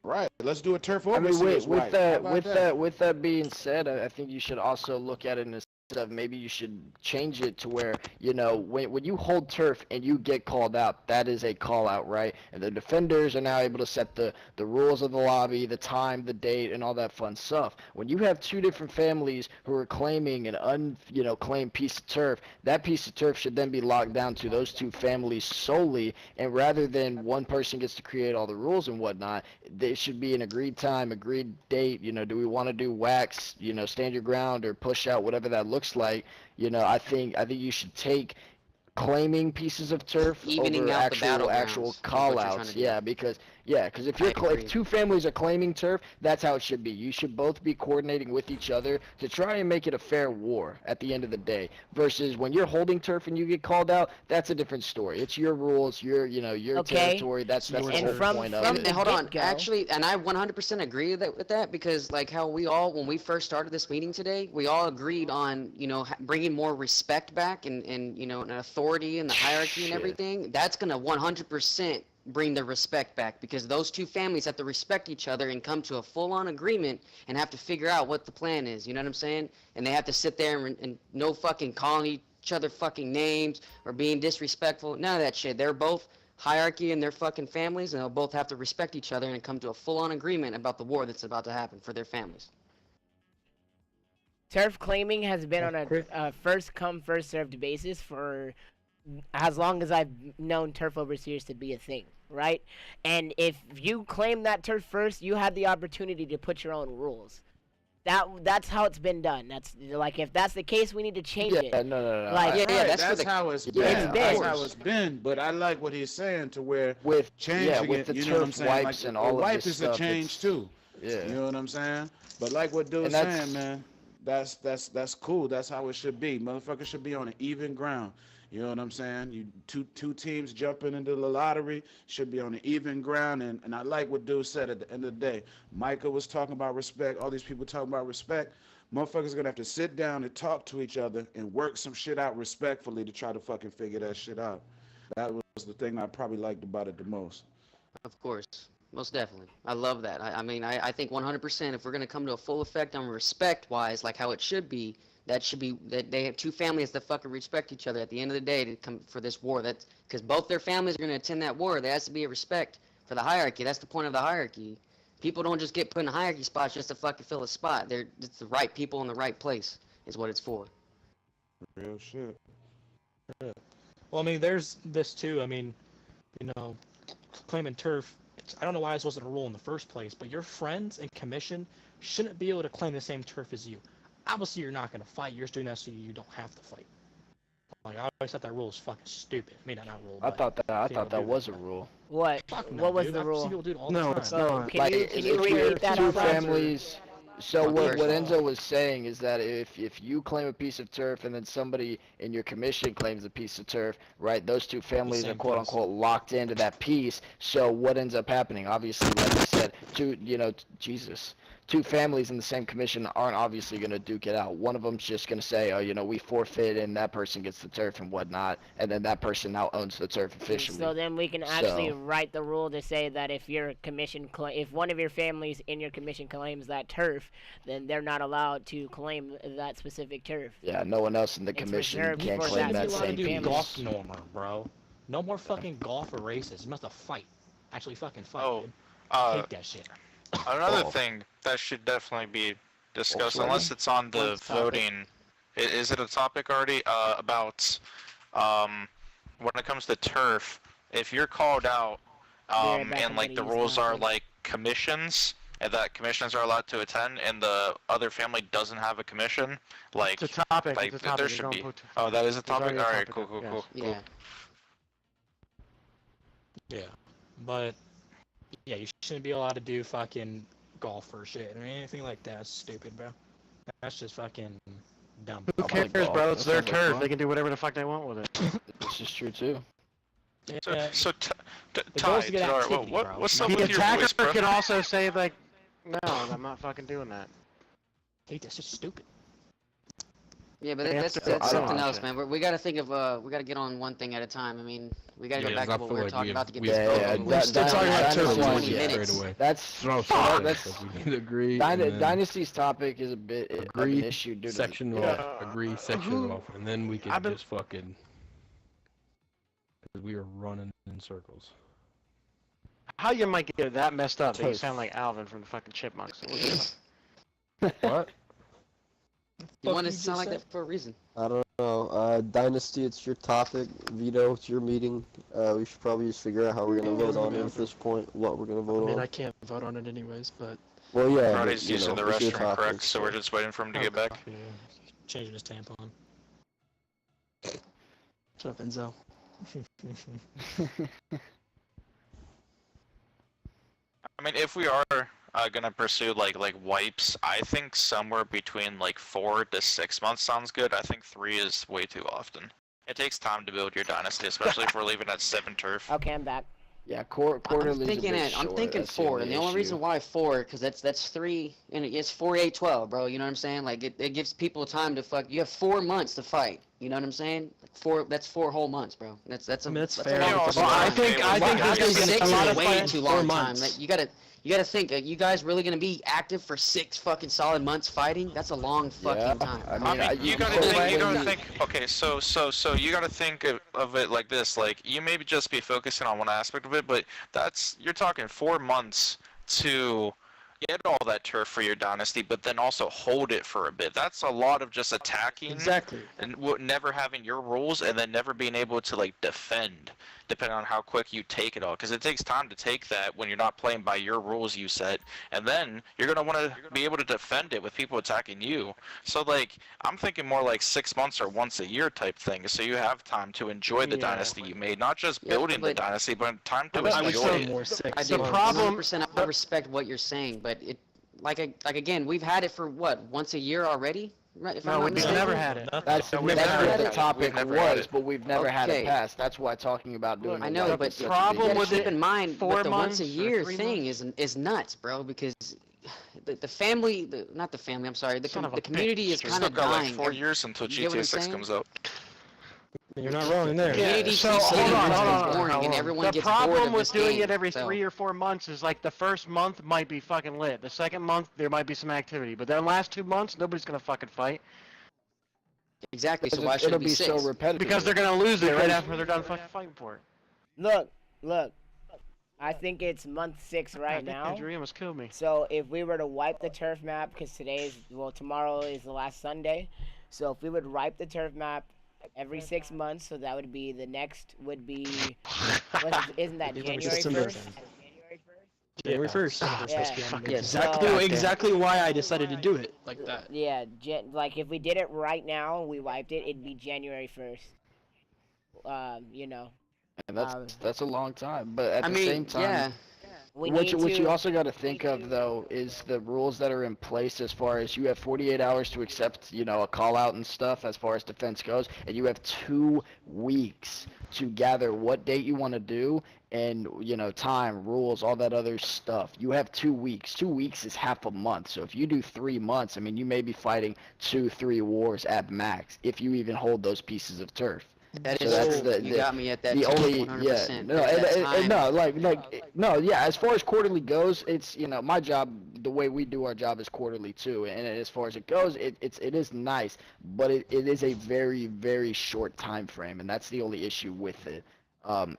Right. Let's do a turf I mean, overseers with wipe. How about that? with that being said, I think you should also look at it in a of maybe you should change it to where when you hold turf and you get called out, that is a call out, right? And the defenders are now able to set the rules of the lobby, the time, the date, and all that fun stuff. When you have 2 different families who are claiming an claimed piece of turf, that piece of turf should then be locked down to those 2 families solely, and rather than one person gets to create all the rules and whatnot, there should be an agreed time, agreed date. Do we want to do wax, stand your ground, or push out, whatever that looks like. I think you should take claiming pieces of turf Evening over out the actual battlegrounds call is what you're trying outs. to do. Because if 2 families are claiming turf, that's how it should be. You should both be coordinating with each other to try and make it a fair war at the end of the day. Versus when you're holding turf and you get called out, that's a different story. It's your rules, your territory. That's the whole point of it. And hold on, actually, and I 100% agree with that because like how when we first started this meeting today, we all agreed on bringing more respect back and an authority and the hierarchy and everything. That's gonna 100% bring the respect back because those 2 families have to respect each other and come to a full-on agreement and have to figure out what the plan is. You know what I'm saying? And they have to sit there and no fucking calling each other fucking names or being disrespectful. None of that shit. They're both hierarchy in their fucking families, and they'll both have to respect each other and come to a full-on agreement about the war that's about to happen for their families. Turf claiming has been on a first come, first served basis for as long as I've known turf overseers to be a thing, right? And if you claim that turf first, you had the opportunity to put your own rules. That's how it's been done. That's like if that's the case, we need to change it. No. Like That's how it's been. That's how it's been. But I like what he's saying to where with changing with it. the You know what I'm turf saying? wipes Like, and all the of wipe this is a stuff, change too. Yeah. You know what I'm saying? But like what dude's saying, man, that's cool. That's how it should be. Motherfuckers should be on an even ground. You know what I'm saying? You two teams jumping into the lottery should be on an even ground. And I like what dude said at the end of the day. Micah was talking about respect. All these people talking about respect. Motherfuckers are gonna have to sit down and talk to each other and work some shit out respectfully to try to fucking figure that shit out. That was the thing I probably liked about it the most. Of course. Most definitely. I love that. I mean, I think 100% if we're going to come to a full effect on respect-wise, like how it should be, That should be that they have two families that fucking respect each other at the end of the day to come for this war. That's because both their families are going to attend that war. There has to be a respect for the hierarchy. That's the point of the hierarchy. People don't just get put in hierarchy spots just to fucking fill a spot. It's the right people in the right place is what it's for. Real shit. Well, I mean, there's this too. I mean, claiming turf. I don't know why this wasn't a rule in the first place, but your friends and commission shouldn't be able to claim the same turf as you. Obviously, you're not going to fight. You're just doing that so you don't have to fight. Like, I always thought that rule was fucking stupid. I mean, not rule. I thought that was a rule. What? No, what was dude. the I've rule? seen people do it all the No, time. it's not. Can you repeat that? Two out loud? families. So what Enzo was saying is that if you claim a piece of turf and then somebody in your commission claims a piece of turf, right? Those two families are quote unquote locked into that piece. So what ends up happening? Obviously, like I said, two families in the same commission aren't obviously going to duke it out. One of them's just going to say, oh, we forfeit and that person gets the turf and whatnot, and then that person now owns the turf officially. So then we can actually write the rule to say that if your commission if one of your families in your commission claims that turf, then they're not allowed to claim that specific turf. Yeah, no one else in the commission can claim that same do family. golf normer, bro. No more fucking golf or races. You must have fight. Actually fucking fight, dude. I hate that shit. Another thing that should definitely be discussed, unless it's on the voting. Is it a topic already? About when it comes to turf, if you're called out, and like the rules are like commissions, and that commissions are allowed to attend, and the other family doesn't have a commission, like It's a topic. like It's a topic. there should be. Oh, that is a topic. All right, cool. Yeah. Yeah, but yeah, you shouldn't be allowed to do fucking golf or shit or anything like that. That's stupid, bro. That's just fucking dumb. Who cares, bro? It's their turf. They can do whatever the fuck they want with it. This is true too. Yeah. So goal is to Ty, get activity, bro. what's up The with your attacker voice, bro? can also say like, no, I'm not fucking doing that. Hey, that's just stupid. Yeah, but They have that's to- something else, man. We got to think of we got to get on one thing at a time. I mean, we got to go back to what we were talking about to get this vote. We're still talking about 20 minutes. Agree. Dynasty's topic is a bit of an issue due to section off. Agree section off, and then we can just fucking. Because we are running in circles. How you might get that messed up that you sound like Alvin from the fucking Chipmunks? What? You want to sound like that for a reason. I don't know. Dynasty, it's your topic. Vito, it's your meeting. We should probably just figure out how we're gonna vote on it at this point. What we're gonna vote on. I can't vote on it anyways, but. Well, yeah. Grotti's using the restroom, correct? So we're just waiting for him to get back. Yeah. Changing his tampon. Shut up, Enzo. I mean, if we are gonna pursue like wipes, I think somewhere between like 4 to 6 months sounds good. I think 3 is way too often. It takes time to build your dynasty, especially if we're leaving at 7 turf. Okay, I'm back. Yeah, quarterly. I'm thinking 4, and the only reason why 4, because that's 3, and it's 4, 8, 12, bro. You know what I'm saying? Like it gives people time to fuck. You have 4 months to fight. You know what I'm saying? That's 4 whole months, bro. That's fair. I think this is a lot of way fighting too 4 long time. months. Like, you gotta think. You guys really gonna be active for 6 fucking solid months fighting? That's a long fucking time. I mean, you gotta think. Okay, so you gotta think of it like this. Like you maybe just be focusing on one aspect of it, but you're talking 4 months to get all that turf for your dynasty, but then also hold it for a bit. That's a lot of just attacking. Exactly. And never having your rules, and then never being able to like defend, depending on how quick you take it all. Because it takes time to take that when you're not playing by your rules you set, and then you're gonna want to be able to defend it with people attacking you. So like, I'm thinking more like 6 months or once a year type thing, so you have time to enjoy the dynasty you made, not just building the dynasty, but time to enjoy it. I do. 100%. I respect what you're saying, but it, like again, we've had it for what, once a year already? Right? If No, I'm we've not never mistaken? had it. That's what the topic was, but we've never had it passed. That's why talking about doing. I know, but the problem with keep in mind, 4 the once a months or year 3 thing is nuts, bro. Because the family, not the family. I'm sorry. The community is kind of Still got dying. like 4 years until You get what I'm GTA 6 saying? comes out. You're not wrong there. Community So keeps hold getting on. boring, and everyone The gets bored problem of with this doing game, it every so. 3 or 4 months is like the first month might be fucking lit. The second month there might be some activity, but then last 2 months nobody's gonna fucking fight. Exactly. So Because why should it'll it be be so 6? repetitive. Because they're gonna lose it right Because- after they're done fucking fighting for it. Look. I think it's month 6 right now. Andrew, you almost killed me. So if we were to wipe the turf map, because tomorrow is the last Sunday. So if we would wipe the turf map every 6 months, so that would be the next would be, isn't that January 1st? January 1st. Yeah. Exactly why I decided to do it like that. Yeah, like if we did it right now, we wiped it, it'd be January 1st. You know. And that's a long time, but at the same time, yeah. What you also got to think of though is the rules that are in place as far as you have 48 hours to accept, a call out and stuff as far as defense goes, and you have 2 weeks to gather what date you want to do and time, rules, all that other stuff. You have 2 weeks. 2 weeks is half a month. So if you do 3 months, I mean, you may be fighting 2-3 wars at max if you even hold those pieces of turf. That So is that's you got me at that. the only 100%. As far as quarterly goes, it's my job, the way we do our job is quarterly too, and as far as it goes, it is nice, but it is a very, very short time frame, and that's the only issue with it.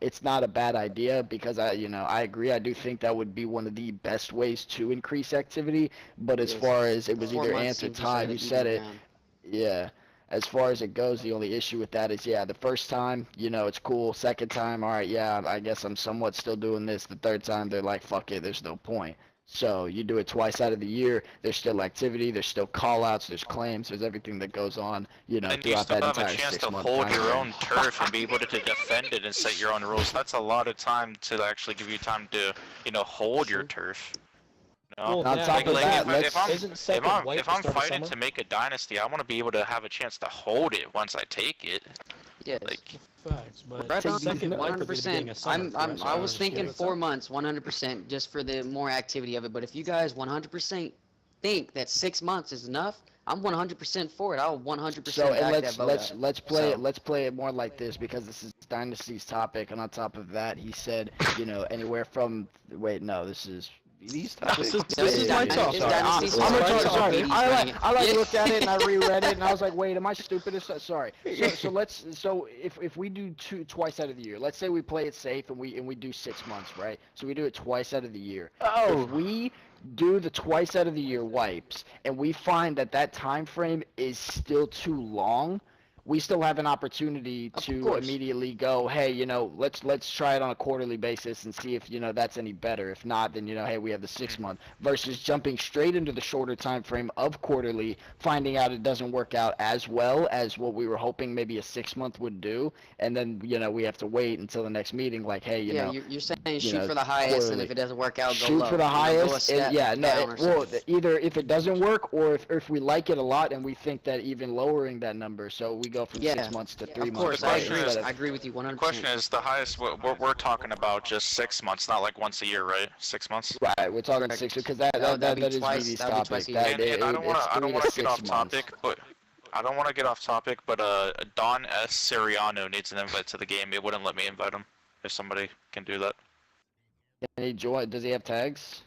It's not a bad idea because I agree. I do think that would be one of the best ways to increase activity, but as far as it was 4 either months ant or seems to time, shut you it said it. down. Yeah. As far as it goes, the only issue with that is, the first time, it's cool. Second time, all right, I guess I'm somewhat still doing this. The third time, they're like, fuck it, there's no point. So you do it twice out of the year. There's still activity. There's still call-outs. There's claims. There's everything that goes on, And you throughout still that have a entire chance to 6-month hold time your frame. own turf and be able to defend it and set your own rules. That's a lot of time to actually give you time to, hold your turf. No. Well, on top of that, if I'm fighting to make a dynasty, I want to be able to have a chance to hold it once I take it. Yes. Facts, but Right on, second wipe would be the beginning 100%. of summer for us, I was so thinking it's 4 months, 100%, just for the more activity of it. But if you guys 100% think that 6 months is enough, I'm 100% for it. I'll 100% So back and that vote let's up. play it more like this because this is Dynasty's topic, and on top of that, he said anywhere from this is. This is my topic. Sorry. I looked at it and I reread it and I was like, wait, am I stupid? Sorry. So if we do twice out of the year, let's say we play it safe and we do 6 months, right? So we do it twice out of the year. If we do the twice out of the year wipes and we find that time frame is still too long, we still have an opportunity to immediately go, hey, let's try it on a quarterly basis and see if, that's any better. If not, then, hey, we have the 6 month versus jumping straight into the shorter time frame of quarterly, finding out it doesn't work out as well as what we were hoping maybe a 6 month would do. And then, we have to wait until the next meeting, like, hey, you're saying shoot for the highest, quarterly. and if it doesn't work out, go shoot low. for the highest, Well, either if it doesn't work or if we like it a lot and we think that even lowering that number, so we go from 6 months to 3 of months. course, I agree with you 100%. The question is, the highest, we're talking about just 6 months, not like once a year, right? 6 months? Right, we're talking 6 because that is Vidi's topic. And I don't want to get off topic, but Don S. Siriano needs an invite to the game. It wouldn't let me invite him. If somebody can do that. Can he join? Does he have tags?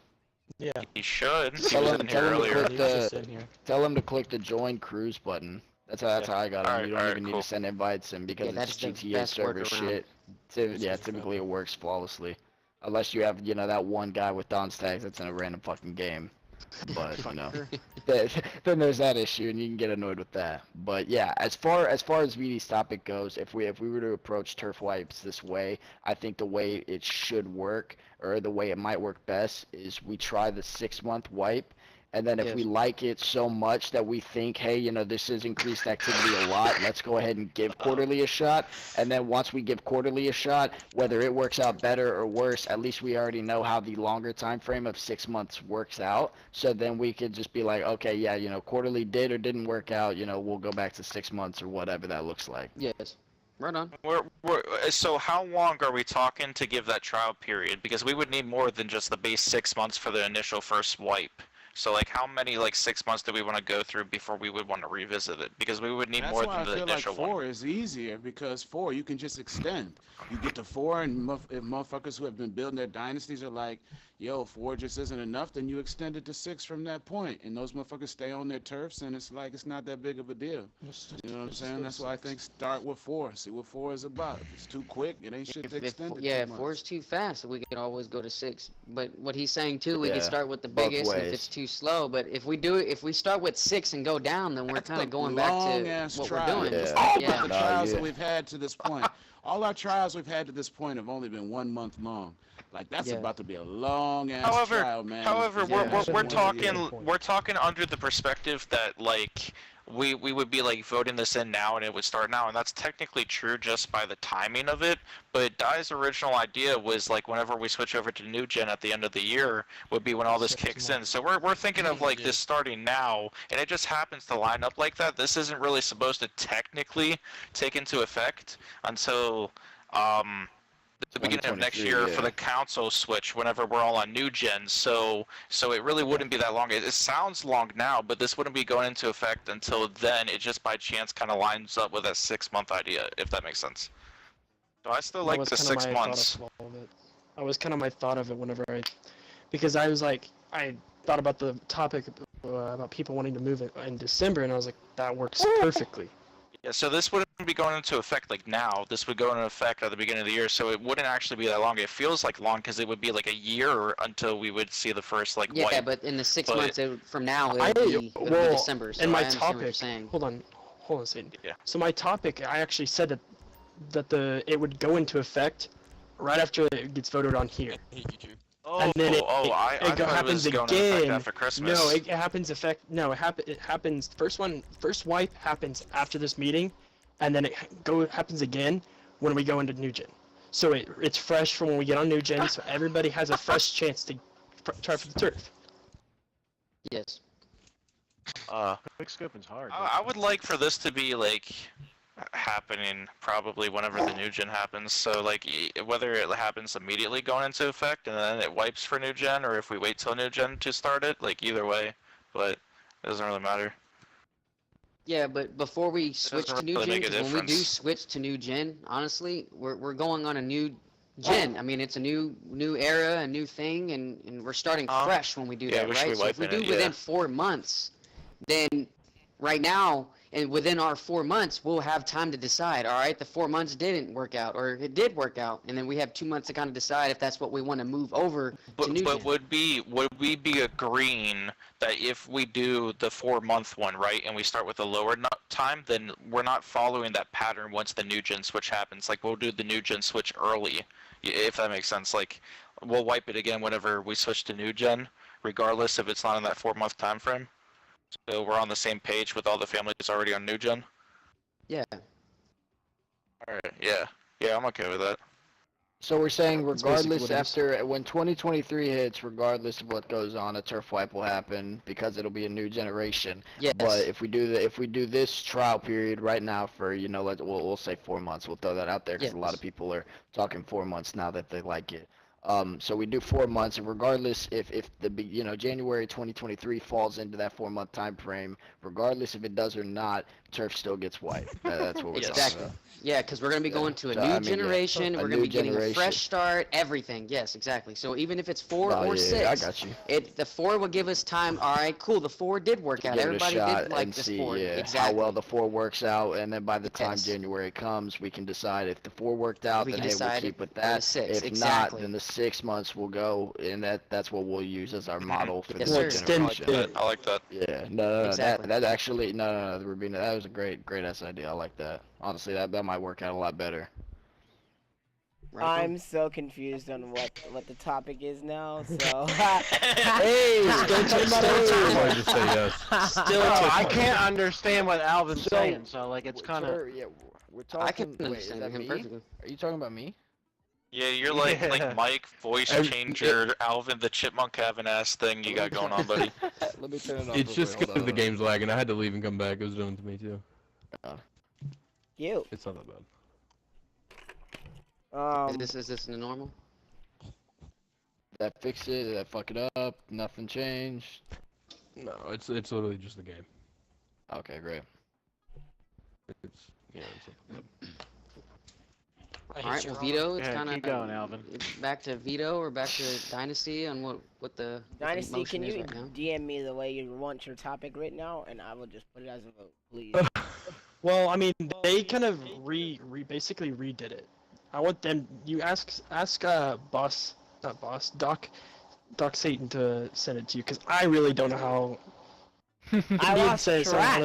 Yeah. He should. He Tell was him in here earlier. to click the join cruise button. That's how I got him. You don't even need to send invites in because it's GTA server shit. Typically it works flawlessly. Unless you have, that one guy with Don's tags that's in a random fucking game. But, then there's that issue and you can get annoyed with that. But yeah, as far as VD's topic goes, if we were to approach turf wipes this way, I think the way it should work, or the way it might work best, is we try the 6 month wipe. And then if we like it so much that we think, hey, this is increased activity a lot, let's go ahead and give quarterly a shot. And then once we give quarterly a shot, whether it works out better or worse, at least we already know how the longer time frame of 6 months works out. So then we could just be like, okay, quarterly did or didn't work out, we'll go back to 6 months or whatever that looks like. Yes. Right on. So how long are we talking to give that trial period? Because we would need more than just the base 6 months for the initial first wipe. So, how many, 6 months do we want to go through before we would want to revisit it? Because we would need more than the initial one. That's why I feel like 4 is easier, because 4, you can just extend. You get to 4, and if motherfuckers who have been building their dynasties are like, yo, 4 just isn't enough, then you extend it to 6 from that point, and those motherfuckers stay on their turfs, and it's like it's not that big of a deal. You know what I'm saying? That's why I think start with 4. See what 4 is about. If it's too quick, it ain't shit to extend it Yeah, too much. 4 is too fast, so we could always go to 6. But what he's saying too, we Yeah, could start with the both biggest, and if ways. it's too slow. But if we start with 6 and go down, then we're kind of going back to what we're doing. Yeah. All Yeah. the trials that we've had to this point. All our trials we've had to this point have only been 1 month long. Like that's about to be a long ass trial, man. However, Yeah. we're talking under the perspective that like we would be like voting this in now and it would start now, and that's technically true just by the timing of it. But Dai's original idea was like whenever we switch over to new gen at the end of the year would be when all this kicks in. So we're thinking of like this starting now, and it just happens to line up like that. This isn't really supposed to technically take into effect until the beginning of next year for the console switch whenever we're all on new gen, so it really wouldn't be that long. It sounds long now, but this wouldn't be going into effect until then. It just by chance kind of lines up with a 6-month idea, if that makes sense. So I still like the 6 months. That was kind of my thought of it whenever because I was like, I thought about the topic about people wanting to move it in December, and I was like, that works perfectly. Yeah, so this wouldn't be going into effect like now. This would go into effect at the beginning of the year, so it wouldn't actually be that long. It feels like long because it would be like a year until we would see the first like Yeah, wipe. but in the 6 months from now, it'll be December. So and my I understand what you're topic. saying. Hold on a second. Yeah. So my topic, I actually said that it would go into effect right after it gets voted on here. And then it I thought happens it was going into effect again. after Christmas. No, it happens. First wipe happens after this meeting, and then it happens again when we go into new gen. So it's fresh from when we get on new gen, so everybody has a fresh chance to try for the turf. Yes. Quick scoping's hard. I would like for this to be like happening probably whenever the new gen happens. So like whether it happens immediately going into effect and then it wipes for new gen, or if we wait till new gen to start it, like either way, but it doesn't really matter. Yeah, but before we switch to new really gen, make a 'cause when we do difference. switch to new gen, honestly, we're going on a new gen. I mean, it's a new era, a new thing, and we're starting fresh when we do yeah, that, we should right? be So if we wiping do it, within yeah. 4 months, then right now, and within our 4 months, we'll have time to decide, all right, the 4 months didn't work out, or it did work out, and then we have 2 months to kind of decide if that's what we want to move over to new But gen. would we be agreeing that if we do the 4-month one, right, and we start with a lower time, then we're not following that pattern once the new gen switch happens? Like we'll do the new gen switch early, if that makes sense. Like we'll wipe it again whenever we switch to new gen, regardless if it's not in that 4-month time frame. So we're on the same page with all the families already on new gen. Yeah. All right. Yeah. Yeah, I'm okay with that. So we're saying That's basically regardless what it is. after when 2023 hits, regardless of what goes on, a turf wipe will happen because it'll be a new generation. Yes. But if we do this trial period right now for we'll say 4 months. We'll throw that out there because a lot of people are talking 4 months now that they like it. So we do 4 months, and regardless if the January 2023 falls into that 4-month time frame, regardless if it does or not, turf still gets wiped. That's what we're talking Exactly. about. Yeah, because we're going to be going to a So, new I mean, generation. a We're going to new be getting a generation. fresh start. Everything. Yes, exactly. So even if it's 4 Oh, or yeah, 6, I got you. the 4 will give us time. All right, cool. The 4 did work out. Give it a Everybody shot did like and the see sport. Exactly. how well the 4 works out, and then by the time Yes. January comes, we can decide if the 4 worked out, We then can hey, we'll decide keep with for the that. 6, If exactly. not, then the 6 months will go, and that's what we'll use as our model for Yes, the sir. next Extend generation. I like that. Yeah, no, Exactly. that actually, no, Rubina, that was a great ass idea. I like that. Honestly, that might work out a lot better. Right, I'm so confused on what the topic is now. So Hey, Still Somebody just say yes. Still I can't understand what Alvin's saying, so like it's kind of. Yeah, we're talking. I can Wait, is understand that him me? perfectly. Are you talking about me? Yeah, you're like Mike, voice Every- changer, Alvin the Chipmunk having ass thing you got going on, buddy. Let me turn it off. It's real just quick. because the game's lagging. I had to leave and come back. It was doing it to me too. you. It's not that bad. Is this the normal? That fix it? Did that fuck it up? Nothing changed? No, it's literally just the game. Okay, great. It's All right, well, Vito, it's Yeah, kind keep going, Alvin. It's back to Vito or back to Dynasty on what the Dynasty, motion can is you right now. DM me the way you want your topic written out, and I will just put it as a vote, please. Well, I mean, they kind of basically redid it. I want them. You ask Doc Satan to send it to you because I really don't know how. I lost track.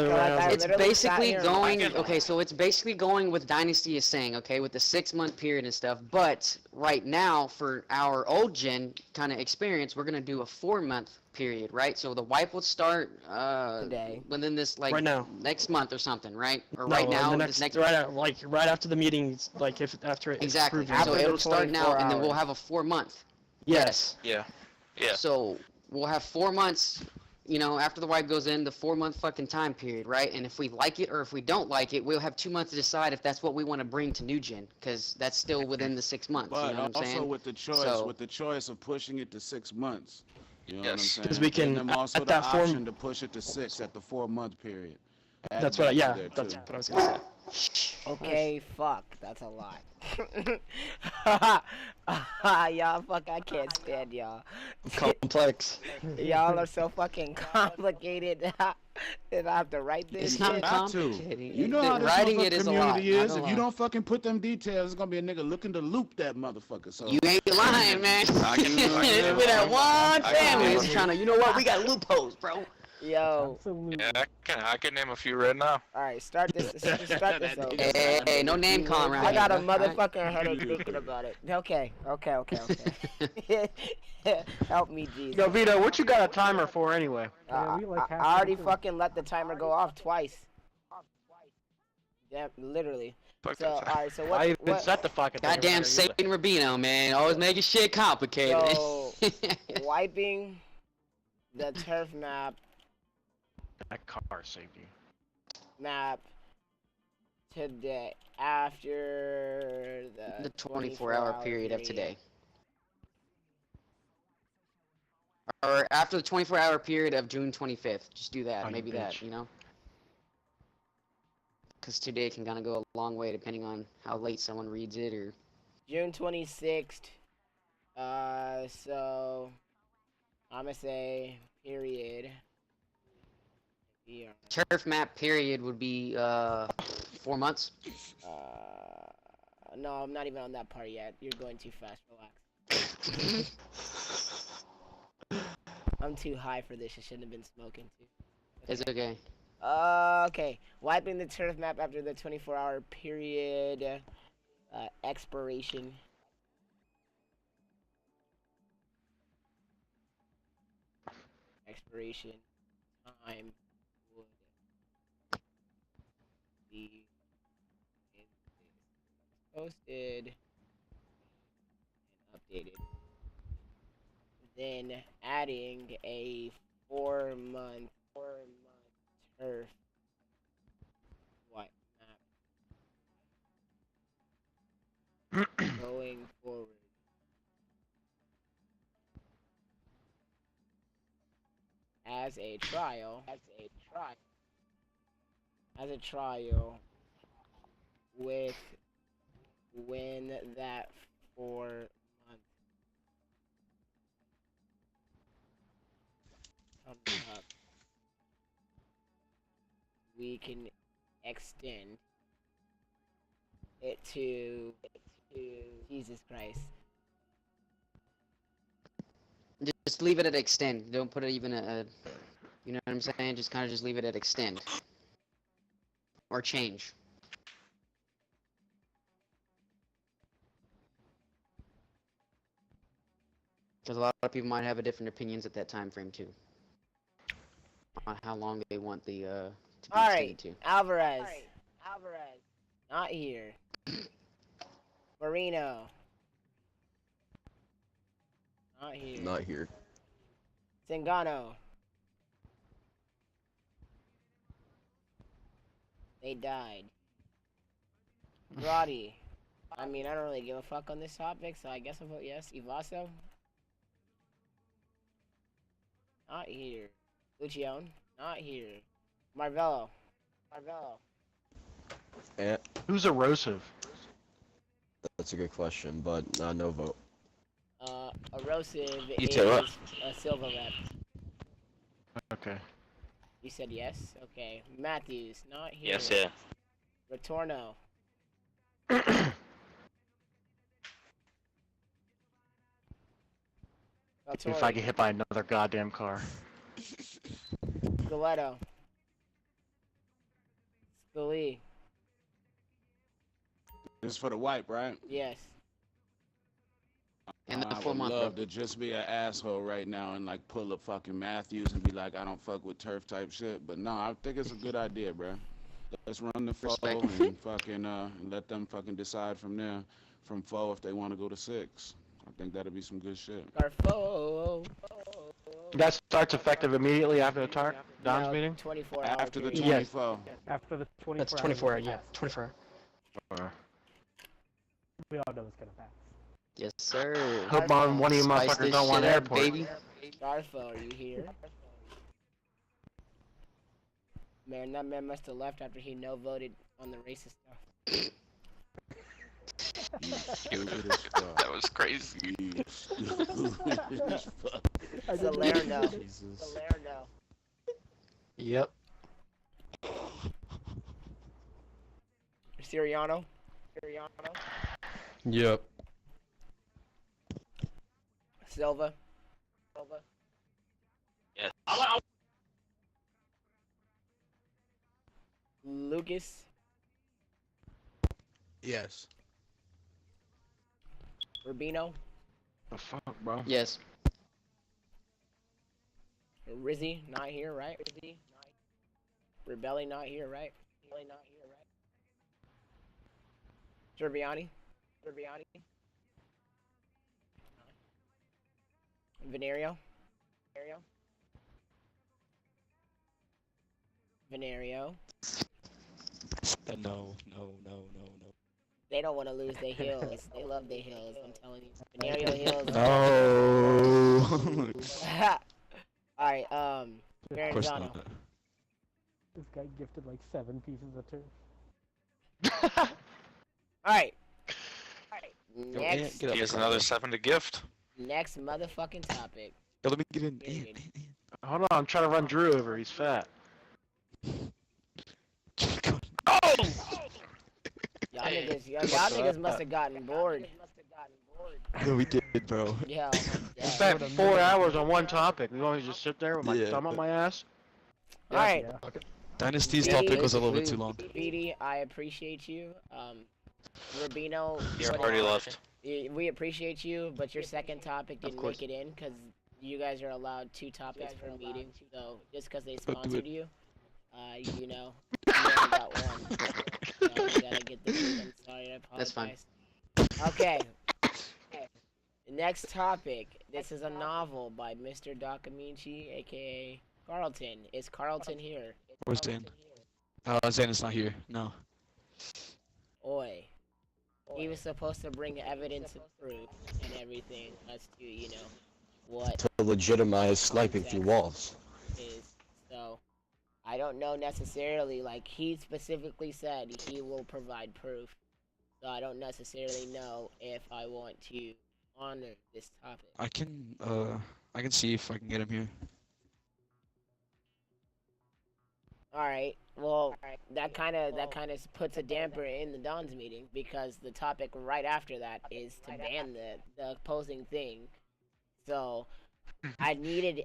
It's basically going. Okay, so it's basically going with Dynasty is saying. Okay, with the 6-month period and stuff. But right now, for our old gen kind of experience, we're gonna do a 4-month period, right? So the wipe will start today. Within this Right now. next month or something, right? Or No, right now, the this next right after the meetings, like if after it. exactly. Approved. So it'll start now, and then we'll have a 4-month. Yes. Yeah. Yeah. So we'll have 4 months. You know, after the wipe goes in, the 4-month fucking time period, right? And if we like it or if we don't like it, we'll have 2 months to decide if that's what we want to bring to New Gen, because that's still within the 6 months. But you know what I'm saying? also with the choice of pushing it to 6 months. You know what I'm saying? Because we can and then also at the that option form. to push it to 6 at the 4-month period. That's what. That's what I was gonna say. Okay, fuck, that's a lot. Y'all, fuck, I can't stand y'all. Complex. Y'all are so fucking complicated that I have to write this It's shit. not Got to. complicated. You know how this Writing motherfucking it is a lot. community is. not If gonna you lie. don't fucking put them details, it's gonna be a nigga looking to loop that motherfucker. So You ain't lying, man. I can With that one I can family name is a trying to. You know what? We got loopholes, bro. Yo. Yeah, I can name a few right now. Alright, start this. Start this over. Hey, no name calling around I here, got a bro. motherfucking headache thinking about it. Okay. Help me, Jesus. Yo, Vito, what you got a timer for anyway? I already fucking let the timer go off twice. Yeah, literally. So, alright, so what? I even set the fucking timer. Goddamn Satan Rubino, man. Always making shit complicated. So, wiping the turf map That car saved you. today after the 24-hour period of today. Or after the 24-hour period of June 25th. Just do that. Oh, Maybe you that, bitch. you know? Because today can kind of go a long way depending on how late someone reads it or... June 26th. So I'm gonna say period. Yeah. Turf map period would be 4 months. No, I'm not even on that part yet. You're going too fast. Relax. I'm too high for this. I shouldn't have been smoking too. It's okay. Okay. Wiping the turf map after the 24-hour period expiration. Expiration time would be posted and updated. Then adding a 4-month turf wipe map going forward. As a trial with when that 4 month comes up, we can extend it to Jesus Christ. Just leave it at extend. Don't put it even a you know what I'm saying? Just kind of just leave it at extend. Or change. Because a lot of people might have a different opinions at that time frame too. On how long they want the to be Alright, extended to. Alvarez. Not here. Marino. Not here. Not here. Zingano. They died. Grotti. I mean, I don't really give a fuck on this topic, so I guess I'll vote yes. Ivaso. Not here. Lucione. Not here. Marvello. Eh. Who's erosive? That's a good question, but no vote. Erosive Vito, is a silver rep. Okay. You said yes? Okay. Matthews, not here. Yes, yeah. Retorno. If I get hit by another goddamn car. Stiletto. Scully. This is for the wipe, right? Yes. And the I full would month, love bro. to just be an asshole right now and like pull up fucking Matthews and be like, I don't fuck with turf type shit. But no, I think it's a good idea, bro. Let's run the foe Respect. and fucking and let them fucking decide from there, from foe if they want to go to 6. I think that'll be some good shit. Garfo. That starts effective immediately after the Don's meeting? 24 After the period. 24. After the 24 That's 24 hours, yeah. 24 hours. We all know it's gonna pass. Yes, sir. Hope one of you Spice motherfuckers this don't want shit up, airport. baby. Garfo, are you here? Man, that man must have left after he no voted on the racist stuff. That was crazy. Salerno. Jesus. Salerno. Yep. Siriano. Yep. Silva. Yes. Lucas. Yes. Rubino. The fuck, bro? Yes. Rizzy, not here, right? Rebelli, not here, right? Cerviani. Venerio. No. They don't want to lose their heels. They love their heels, I'm telling you. Venerio heels. No. Alright, Of course Maranzano. not. This guy gifted like 7 pieces of turf. Alright. Go Next. get up, He has bro. another 7 to gift. Next motherfucking topic. Yo, let me get in. Hold on, I'm trying to run Drew over. He's fat. Y'all niggas must have gotten bored. No, we did, bro. Yeah. In fact, 4 hours on one topic. We want to just sit there with my Yeah. thumb up my ass? Alright. Dynasty's Speedy, topic was a little bit too long. Speedy, I appreciate you. Rubino. He already left. We appreciate you, but your second topic didn't course. make it in because you guys are allowed 2 topics per meeting. So just because they Don't do sponsored it. you, you know, you only got one. So you gotta get the I'm sorry, I apologize. That's fine. Okay. Next topic. This is a novel by Mr. Docamici, aka Carlton. Is Carlton here? Where's Dan? Zan is not here. No. Oi. He was supposed to bring evidence and proof and everything as to, you know, what To legitimize sniping through walls. is. So, I don't know necessarily, like, he specifically said he will provide proof. So I don't necessarily know if I want to honor this topic. I can see if I can get him here. Alright, well, that kind of puts a damper in the Don's meeting because the topic right after that is to ban the opposing thing. So, I needed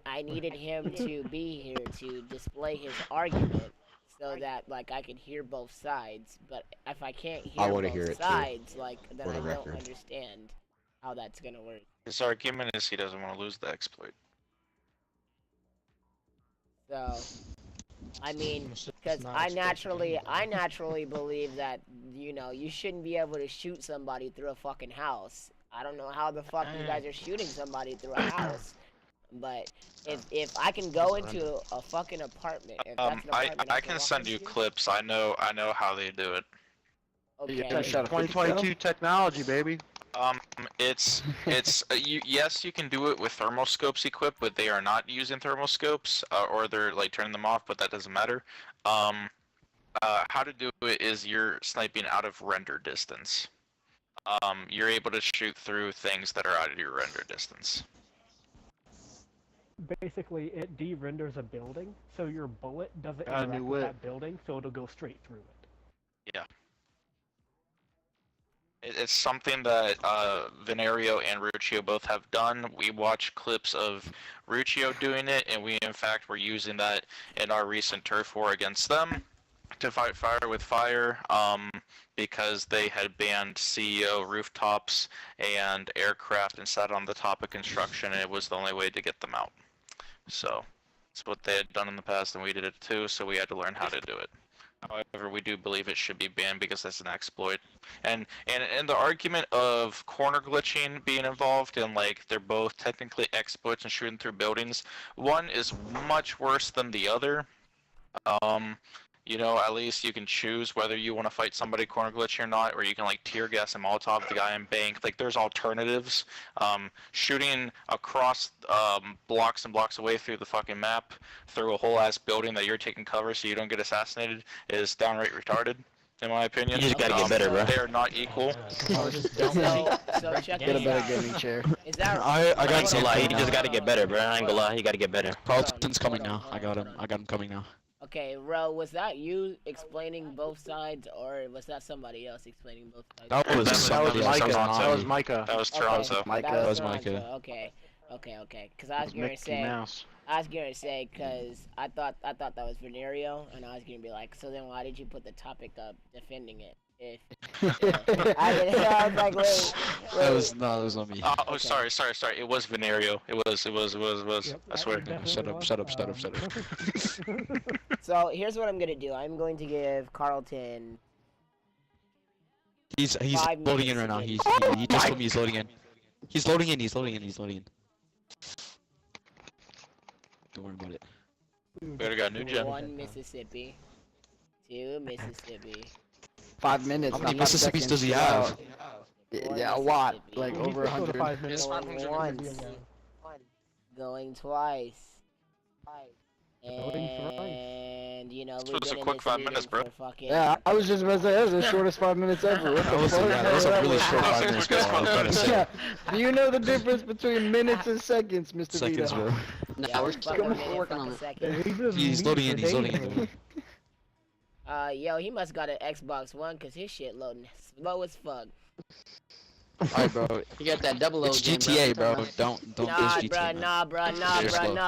him to be here to display his argument so that like I could hear both sides. But if I can't hear wanna both hear it too, sides, like then for I the don't record. understand how that's gonna work. His argument is he doesn't want to lose the exploit. So, I mean, It's because not I expected. naturally believe that, you know, you shouldn't be able to shoot somebody through a fucking house. I don't know how the fuck you guys are shooting somebody through a house, but if I can go into a fucking apartment, if that's an apartment, I can send you clips. I know how they do it. Okay. That's 2022 technology, baby. It's yes, you can do it with thermoscopes equipped, but they are not using thermoscopes, or they're like turning them off, but that doesn't matter. How to do it is you're sniping out of render distance. you're able to shoot through things that are out of your render distance. Basically, it de-renders a building, so your bullet doesn't interact with that building, so it'll go straight through it. Yeah. It's something that Venerio and Ruccio both have done. We watched clips of Ruccio doing it, and we in fact were using that in our recent turf war against them to fight fire with fire, because they had banned CEO rooftops and aircraft and sat on the top of construction, and it was the only way to get them out. So it's what they had done in the past, and we did it too, so we had to learn how to do it. However, we do believe it should be banned because that's an exploit. And the argument of corner glitching being involved, and like they're both technically exploits and shooting through buildings, one is much worse than the other. You know, at least you can choose whether you want to fight somebody corner glitching or not, or you can like tear gas and Molotov the guy in bank. Like there's alternatives. Shooting across blocks and blocks away through the fucking map through a whole ass building that you're taking cover so you don't get assassinated is downright retarded, in my opinion. You just gotta get better, bro. They are not equal. So check Get a better gaming chair. Is that I got to lie. He just gotta get better, bro. I ain't gonna lie. He gotta get better. Carlton's coming now. I got him coming now. Okay, Ro, was that you explaining both sides, or was that somebody else explaining both sides? That was Micah. That was Micah. That was Toronto. That was Micah. Okay. Because I was gonna say, because I thought that was Venerio, and I was gonna be like, so then why did you put the topic up defending it? If I was like, wait. That was not me. Oh, okay. sorry. It was Venerio. It was. Yep, I swear. Shut up. So here's what I'm gonna do. I'm going to give Carlton. He's loading in right now. He just told me he's loading in. He's loading in. Don't worry about it. We already got new gen. 1 Mississippi. 2 Mississippi. 5 minutes. How many not 5 Mississippis seconds. does he have? Yeah, a lot. Like over 100. Going once. Going twice. And you know, This was a quick 5 minutes, bro. Yeah, I was just about to say that was the shortest 5 minutes ever. What the fuck? That was a really short 5 minutes, bro. I was about to say. Yeah. Do you know the difference between minutes and seconds, Mr. Seconds, Vito? bro. Yeah, we're still working on it. He's loading in. Yo, he must got an Xbox One, cause his shit loading slow as fuck. Alright, bro. You got that double O. It's GTA, bro. Don't Nah, diss GTA. Nah,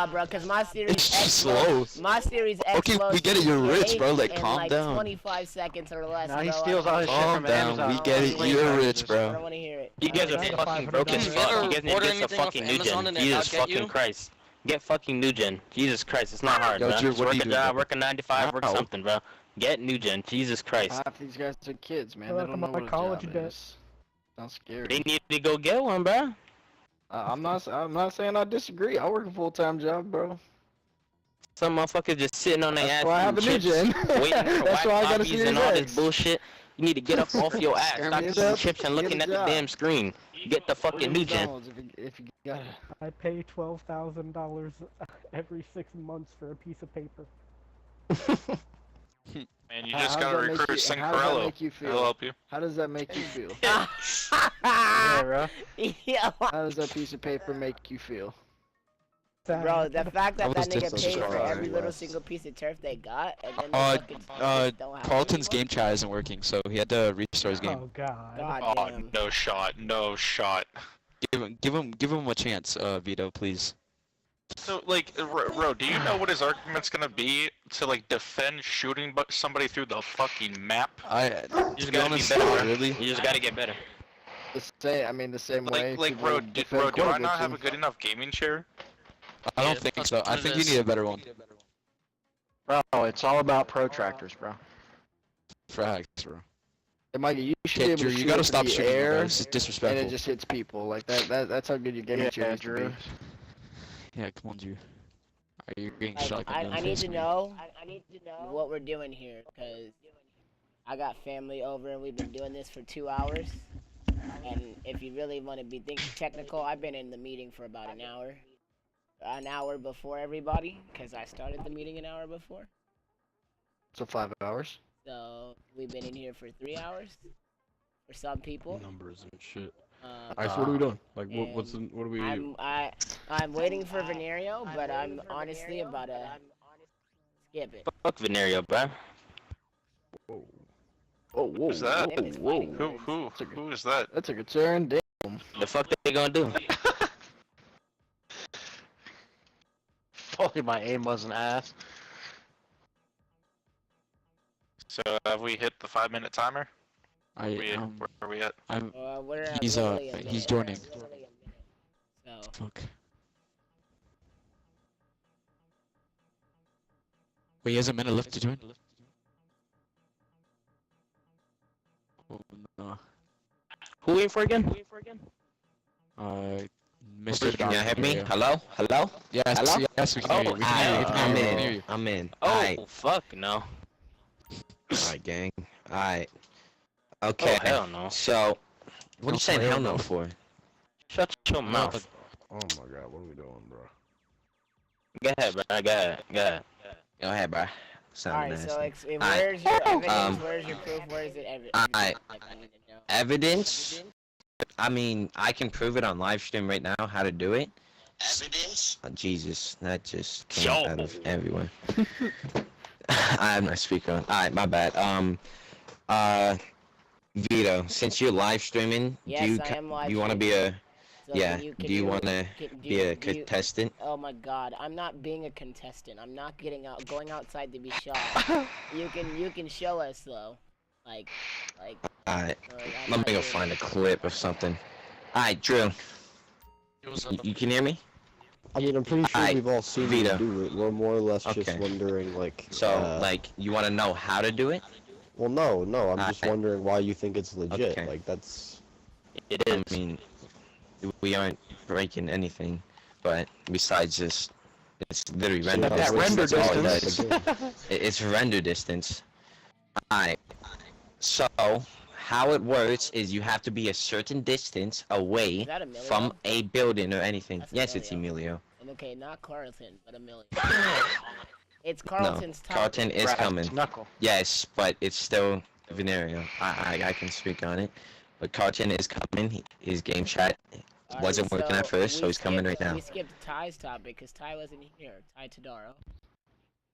bro. Cause my series It's X slow. My series X Okay, we get it. You're rich, bro. Like, in calm like down. 25 seconds or less. Nah, he bro. steals all his shit Calm from down. Amazon. We get it. You're rich, I don't bro. want to hear it. You guys are fucking broke as fuck. You guys need to get some fucking new gen. Jesus fucking Christ. Get fucking new gen. Jesus Christ, it's not hard, Yo, bro. Drew, Just what work do you a do, job, bro? work a 9 to 5, work Wow. something, bro. Get new gen. Jesus Christ. Half these guys are kids, man. Well, They don't know what a college job debt. is. Sounds scary. They need to go get one, bro. I'm not saying I disagree. I work a full-time job, bro. Some motherfuckers just sitting on their ass That's why I have a eating new chips, gen. waiting for That's why I got a copies and Series all this X. bullshit. You need to get up off your ass, stop Get eating up, chips and get looking a at the job. damn screen. Get the fucking new gen. If you got I pay $12,000 every 6 months for a piece of paper. Man, you just gotta recruit Cincarello. He'll help you. How does that make you feel? Yeah, bro. Yeah. How does that piece of paper make you feel? Bro, the fact that was nigga just paid for sorry, every little Wes. single piece of turf they got, and then they fucking don't have Carlton's it anymore? game chat isn't working, so he had to restart his game. Oh god. God Oh, damn. no shot. Give him a chance, Vito, please. So, like, Ro, do you know what his argument's gonna be to, like, defend shooting somebody through the fucking map? You just gotta be better, really. You just gotta get better. The same way. Like, people Ro, defend do I corner not have glitching. a good enough gaming chair? I don't think so. I think you need a better one. Bro, it's all about protractors, bro. Frags, bro. Hey, Mikey, you should Okay, be able Drew, to you shoot gotta into stop the shooting, air, bro. This is and disrespectful. it just hits people. Like that's how good your gaming chair used to be. Yeah, come on, Drew. Are you getting Like, shot? I need to know. I need to know what we're doing here, cause I got family over and we've been doing this for 2 hours. And if you really want to be technical, I've been in the meeting for about an hour before everybody, cause I started the meeting an hour before. So 5 hours. So we've been in here for 3 hours, for some people. Numbers and shit. Alright, so what are we doing? Like, what are we? I'm waiting for Venereal, but I'm honestly about to skip it. Fuck Venereal, bro. Oh, whoa. Who's that? Whoa. Who is that? That took a turn. Damn. The fuck they gonna do? Fucking my aim wasn't ass. So have we hit the 5-minute timer? Where are we at? He's joining. So. Fuck. Wait, he has a minute left to join? Oh no. Who in for again? Mr. Can you hear me? Hello? Hello? Yes, Hello? yes, we can hear you. We can hear you. I'm in. Oh, Alright. Fuck no. Alright, gang. Alright. Okay. Oh, hell no. So, what are you saying hell no for? Shut your mouth. Oh my god, what are we doing, bro? Go ahead, bro. Go ahead. Go ahead, bro. Alright, so where's your evidence? Where's your proof? Where is it evidence? Alright. Evidence? I mean, I can prove it on live stream right now how to do it. Evidence? Oh, Jesus, that just came out of everywhere. I have my speaker on. Alright, my bad. Vito, since you're live streaming, yes, do you want to be a do you want to be a contestant? Oh my god, I'm not being a contestant. I'm not going outside to be shot. you can show us though. Like Alright, let me go find a clip of something. Alright, Drew. You can hear me? I mean, I'm pretty sure we've all seen Vito. you do it. We're more or less just wondering, like... So, you want to know how to do it? Well, no, I'm just wondering why you think it's legit. Okay. Like, that's... It is. I mean, we aren't breaking anything, but besides just... It's literally render distance. Render That's all it distance. does. It's render distance. Alright. So, how it works is you have to be a certain distance away from a building or anything. Yes, it's Emilio. And okay, not Carlton, but Emilio. It's Carlton's top. Carlton is coming. Knuckle. Yes, but it's still Venereal. I can speak on it. But Carlton is coming. His game chat wasn't working at first, so he's coming right now. We skipped Ty's topic because Ty wasn't here. Ty Tadaro.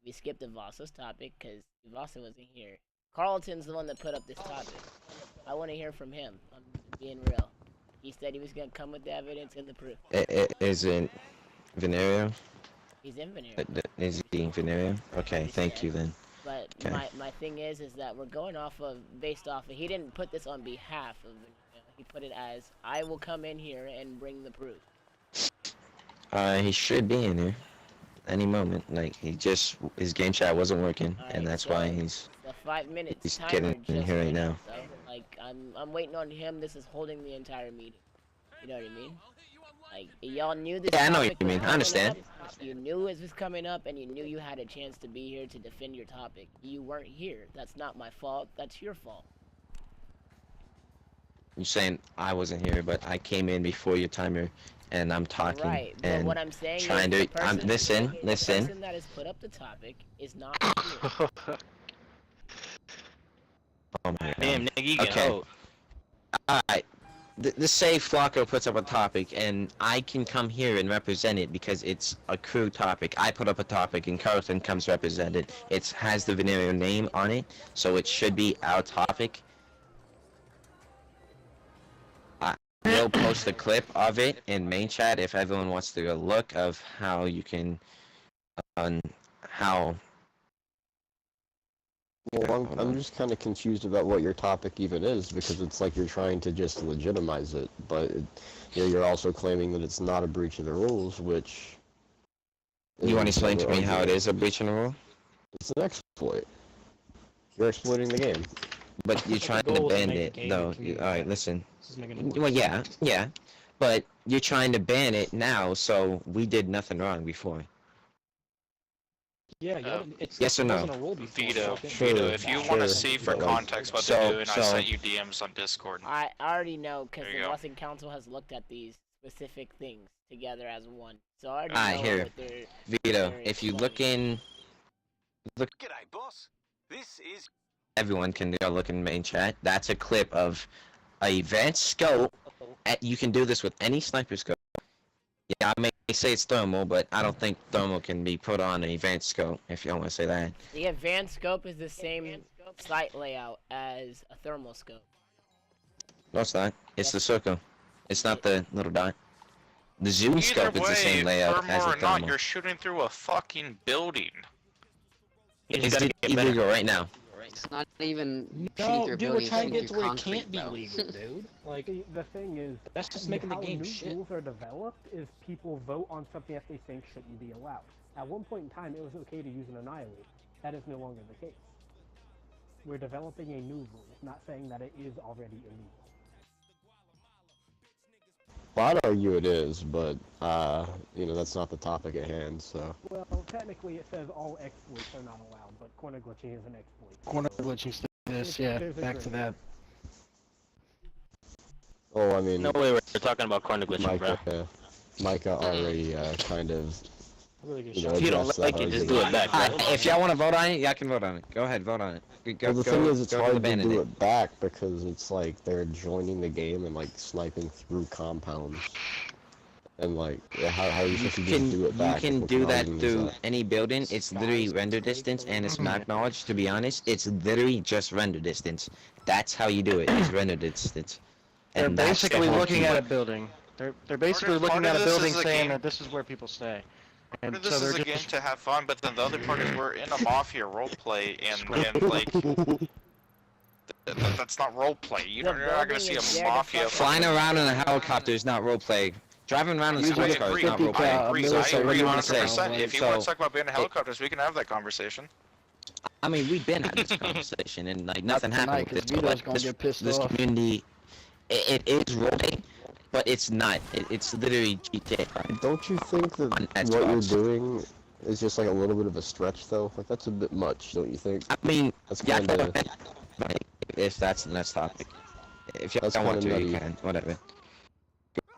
We skipped Ivasa's topic because Ivasa wasn't here. Carlton's the one that put up this topic. I want to hear from him. I'm being real. He said he was going to come with the evidence and the proof. Is it Venereal? He's in Venereal. Is he Venereal? Okay, thank you then. But my thing is that we're going based off of, he didn't put this on behalf of Venereal. He put it as, I will come in here and bring the proof. He should be in here any moment. Like, his game chat wasn't working, and that's why he's... The 5 minutes He's timer getting in here right now. So, like, I'm waiting on him. This is holding the entire meeting. You know what I mean? Like, y'all knew this. Yeah, I know topic what you was mean. I coming understand. up. You knew it was coming up, and you knew you had a chance to be here to defend your topic. You weren't here. That's not my fault. That's your fault. You're saying I wasn't here, but I came in before your timer, and I'm talking Right, but and what I'm saying trying is to. Listen. the person that has put up the topic is not here. Oh my god. Damn, nigga, you get Okay. old. Alright. Let's say Flacco puts up a topic, and I can come here and represent it because it's a crew topic. I put up a topic, and Carlton comes represented. It has the Venereal name on it, so it should be our topic. I will post a clip of it in main chat if everyone wants to go look of how you can, how. Well, I'm just kind of confused about what your topic even is, because it's like you're trying to just legitimize it, but you're also claiming that it's not a breach of the rules, which... You want to explain to me how it is a breach of the rule? It's an exploit. You're exploiting the game. But you're trying to ban it, though. Alright, listen. Well, yeah. But you're trying to ban it now, so we did nothing wrong before. Yeah, yes or no? Vito, if you want to see for context what they're doing, I sent you DMs on Discord. I already know, because the Boston Council has looked at these specific things together as one. So I already know here. what they're... Vito, if you look in... G'day, boss. This is... Everyone can go look in main chat. That's a clip of a advanced scope. You can do this with any sniper scope. Yeah, I may say it's thermal, but I don't think thermal can be put on an advanced scope, if you want to say that. The advanced scope is the same sight layout as a thermal scope. No, it's not. It's the circle. It's not the little dot. The zoom scope is the same layout as a thermal or not, thermal. you're shooting through a fucking building. It's illegal right now. It's not even No, through a dude, we're building, trying to it's get to where it concrete, can't be bro. legal, dude. Like, The thing is, that's just making the how game new shit. rules are developed is people vote on something that they think shouldn't be allowed. At one point in time, it was okay to use an Annihilate. That is no longer the case. We're developing a new rule, not saying that it is already illegal. Well, I'd argue it is, but, that's not the topic at hand, so. Well, technically it says all exploits are not allowed, but corner glitching is an exploit. Corner glitching still is, yeah, back to that. Oh, I mean... No way we're talking about corner glitching, bro. Micah already, kind of... If you don't like it, just do it back. If y'all want to vote on it, y'all can vote on it. Go ahead, vote on it. Well, the thing is, it's hard to do it back because it's like they're joining the game and like sniping through compounds. And like, how are you supposed to just do it back? You can do that through any building. It's literally render distance and it's map knowledge. To be honest, it's literally just render distance. That's how you do it. It's render distance. They're And that's basically the whole looking key. at a building. They're basically looking at a building saying that this is where people stay. And This so is they're a game just to have fun, but then the other part is we're in a Mafia roleplay, and like... That's not roleplay. You're not gonna see a Mafia... Flying around in a helicopter is not roleplay. Driving around in a sports car is not roleplay. I agree. So what do you want to say? 100%. If you want to talk about being in helicopters, we can have that conversation. I mean, we've been having this conversation, and like nothing happened with this. Vito's But gonna get pissed this off. community, it is roleplay, but it's not. It's literally GTA. Don't you think that what you're doing is just like a little bit of a stretch, though? Like, that's a bit much, don't you think? I mean, that's yeah, kind of... if that's the next topic. If you That's don't want to, kinda you nutty. can. Whatever.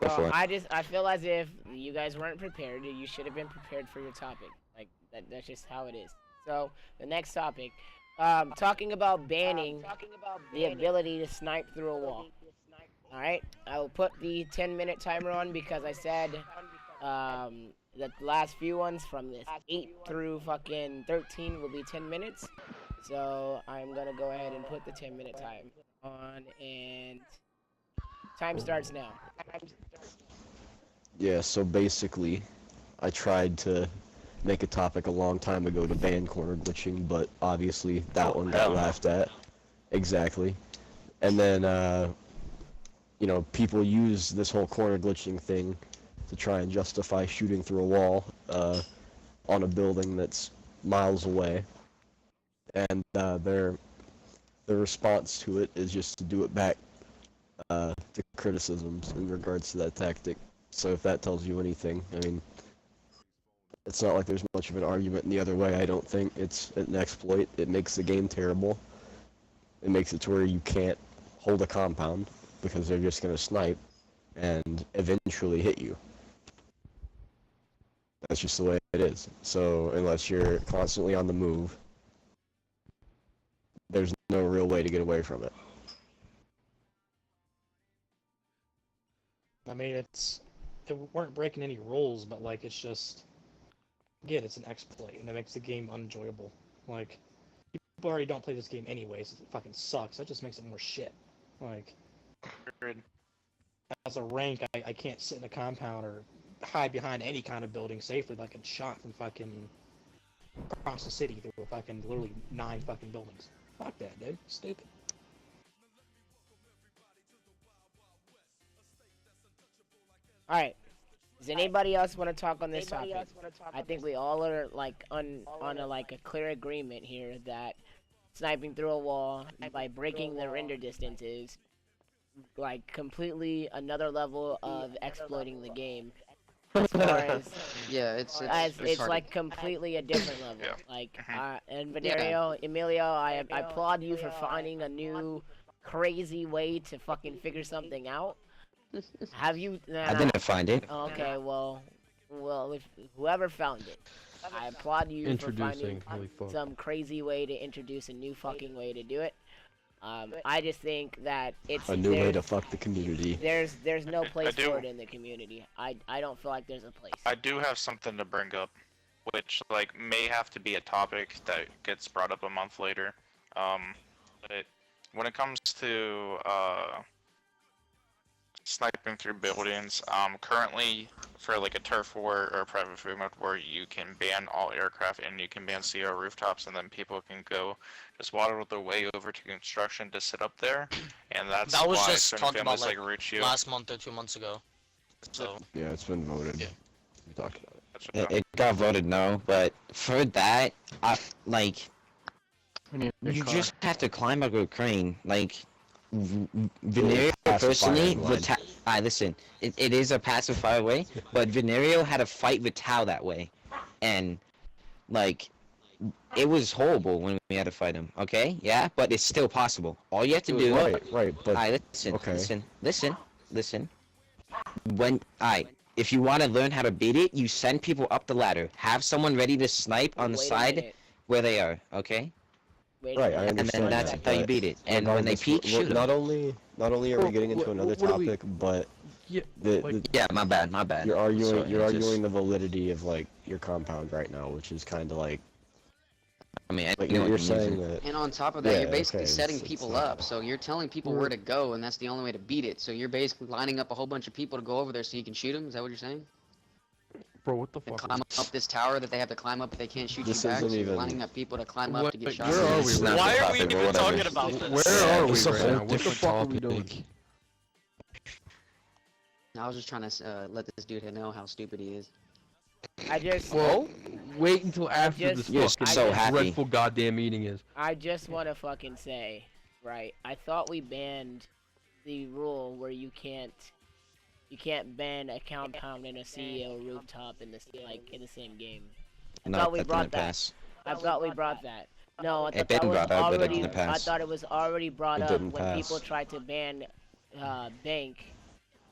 Go for it. I feel as if you guys weren't prepared. You should have been prepared for your topic. Like that's just how it is. So the next topic, talking about banning the ability to snipe through a wall. All right, I will put the 10-minute timer on because I said the last few ones from this 8 through fucking 13 will be 10 minutes. So I'm gonna go ahead and put the 10-minute time on, and time starts now. Yeah, so basically, I tried to make a topic a long time ago to ban corner glitching, but obviously that one got laughed at. Exactly. And then, people use this whole corner glitching thing to try and justify shooting through a wall on a building that's miles away. And their response to it is just to do it back to criticisms in regards to that tactic. So if that tells you anything, I mean, it's not like there's much of an argument in the other way. I don't think it's an exploit. It makes the game terrible. It makes it to where you can't hold a compound because they're just going to snipe and eventually hit you. That's just the way it is. So unless you're constantly on the move, there's no real way to get away from it. I mean, they weren't breaking any rules, but like it's just, again, it's an exploit, and it makes the game unenjoyable. Like, people already don't play this game anyways. It fucking sucks. That just makes it more shit. Like, as a rank, I can't sit in a compound or hide behind any kind of building safely. Like, I'm shot from fucking across the city through fucking literally 9 fucking buildings. Fuck that, dude. Stupid. Alright. Does anybody else want to talk on this topic? I think we all are like on a clear agreement here that sniping through a wall by breaking the render distance is like completely another level of exploiting the game. As far as yeah, it's like completely a different level. Like and Venerio, Emilio, I applaud you for finding a new crazy way to fucking figure something out. Have you? I didn't find it. Okay, well, if whoever found it, I applaud you for finding some crazy way to introduce a new fucking way to do it. I just think that it's A new way to fuck the community. There's no place for it in the community. I don't feel like there's a place. I do have something to bring up, which like may have to be a topic that gets brought up a month later. But when it comes to sniping through buildings, currently for like a turf war or a private food mode where you can ban all aircraft and you can ban CO rooftops, and then people can go just waddle their way over to construction to sit up there, and that's That was why just certain talked about families like Ruccio. last month or 2 months ago. So Yeah, it's been voted. Yeah. We talked about it. It got voted no, but for that, like, you just have to climb up a crane. Like, Venerio personally would. Listen, it is a pacifier way, but Venerio had to fight Vital that way, and like, it was horrible when we had to fight him. Okay, yeah, but it's still possible. All you have to do. Right, but listen. If you want to learn how to beat it, you send people up the ladder. Have someone ready to snipe on the side where they are. Okay. Right, I understand. And then that's how you beat it. And when they peek, shoot them. Not only are we getting into another topic, but my bad. You're arguing the validity of like your compound right now, which is kind of like. I mean, like you're saying that. And on top of that, you're basically setting people up. So you're telling people where to go, and that's the only way to beat it. So you're basically lining up a whole bunch of people to go over there so you can shoot them. Is that what you're saying? Bro, what the fuck? Climb up this tower that they have to climb up, but they can't shoot This you back. So isn't you're even- lining up people to climb up to get shot. Where are we? Why are we even talking about this? Where are we It's a right whole now? What the different fuck are we topic. doing? I was just trying to let this dude know how stupid he is. I just Well, wait until after just- this You're fucking so happy. dreadful goddamn meeting is. I just want to fucking say, right? I thought we banned the rule where you can't ban a compound and a CEO rooftop in the same game. I thought we brought that. I thought we brought that. No, I thought that was already. I thought it was already brought up when people tried to ban bank,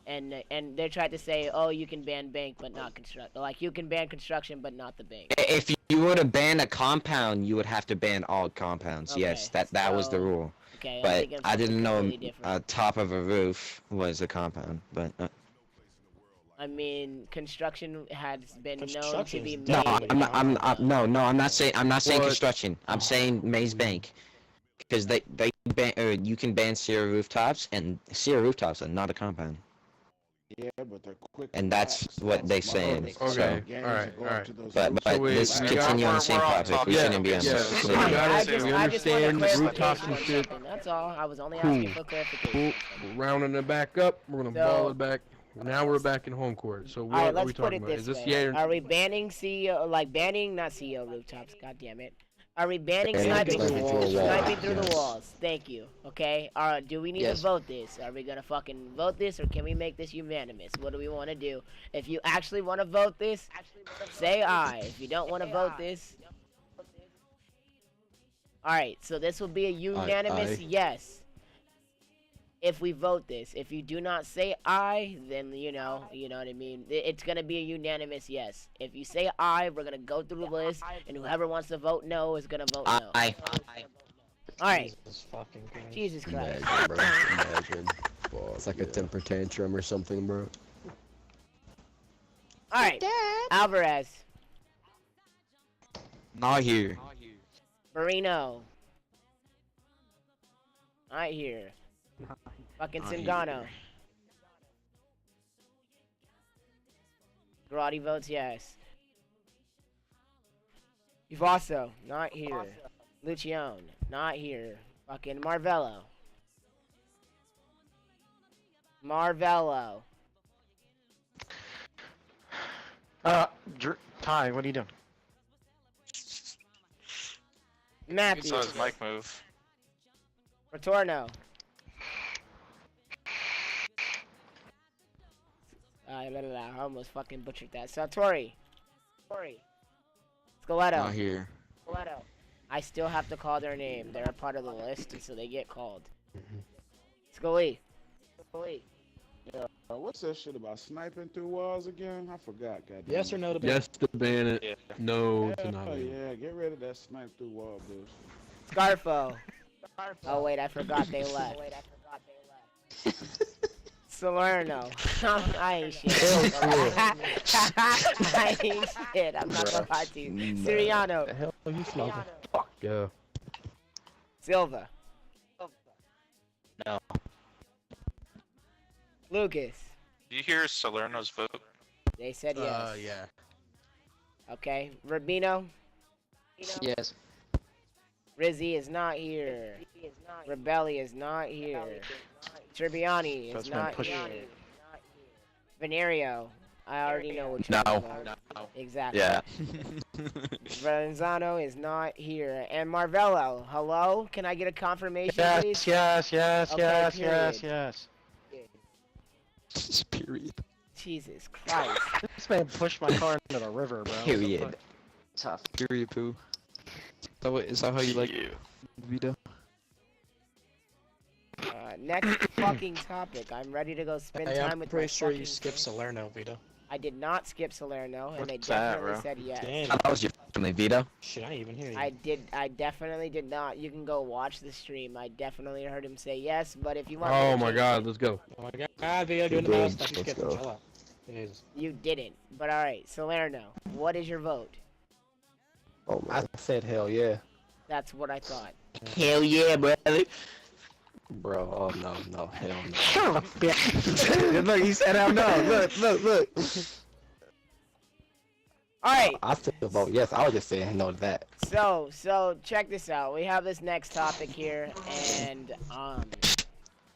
and they tried to say, oh, you can ban bank but not construct. Like you can ban construction but not the bank. If you were to ban a compound, you would have to ban all compounds. Okay, Yes, that was the rule. Okay, But I didn't know completely different. top of a roof was a compound. But I mean, construction has been known to be made. no, I'm not saying What? construction. I'm saying Maze Bank, because you can ban Sierra rooftops, and Sierra rooftops are not a compound. Yeah, but they're quick. And that's what they saying. Okay, So, alright. but So wait, let's we continue on the same we're on topic. We topic. shouldn't be on Yeah, this. so we I got just it. We wanted understand rooftops and clarification shit. on something. That's all. I was only Cool. asking for clarification. Cool. Rounding it back up. We're gonna So- ball it back. Now we're back in home court. So what Alright, are we let's put talking it about? this Is this way. yeah? Are we banning not CEO rooftops? God damn it. Are we banning sniping through the walls. walls? Thank you. Okay. Do we need Yes. to vote this? Are we gonna fucking vote this, or can we make this unanimous? What do we want to do? If you actually want to vote this, say aye. If you don't want to vote this, all right. So this will be a unanimous aye. yes. If we vote this, if you do not say aye, then you know what I mean. It's gonna be a unanimous yes. If you say aye, we're gonna go through the list, and whoever wants to vote no is gonna vote no. Aye. All right. Jesus fucking Christ. Jesus Christ. Imagine, bro. Imagine. It's like a temper tantrum or something, bro. All right. Alvarez, Not here. Barino. Right here. Fucking Not here. Singano. Grotti votes yes. Uvaso, not here. Lucione, not here. Fucking Marvello. Ty, what are you doing? Matthews. So his mic move. Retorno. I almost fucking butchered that. Sartori. Scoletto. Not here. Scoletto. I still have to call their name. They're a part of the list, so they get called. Scully. Yeah, what's that shit about sniping through walls again? I forgot, goddamn. Yes or no to ban? Yes to ban it. Yeah. No to not Oh ban it. yeah, get rid of that snipe through wall bullshit. Scarfo. Oh wait, I forgot they left. Salerno. I ain't shit. I ain't shit. I'm not gonna lie to you. Siriano. The hell you smoking? Fuck yeah. Silva. No. Lucas. Do you hear Salerno's vote? They said yes. Yeah. Okay. Rubino. Yes. Rizzy is not here. Rebelli is not here. Tribbiani is not here. Venerio. I already know what you're talking about. Exactly. Yeah. Verenzano is not here. And Marvello, hello? Can I get a confirmation, please? Yes. Okay, period. Period. Jesus Christ. This man pushed my car into the river, bro. Period. Tough. Period, poo. Is that how you like Vito? Next fucking topic. I'm ready to go spend Hey, time I'm with pretty my sure you fucking skipped Salerno, Vito. I did not skip Salerno, and they What's that, definitely bro? said yes. Damn. That was your family, Vito. Shit, I didn't even hear you. I definitely did not. You can go watch the stream. I definitely heard him say yes, but if you want Oh me to my change god, it- let's go. Oh my god, Vito doing the did. most stuff. You Let's skipped go. it. Chill out. Jesus. You didn't. But alright, Salerno, what is your vote? Oh I man. said hell yeah. That's what I thought. Hell yeah, brother. Bro, oh no, hell no. Shut up, bitch. Look, he said hell no. Look. Alright, I still vote yes. I was just saying no to that. so check this out. We have this next topic here, and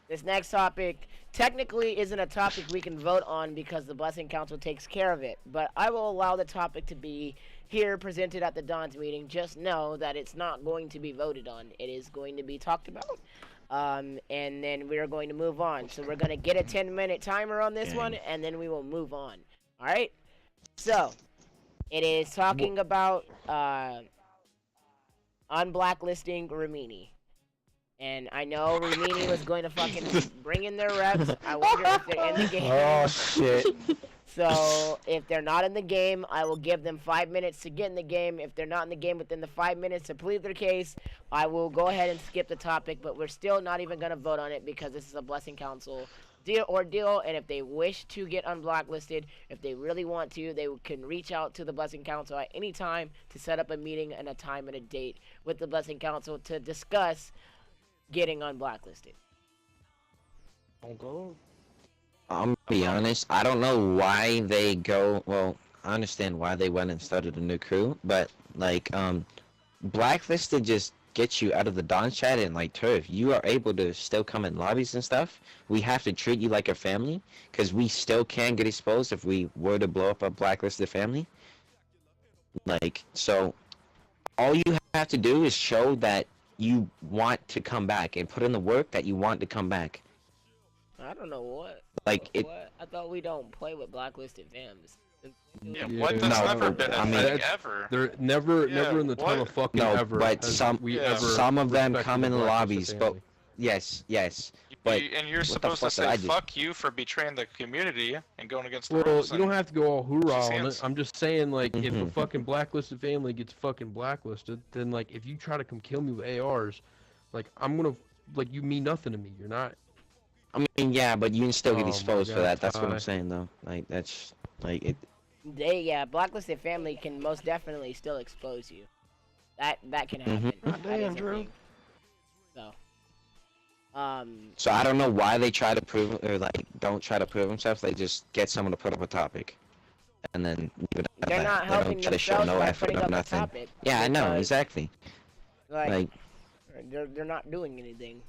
this next topic technically isn't a topic we can vote on because the Blessing Council takes care of it. But I will allow the topic to be here presented at the Don's meeting. Just know that it's not going to be voted on. It is going to be talked about. And then we are going to move on. So we're going to get a 10-minute timer on this one, and then we will move on. Alright? So, it is talking about unblacklisting Rumini. And I know Rumini was going to fucking bring in their reps. I wonder if they're in the game. Oh shit. So, if they're not in the game, I will give them 5 minutes to get in the game. If they're not in the game within the 5 minutes to plead their case, I will go ahead and skip the topic, but we're still not even going to vote on it because this is a Blessing Council deal, and if they wish to get unblacklisted, if they really want to, they can reach out to the Blessing Council at any time to set up a meeting and a time and a date with the Blessing Council to discuss getting unblacklisted. Don't go. I'm gonna be honest, I don't know why they go, well, I understand why they went and started a new crew, but, like, blacklisted just gets you out of the Don chat and, like, turf. You are able to still come in lobbies and stuff. We have to treat you like a family, because we still can get exposed if we were to blow up a blacklisted family. Like, so, all you have to do is show that you want to come back and put in the work that you want to come back. I don't know what. Like, it. What? I thought we don't play with blacklisted fams. Yeah, what? That's No, never been a I mean, thing That's- ever. They're never in the time what? of fucking No, ever. but has some we Yeah. ever some of them respected come in the blacklisted lobbies, family. but yes, but And you're what the supposed to fuck did I say do? "fuck you" for betraying the community and going against the Well, rules. you don't and- have to go all hoorah Just on it. hands. I'm just saying, like, if a Mhm. fucking blacklisted family gets fucking blacklisted, then, like, if you try to come kill me with ARs, like, I'm gonna, like, you mean nothing to me. You're not. I mean, yeah, but you can still Oh get my exposed for God, that. That's what Ty. I'm saying, though. Like, that's like it. Blacklisted family can most definitely still expose you. That can happen. Mhm. That is a thing. So, So I don't know why they try to prove or like don't try to prove themselves. They just get someone to put up a topic, and then leave it at they're that. not They helping don't try to show themselves no by effort putting or up a nothing. topic. Yeah, I know because, exactly. Like, they're not doing anything.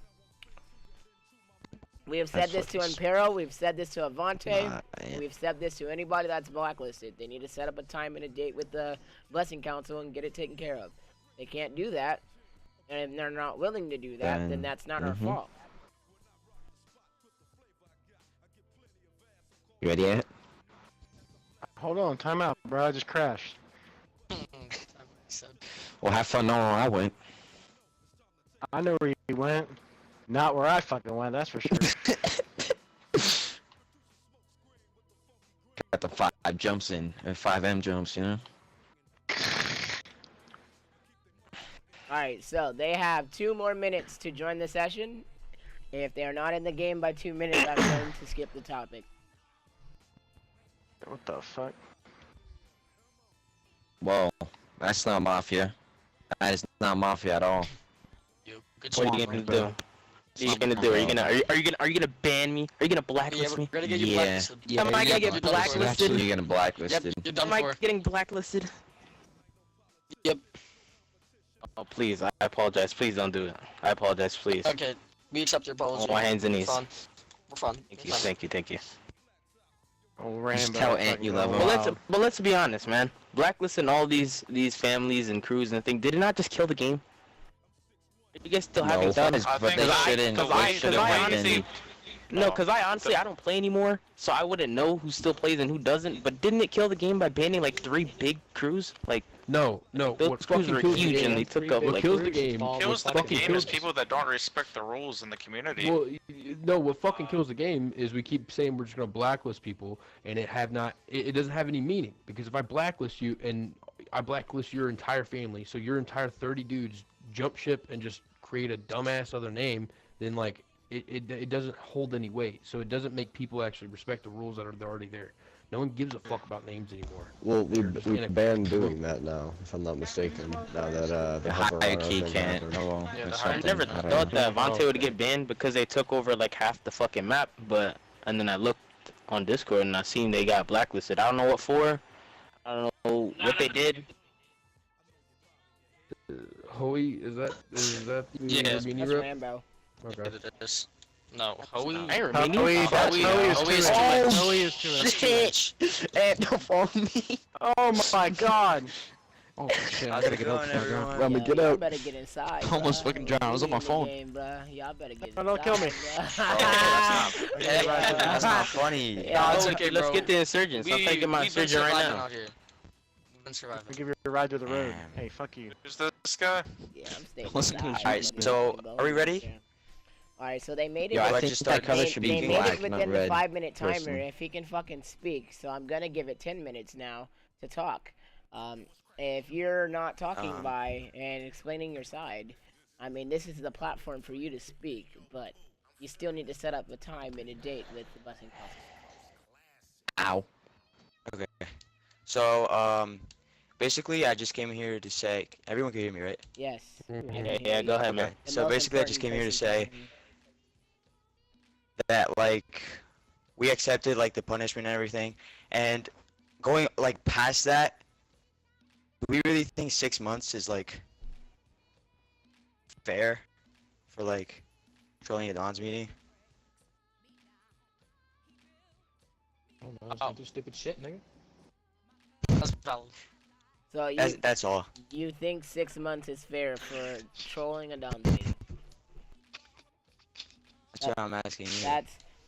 We have said this That's to what- Impero, we've said this to Avante, Nah, yeah. we've said this to anybody that's blacklisted. They need to set up a time and a date with the Blessing Council and get it taken care of. They can't do that, and if they're not willing to do that, then that's not our fault. You ready yet? Hold on, time out, bro. I just crashed. Well, have fun knowing where I went. I know where you went. Not where I fucking went, that's for sure. Got the 5 jumps in, or 5M jumps, you know? Alright, so they have 2 more minutes to join the session. If they are not in the game by 2 minutes, I'm going to skip the topic. What the fuck? Whoa, that's not Mafia. That is not Mafia at all. Good What are you gonna do? What are you gonna do? Are you gonna ban me? Are you gonna blacklist me? We're gonna get you blacklisted. Am I gonna get blacklisted? You're getting blacklisted. You're done Am I for. getting blacklisted? Yep. Oh please, I apologize. Please don't do it. I apologize, please. Okay, we accept your apology. On my hands and knees. We're fine. We're fine. Thank you. Oh, Just tell Ant you love him. But let's be honest, man. Blacklisting all these families and crews and things, did it not just kill the game? You guys still having fun? But they shouldn't. Because I honestly, I don't play anymore, so I wouldn't know who still plays and who doesn't. But didn't it kill the game by banning like 3 big crews? Like No. those What crews fucking were kills the huge game? and they took up What like. kills the game? Kills the game is people that don't respect the rules in the community. Well, no. What fucking kills the game is we keep saying we're just gonna blacklist people, and it doesn't have any meaning. Because if I blacklist you and I blacklist your entire family, so your entire 30 dudes jump ship and just create a dumbass other name, then like it doesn't hold any weight. So it doesn't make people actually respect the rules that are already there. No one gives a fuck about names anymore. Well, we banned doing that now, if I'm not mistaken. Now that the hierarchy can't. I never thought that Savonte would get banned because they took over like half the fucking map, and then I looked on Discord and I seen they got blacklisted. I don't know what for. I don't know what they did. Hoey, is that the Mini That's rep? Rambo. Okay. It is. No, Hoey. Hoey is too much. Shit! And don't follow me. Oh my god. Oh shit! I How's gotta it get going, out. everyone? Let me get Y'all out. better get inside. Almost fucking drowned. I was on my phone. Y'all better get Oh, don't kill me. That's not funny. Yeah, it's okay, Let's bro. get the insurgents. I'll take my we've been insurgent right surviving now. out here. We've been surviving. I'll give you a ride to the road. Hey, fuck you. Who's this guy? Yeah, I'm staying Listen to inside. Alright, so, are we ready? Alright, so they made it. Yo, I within- think that color should be they made black, it not within the red, 5-minute timer. personally. If he can fucking speak, so I'm gonna give it 10 minutes now to talk. If you're not talking by and explaining your side, I mean, this is the platform for you to speak, but you still need to set up a time and a date with the busing process. Ow. Okay. So, basically, I just came here to say, everyone can hear me, right? Yes. Yeah, go ahead, man. Okay. So basically, I just came here to say that, like, we accepted, like, the punishment and everything, and going, like, past that, do we really think 6 months is, like, fair for, like, trolling a Don's meeting? I don't know. Just gonna do stupid shit, nigga. That's valid. So That's all. you think 6 months is fair for trolling a dumb meeting? That's what I'm asking you.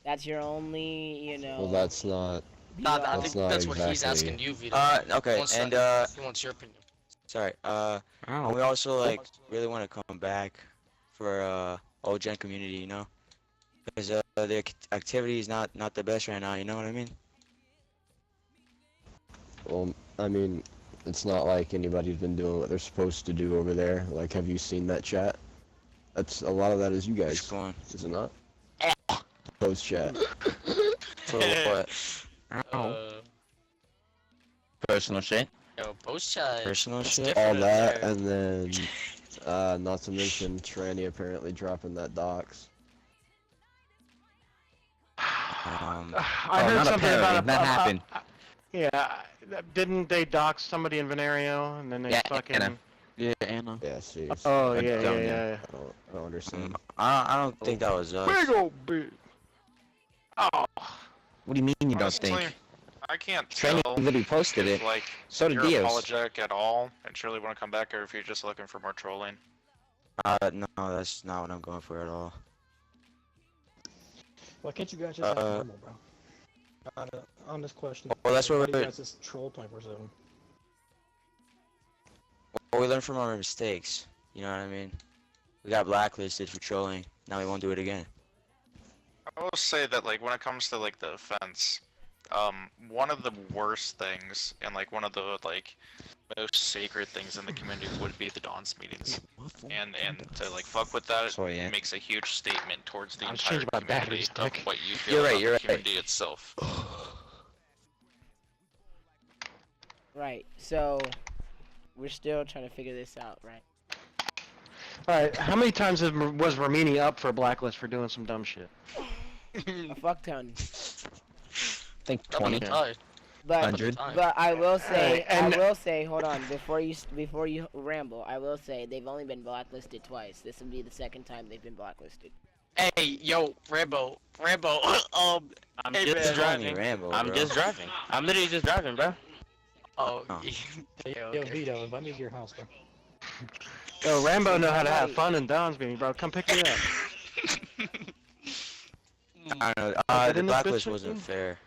That's your only, you know. Well, that's not. Nah, I That's think not that's what he's exactly- asking you, Vito. Okay, He wants and he wants your opinion. sorry, and we also like really want to come back for old gen community, you know, because the activity is not the best right now. You know what I mean? Well, I mean, it's not like anybody's been doing what they're supposed to do over there. Like, have you seen that chat? That's a lot of that is you guys. Which one? Is it not? Post chat. For what? Personal shit. Yo, post chat. Personal it's shit? different All in that, there. and then, not to mention Tranny apparently dropping that docs. I heard not something apparently, about that happened. Yeah, didn't they dox somebody in Venerio and then they Yeah, fucking? Anna. Yeah, Anna. Yeah, see. Oh Like, yeah, dumb, yeah, yeah. yeah. I don't understand. I don't think that was us. Big old bitch. Oh. What do you mean you don't Honestly, think? I can't Tranny tell literally posted if, it. like, So did you're Dios. apologetic at all and truly want to come back, or if you're just looking for more trolling. No, that's not what I'm going for at all. Why can't you guys just act normal, bro? On this question. Well, that's what why do you we're- guys just troll 24/7? Well, we learn from our mistakes. You know what I mean? We got blacklisted for trolling. Now we won't do it again. I will say that, like, when it comes to, like, the offense, one of the worst things and, like, one of the, like, most sacred things in the community would be the Dons meetings, and to like fuck with that makes a huge statement towards the entire community of what you feel about the community itself. Right. So we're still trying to figure this out, right? All right. How many times was Ramini up for a blacklist for doing some dumb shit? A fuck ton. I think 20. But 100. but I will say, And- I will say, hold on, before you ramble, I will say they've only been blacklisted twice. This will be the second time they've been blacklisted. Hey, yo, Rambo. I'm Hey, just man. driving. Rambo, I'm bro. just driving. I'm literally just driving, bro. Oh, Yo, Vito, invite me to your house, bro. Yo, Rambo know how to have fun in Don's meeting, bro. Come pick me up. I don't know. that The in this blacklist bitch wasn't thing? fair.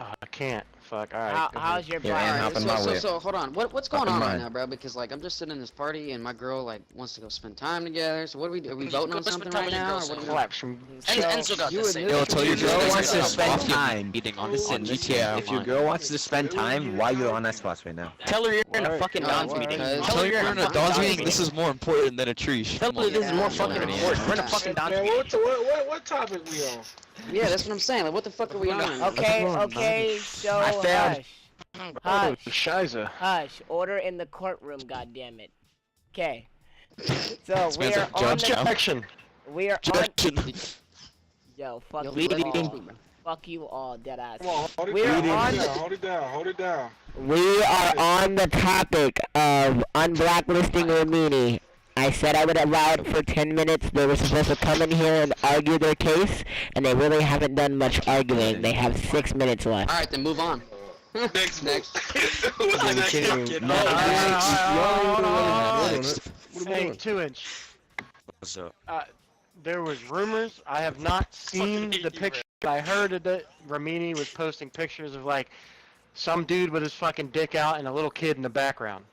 I can't. Fuck. All right. How's your Here, Ann, hop in my whip. So hold on. What's Hop going in on right mine. now, bro? Because like I'm just sitting in this party and my girl like wants to go spend time together. So what are we voting on Go spend something time right with your now? girl, Or what son. are we Collapse from. Enzo got this thing. Yo, tell your girl wants to spend time meeting on on GTA. If your girl wants to spend time, why you on Xbox right now? Tell her you're in a fucking Dons Word. meeting. Because- Tell her you're in a Dons meeting. This is more important than a tree. Tell her this is more fucking important. We're in a fucking Dons Man, meeting. what topic we on? Yeah, that's what I'm saying. Like, what the fuck are we on? Okay, so I failed. hush. Oh, Hush. Shiza. Hush. Order in the courtroom, goddammit. Okay. So we man's are a on judge the. now. Action. We are on. Yo, fuck Yo, you leading. all. Fuck you all, deadass. Come on, hold it We are down, on the. hold it down. We are on the topic of unblacklisting Ramini. I said I would allow it for 10 minutes. They were supposed to come in here and argue their case, and they really haven't done much arguing. They have 6 minutes left. All right, then move on. Next. Hey, 2-inch. What's up? There was rumors. I have not seen the picture. I heard that Ramini was posting pictures of like some dude with his fucking dick out and a little kid in the background.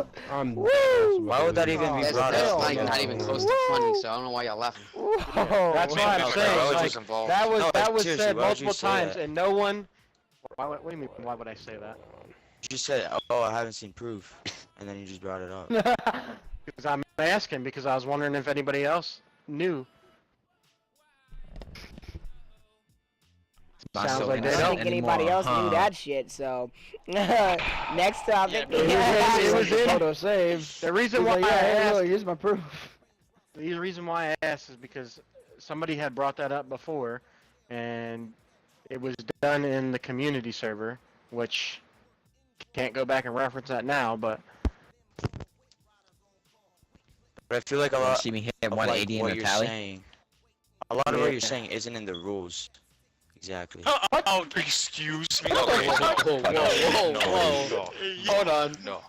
Why would that even be That's brought up? like not even close to funny. So I don't know why y'all laughing. That's what I'm saying. Like, that was seriously, said why would you multiple say times, that? and no one. What do you mean? Why would I say that? You just said, oh, I haven't seen proof, and then you just brought it up. Because I'm asking because I was wondering if anybody else knew. Sounds like I they don't don't think anybody else knew that shit, so. Next topic. It was in. Photo saved. The reason He's why like, I yeah, asked. look, here's my proof. The reason why I asked is because somebody had brought that up before, and it was done in the community server, which can't go back and reference that now, but. But I feel like a lot See me hit of 180 what in the you're tally. saying, a lot of what you're saying isn't in the rules. Exactly. Oh, excuse me. Whoa. Hold on. No.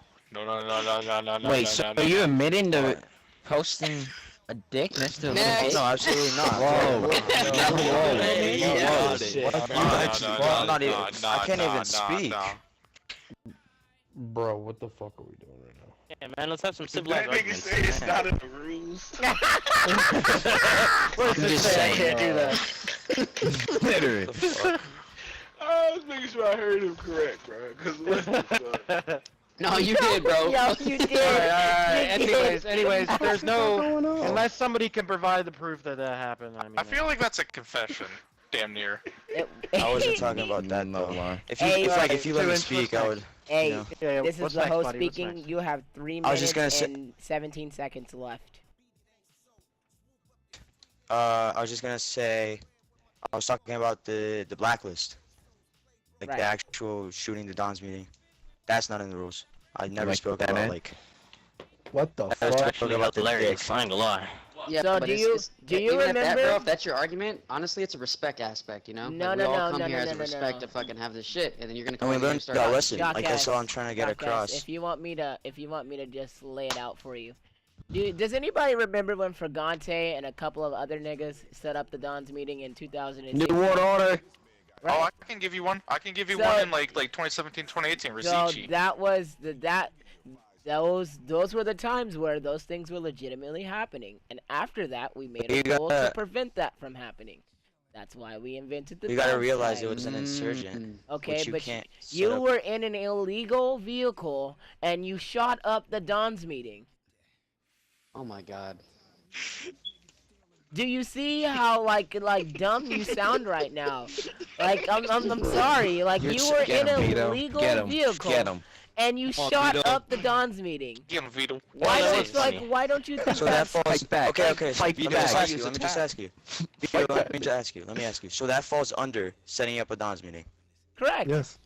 Wait, so are you admitting to posting a dick next to a little kid? No, absolutely not. Whoa. I can't even speak. Bro, what the fuck are we doing right now? Yeah, man, let's have some civilized That nigga arguments. say it's not in the rules. I'm just saying. I can't do that. Literally. I was making sure I heard him correct, bro. Cause what the fuck? No, you did, bro. Yo, you did. Alright. Anyways, there's no. Unless somebody can provide the proof that that happened. I mean. I feel like that's a confession. Damn near. I wasn't talking about that though. If you, Hey, if you let me speak, I would. Hey, You know. Yeah, this is what's the next, host buddy? What's speaking. next? You have 3 I was just minutes gonna and 17 seconds left. I was just gonna say, I was talking about the blacklist, like Right. the actual shooting the Don's meeting. That's not in the rules. I never Like spoke that, about man? like. What the I never fuck? spoke about the Hilarious, dick. I ain't gonna lie. Yeah, So but do it's, you- it's, do you even at that, bro, remember- if that's your argument, honestly, it's a respect aspect, you know? No, Like, no, we all no, come no, here no, as no, a no, respect no. to fucking have this shit, and then you're gonna come And we over here learned and start that arguing. lesson. Like that's all I'm trying to get Jockass, across. If you want me to just lay it out for you. Does anybody remember when Fragante and a couple of other niggas set up the Don's meeting in 2006? New World Order. Oh, I can give you one. I can give you So- one in like 2017, 2018. So Rizici. that was those were the times where those things were legitimately happening, and after that we made a rule to prevent that from happening. That's why we invented the. You gotta realize it was an insurgent. Okay, which you but can't you set up. were in an illegal vehicle and you shot up the Don's meeting. Oh my God. Do you see how like dumb you sound right now? Like I'm sorry. Like you were in a legal vehicle and you shot up the Don's meeting. Get him, Vito. Why don't you think So that that's falls back. Okay. Fight Vito, back. let me just ask you. Vito, let me ask you. So that falls under setting up a Don's meeting. correct? Yes.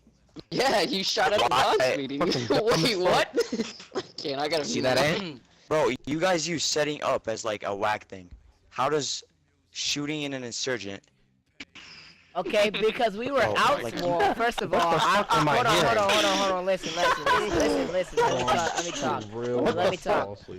Yeah, you shot up the Don's meeting. Wait, what? I gotta See that, Ant? Bro, you guys use setting up as like a whack thing. How does shooting in an insurgent? Okay, because we were out. like- Well, first of all, hold on. Listen.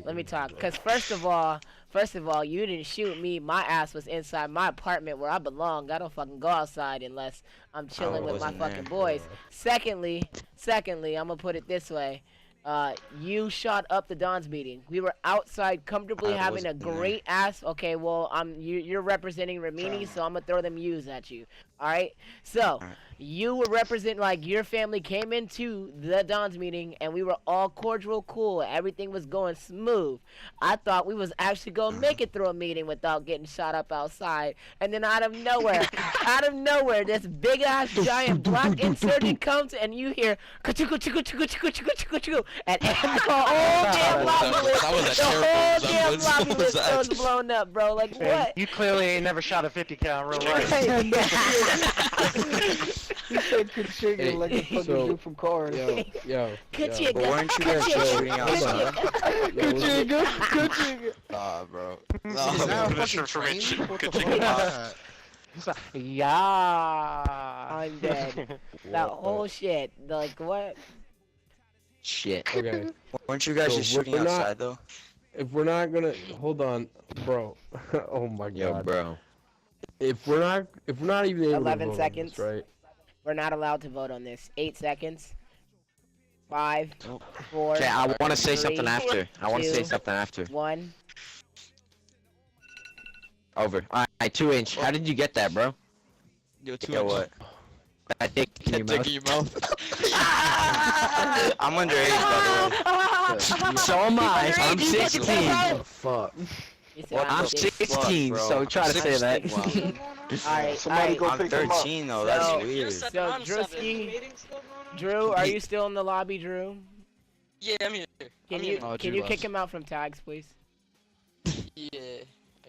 Let me talk. Because first of all, you didn't shoot me. My ass was inside my apartment where I belong. I don't fucking go outside unless I'm chilling with my fucking boys. Secondly, I'm gonna put it this way. You shot up the Don's meeting. We were outside comfortably having a great ass. Okay, well, you're representing Ramini, so I'm gonna throw them U's at you. All right. So you were representing, like, your family came into the Don's meeting and we were all cordial, cool. Everything was going smooth. I thought we was actually gonna make it through a meeting without getting shot up outside. And then out of nowhere, this big ass giant black insurgent comes and you hear ka-choo, and the whole damn lobby list goes blown up, bro. Like, what? You clearly ain't never shot a 50 cal in real life. He said Kachiga like the fucking dude from Cars. Yo. Kachiga. But weren't you guys just shooting outside? Kachiga. Nah, bro. Is that a fucking train? Yeah. I'm dead. That whole shit. Like, what? Shit. Okay. Weren't you guys So just shooting we're not- outside though? If we're not gonna hold on, bro. Oh my god. Yo, bro. If we're not even able 11 to vote on seconds. this, right? We're not allowed to vote on this. 8 seconds. 5, 4. Okay, I want to say something 3, after. I want to say 2, something after. 1. Over. Alright, 2 inch. How did you get that, bro? Yo, what? I think in your mouth. I'm underage, by the way. So am I. I'm 16. Oh, fuck. I'm 16, so try to say that. Alright, go I'm pick him up. 13 though. That's weird. So, Drewski, Drew, are you still in the lobby, Drew? Yeah, I'm here. Can you kick him out from tags, please? Yeah.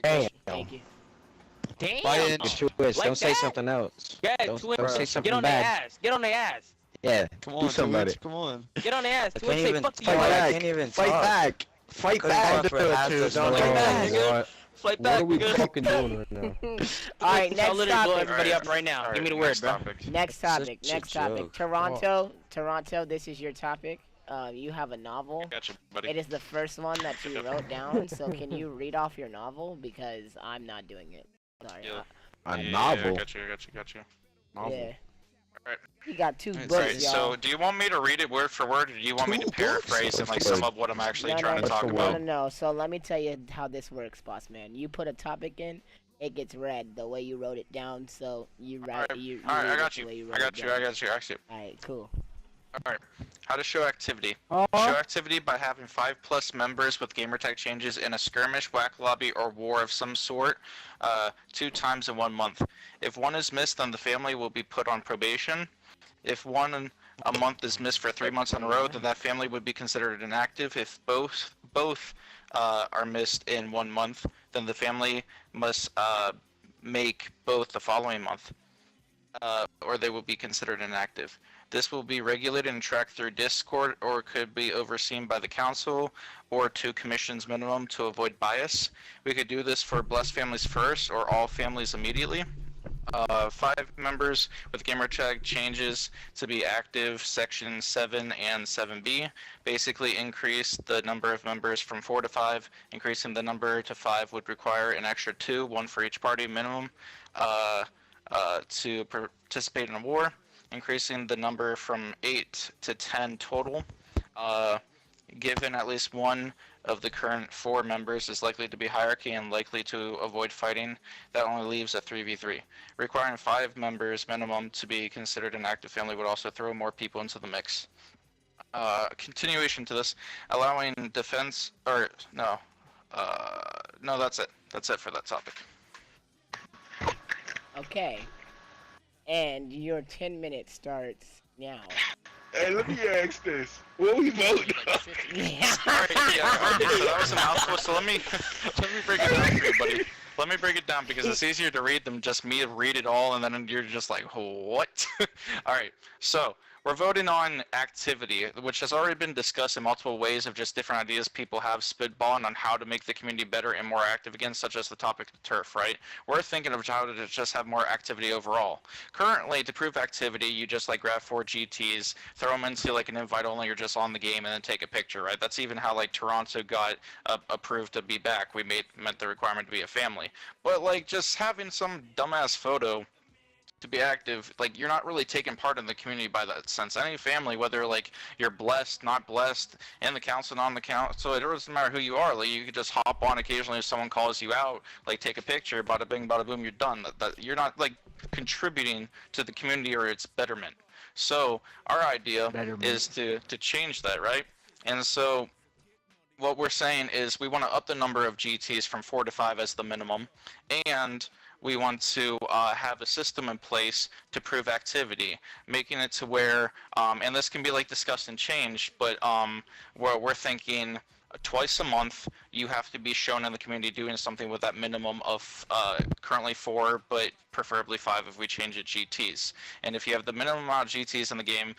Hey, Thank you. Damn. Don't say something else. Yeah, Don't say something Get on bad. their ass. Get on their ass. Yeah, Come do on, something about Twitch, it. come on. Get on their ass. I Twitch can't say even fuck you. Fight I back. can't even Fight talk. back. Fight Couldn't back. talk for half this Don't month. do that. What? Fight What back, are we nigga. fucking doing right now? Alright, I'll next literally blow topic. everybody up right now. Give me the word, bro. Next topic. Such a Next topic. joke. Toronto, this is your topic. You have a novel. Gotcha, buddy. It is the first one that you wrote down, so can you read off your novel? Because I'm not doing it. Sorry. Yeah. A Yeah, novel. Got you. Yeah. Alright. You got 2 books, Alright, y'all. so do you want me to read it word for word, or do you want me to paraphrase and like sum up what I'm actually trying to talk about? No. So let me tell you how this works, boss man. You put a topic in, it gets read the way you wrote it down. So you write. Alright, I got you. I got you. Alright, cool. Alright. How to show activity. Show activity by having 5+ members with gamertag changes in a skirmish, whack lobby, or war of some sort 2 times in 1 month. If one is missed, then the family will be put on probation. If a month is missed for 3 months in a row, then that family would be considered inactive. If both are missed in 1 month, then the family must make both the following month, or they will be considered inactive. This will be regulated and tracked through Discord, or could be overseen by the council or 2 commissions minimum to avoid bias. We could do this for blessed families first, or all families immediately. 5 members with gamertag changes to be active, section 7 and 7B. Basically increase the number of members from 4 to 5. Increasing the number to 5 would require an extra 2, 1 for each party minimum, to participate in a war. Increasing the number from 8 to 10 total. given at least one of the current 4 members is likely to be hierarchy and likely to avoid fighting, that only leaves a 3v3. Requiring 5 members minimum to be considered an active family would also throw more people into the mix. Continuation to this, allowing defense, or no, no, that's it. That's it for that topic. Okay. And your 10 minutes starts now. Hey, let me ask this. What we voting on? Alright, yeah, okay, so that was a mouthful, so let me break it down for you, buddy. Let me break it down because it's easier to read than just me read it all and then you're just like, what? Alright, so we're voting on activity, which has already been discussed in multiple ways of just different ideas people have spitballing on how to make the community better and more active again, such as the topic of turf, right? We're thinking of how to just have more activity overall. Currently, to prove activity, you just like grab 4 GTs, throw them into like an invite only or just on the game and then take a picture, right? That's even how like Toronto got approved to be back. We meant the requirement to be a family. But like just having some dumbass photo to be active, like you're not really taking part in the community by that sense. Any family, whether like you're blessed, not blessed, in the council, not on the council, it doesn't matter who you are. Like you could just hop on occasionally if someone calls you out, like take a picture, bada bing, bada boom, you're done. That you're not like contributing to the community or its betterment. So our idea is to change that, right? And so what we're saying is we want to up the number of GTs from 4 to 5 as the minimum, and we want to have a system in place to prove activity, making it to where, and this can be like discussed and changed, but where we're thinking twice a month you have to be shown in the community doing something with that minimum of currently 4, but preferably 5 if we change it GTs. And if you have the minimum amount of GTs in the game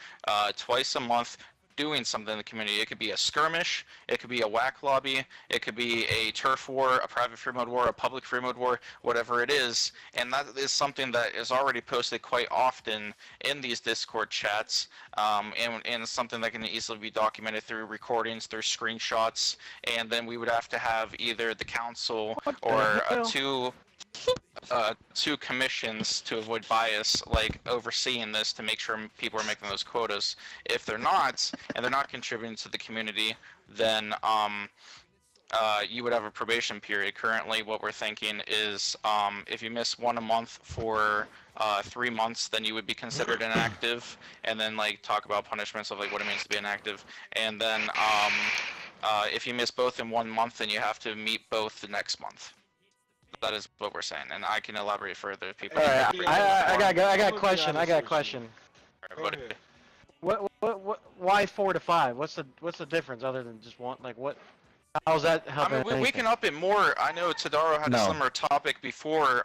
twice a month, doing something in the community. It could be a skirmish, it could be a whack lobby, it could be a turf war, a private free mode war, a public free mode war, whatever it is. And that is something that is already posted quite often in these Discord chats, and something that can easily be documented through recordings, through screenshots, and then we would have to have either the council or two commissions to avoid bias, like overseeing this to make sure people are making those quotas. If they're not, and they're not contributing to the community, then you would have a probation period. Currently, what we're thinking is if you miss 1 a month for 3 months, then you would be considered inactive, and then like talk about punishments of like what it means to be inactive. And then if you miss both in 1 month, then you have to meet both the next month. That is what we're saying, and I can elaborate further if people. All right, I got a question. I got a question. Why 4 to 5? What's the difference other than just one? Like what? How's that helping? I mean, we can up it more. I know Tadaro had a similar topic before,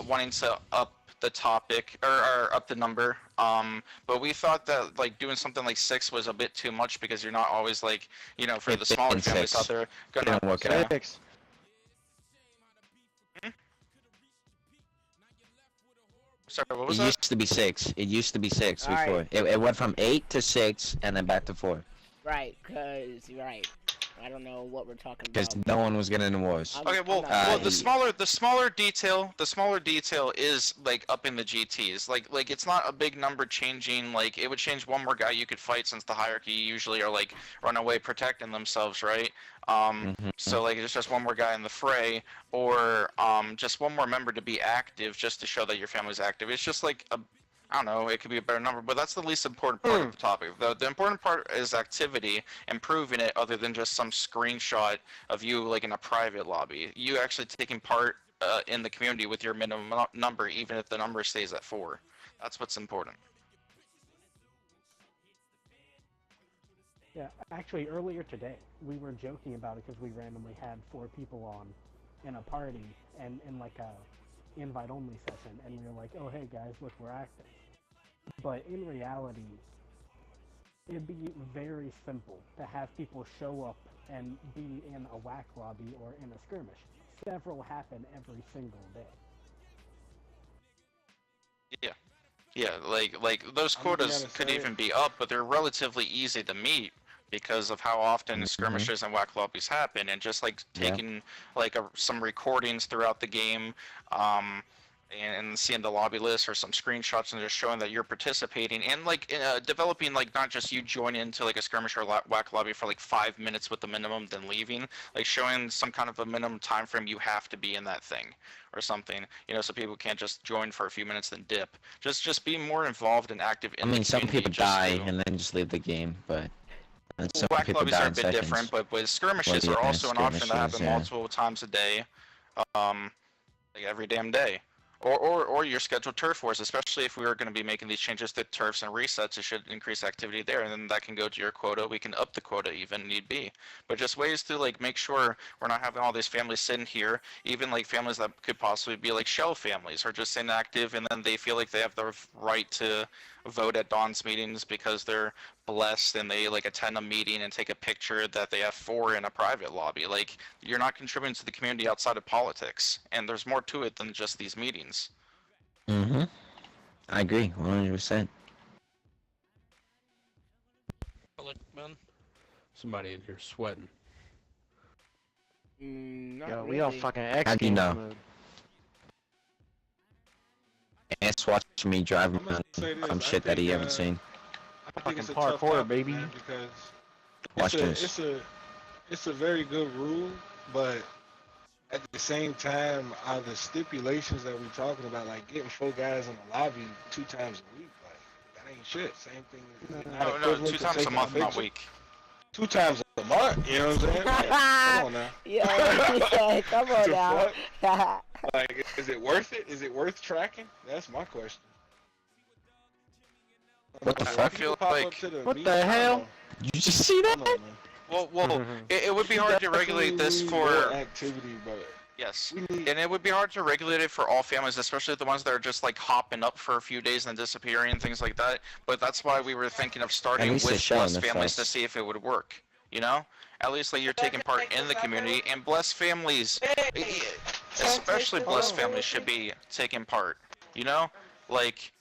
wanting to up the topic or up the number. But we thought that like doing something like 6 was a bit too much because you're not always like, you know, for the smaller families out there gonna work it out. Sorry, what was it that? used to be 6. It used to be 6 before. Right. It went from 8 to 6 and then back to 4. Right, right. I don't know what we're talking about. Because no one was getting in wars. Okay, well, the smaller detail is like up in the GTs. Like it's not a big number changing. Like it would change one more guy you could fight since the hierarchy usually are like run away protecting themselves, right? So like it's just one more guy in the fray, or just one more member to be active, just to show that your family's active. It's just like I don't know, it could be a better number, but that's the least important part of the topic. The important part is activity, improving it, other than just some screenshot of you like in a private lobby. You actually taking part in the community with your minimum number, even if the number stays at 4. That's what's important. Yeah, actually earlier today, we were joking about it because we randomly had 4 people on in a party and in like a invite-only session, and we were like, oh hey guys, look, we're active. But in reality, it'd be very simple to have people show up and be in a whack lobby or in a skirmish. Several happen every single day. Yeah, like those quotas could even be up, but they're relatively easy to meet because of how often skirmishes and whack lobbies happen, and just like taking like some recordings throughout the game, and seeing the lobby list or some screenshots and just showing that you're participating and like developing like not just you join into like a skirmish or whack lobby for like 5 minutes with the minimum then leaving, like showing some kind of a minimum time frame you have to be in that thing or something, you know, so people can't just join for a few minutes then dip. Just be more involved and active in I mean, the some community. people die and then just leave the game, but some Whack people lobbies die are a in bit seconds. different, but skirmishes Well, are yeah, also an option that happen skirmishes, multiple times a day, like every damn day. Or your scheduled turf wars, especially if we are going to be making these changes to turfs and resets, it should increase activity there, and then that can go to your quota. We can up the quota even need be, but just ways to like make sure we're not having all these families sitting here, even like families that could possibly be like shell families or just inactive, and then they feel like they have the right to vote at Dawn's meetings because they're blessed and they like attend a meeting and take a picture that they have for in a private lobby. Like, you're not contributing to the community outside of politics, and there's more to it than just these meetings. Mm-hmm. I agree, 100%. Somebody in here sweating. Yo, we all fucking X How do you Games know? mode. Ants watching me drive around some shit that he haven't seen. I think it's a Fucking tough parkour, topic, baby. man, because Watch this. it's a very good rule, but at the same time, are the stipulations that we're talking about, like getting 4 guys in the lobby 2 times a week, like that ain't shit. Same thing. No, 2 times a month, not week. 2 times a month, you know what I'm saying? Like, come on now. Yeah, come on The now. fuck? Like, is it worth it? Is it worth tracking? That's my question. What the I fuck? feel Pop like up to the What meeting, the I don't hell? know. You just see that? I don't know, man. Well, it would be hard to regulate this Definitely need more for. activity, but Yes, we need. and it would be hard to regulate it for all families, especially the ones that are just like hopping up for a few days and then disappearing and things like that. But that's why we were thinking of starting least they're with showing blessed families to themselves. see if it would work. You know, at least like you're taking part in the community, and blessed families, especially blessed families, should be taking part. You know, like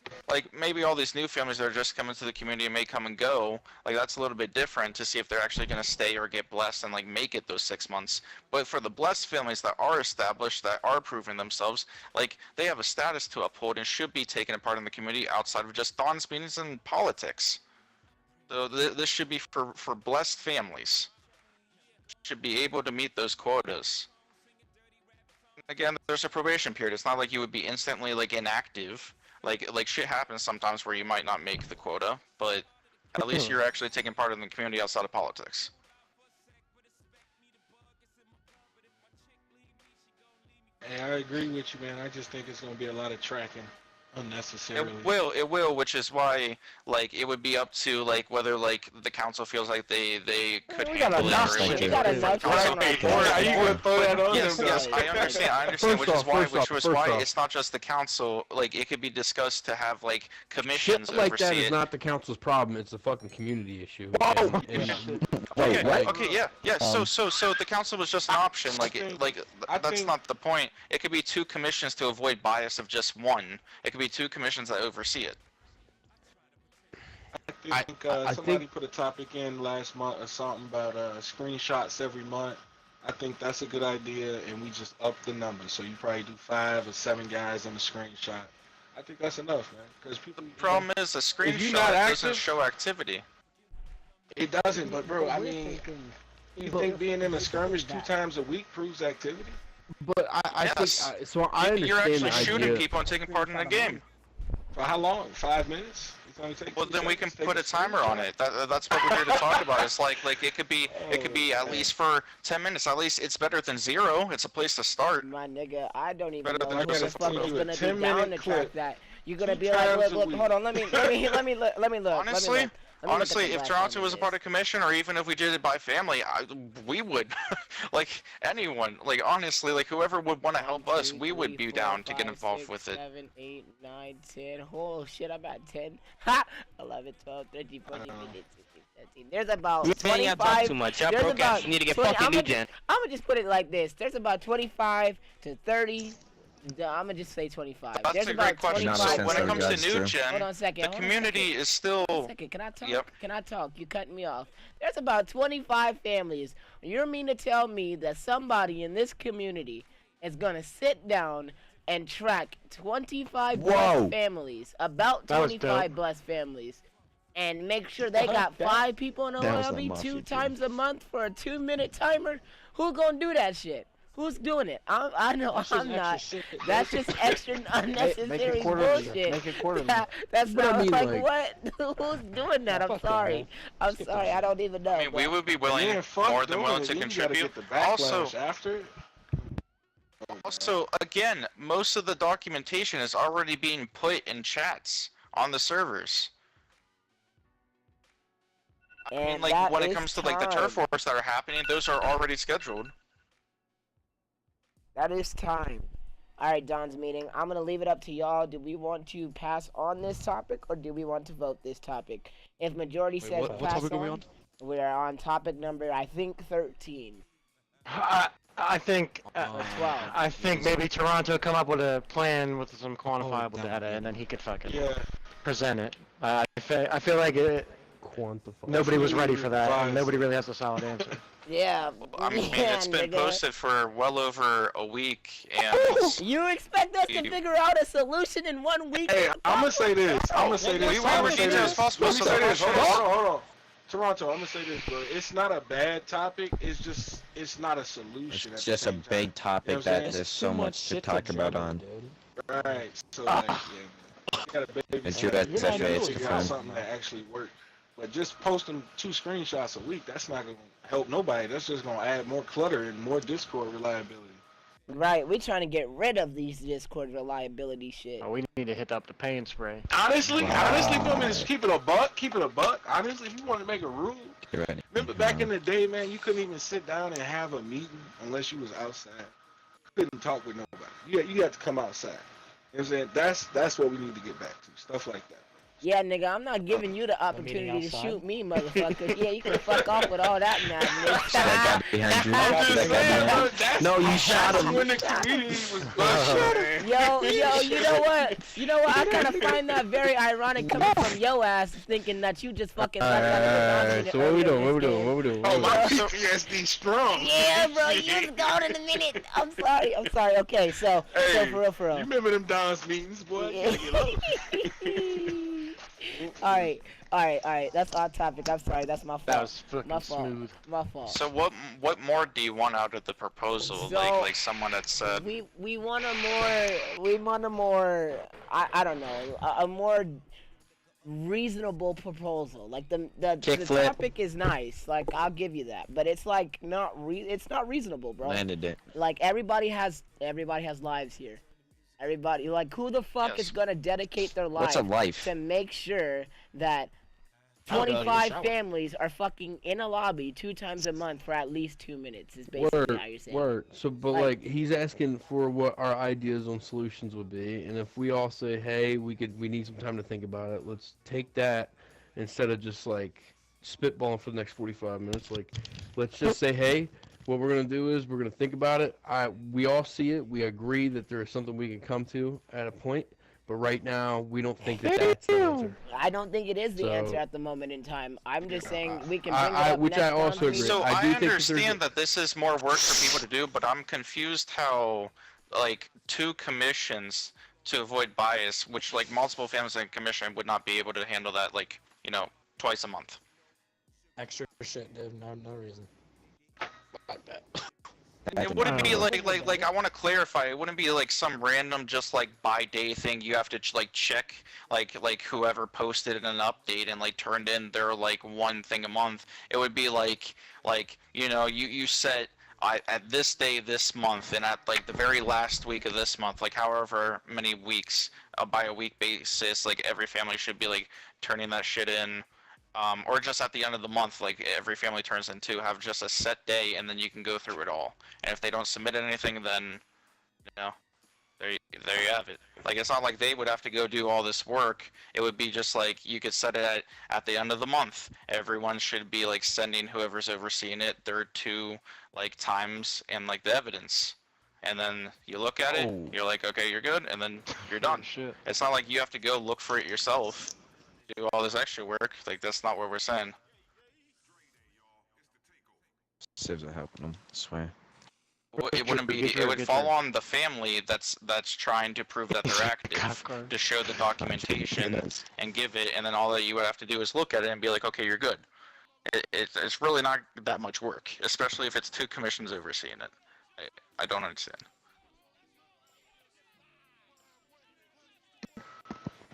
maybe all these new families that are just coming to the community may come and go. Like, that's a little bit different to see if they're actually going to stay or get blessed and like make it those 6 months. But for the blessed families that are established, that are proving themselves, like, they have a status to uphold and should be taking a part in the community outside of just Dawn's meetings and politics. So this should be for blessed families. Should be able to meet those quotas. Again, there's a probation period. It's not like you would be instantly like inactive. Like shit happens sometimes where you might not make the quota, but at least you're actually taking part in the community outside of politics. Hey, I agree with you, man. I just think it's gonna be a lot of tracking unnecessarily. It will, which is why, like, it would be up to, like, whether, like, the council feels like they could handle it, or, like, We got enough going on. Yes, I understand, which is why it's not just the council, like, it could be discussed to have, like, commissions Shit like that oversee is it. not the council's problem. It's a fucking community issue. So the council was just an option, that's not the point. It could be 2 commissions to avoid bias of just one. It could be 2 commissions that oversee it. I think somebody put a topic in last month or something about screenshots every month. I think that's a good idea, and we just up the number. So you probably do 5 or 7 guys in the screenshot. I think that's enough, man. Because people. The problem is a screenshot doesn't show activity. It doesn't, but bro, I mean, you think being in a skirmish 2 times a week proves activity? But I think so. I understand You're actually the shooting idea. people and taking part in the game. For how long? 5 minutes? Well, then we can put a timer on it. That's what we're here to talk about. It's like it could be at least for 10 minutes. At least it's better than 0. It's a place to start. My nigga, I don't even Better know than if the just fuck is gonna be down to track that. You're gonna be like, 2 times look, a week. hold on, let me look. Honestly, if Toronto was a part of commission, or even if we did it by family, we would, like, anyone, like, honestly, like, whoever would want to help us, we would be down to get involved with it. 7, 8, 9, 10. Oh shit, I'm at 10. Ha! 11, 12, 13, 14, 15, 16, 17. There's about 25. Y'all talk too much. Y'all broke ass. You need to get fucking new gen. I'm gonna just put it like this. There's about 25 to 30. I'm gonna just say 25. That's There's a about great question. 25. So when it comes to new gen, hold on a second. the community is still. Can I talk? Yep. Can I talk? You cutting me off. There's about 25 families. You mean to tell me that somebody in this community is gonna sit down, and track 25 Whoa. blessed families, about That was 25 dope. blessed families, and make sure they got 5 people in a That was lobby not 2 Mafia, times a month for a 2-minute timer. Who gonna do that shit? Who's doing it? I know That's just I'm extra not. shit, dude. That's just extra unnecessary Make it quarterly. bullshit. Make it quarterly. That's But I not mean, like, like- what? Who's doing that? I'm fuck that, sorry. man. I'm Skip sorry. that I don't even know. I mean, we but- would be willing Yeah, fuck more than doing willing it. to Then you gotta contribute. get the backlash Also, after. Also, again, most of the documentation is already being put in chats on the servers. I mean, And like, that when it is comes to, like, the turf time. wars that are happening, those are already scheduled. That is time. Alright, Don's meeting. I'm going to leave it up to y'all. Do we want to pass on this topic, or do we want to vote this topic? If majority says what pass topic are we on? we are on topic number, I think, 13. I think Or 12. I think maybe Toronto come up with a plan with some quantifiable data, and then he could fucking present it. I feel like nobody was ready for that, and nobody really has a solid answer. Yeah. I mean, yeah, it's been nigga. posted for well over a week, and You expect us to figure out a solution in 1 week? Hey, I'm gonna say this. I'm gonna say this. We I'm want gonna as say detailed this. as possible, Let me so say the this. question is- Hold on. Toronto, I'm gonna say this, bro. It's not a bad topic. It's not a solution. It's at the just a same big time. topic You know what I'm that saying? there's so much to talk about on. Right. So like, yeah, man. You gotta baby It's your step. best You gotta it's figure out confirmed. something that actually works. But just posting 2 screenshots a week, that's not gonna help nobody. That's just gonna add more clutter and more Discord reliability. Right, we trying to get rid of these Discord reliability shit. Oh, we need to hit up the paint spray. Honestly, feel me, just keep it a buck. Honestly, if you want to make a rule, You're right. remember back in the day, man, you couldn't even sit down and have a meeting unless you was outside. You couldn't talk with nobody. You had to come outside. You know what I'm saying? That's what we need to get back to. Stuff like that. Yeah, nigga, I'm not giving you the opportunity to outside? shoot me, motherfucker. Yeah, you can fuck off with all that madness. That guy behind you. I'm just That guy saying, behind bro, you. that's, No, you shot that's him. when the community was bullshit. Yo, you know what? You know what? I kind of find that very ironic coming from yo ass, thinking that you just fucking left out of the So what we doing? What we game. doing? What we doing? Oh, my PTSD strong. Yeah, bro, you was gone in a minute. I'm sorry. Okay, so Hey, for real. You remember them Don's meetings, boy? Yeah. Alright. That's off topic. I'm sorry. That's my fault. That was fucking my fault. smooth. My fault. So what more do you want out of the proposal? So, like someone had said. We want a more I don't know, a more reasonable proposal. Like the Kickflip. topic is nice. Like I'll give you that, but it's like it's not reasonable, bro. Landed it. Like everybody has lives here. Everybody, like, who the fuck is gonna dedicate their life What's a life? to make sure that Oh, God, 25 shower. families are fucking in a lobby 2 times a month for at least 2 minutes? Is basically how you're saying. Word. So, but like he's asking for what our ideas on solutions would be, and if we all say, hey, we need some time to think about it. Let's take that instead of just like spitballing for the next 45 minutes. Like, let's just say, hey, what we're gonna do is we're gonna think about it. We all see it. We agree that there is something we can come to at a point. But right now, we don't think that that's the answer. I don't think it is the So- answer at the moment in time. I'm just saying we can bring it up which next I also time. agree. So I I, do think that there's understand that this is more work for people to do, but I'm confused how like 2 commissions to avoid bias, which like multiple families in a commission would not be able to handle that, like, you know, twice a month. Extra shit, dude. No reason. Like that. It wouldn't be like I want to clarify. It wouldn't be like some random just like by day thing. You have to like check like whoever posted an update and like turned in their like one thing a month. It would be like you know you set at this day this month and at like the very last week of this month, like however many weeks by a week basis, like every family should be like turning that shit in. Or just at the end of the month, like every family turns in 2, have just a set day, and then you can go through it all. And if they don't submit anything, then, you know, there you have it. Like, it's not like they would have to go do all this work. It would be just like, you could set it at the end of the month. Everyone should be, like, sending whoever's overseeing it their 2, like, times and, like, the evidence. And then you look at it, you're like, okay, you're good, and then you're done. It's not like you have to go look for it yourself. Do all this extra work, like that's not what we're saying. Civs are helping them, I swear. It wouldn't be. It would fall on the family that's trying to prove that they're active to show the documentation and give it, and then all that you would have to do is look at it and be like, okay, you're good. It's really not that much work, especially if it's 2 commissions overseeing it. I don't understand.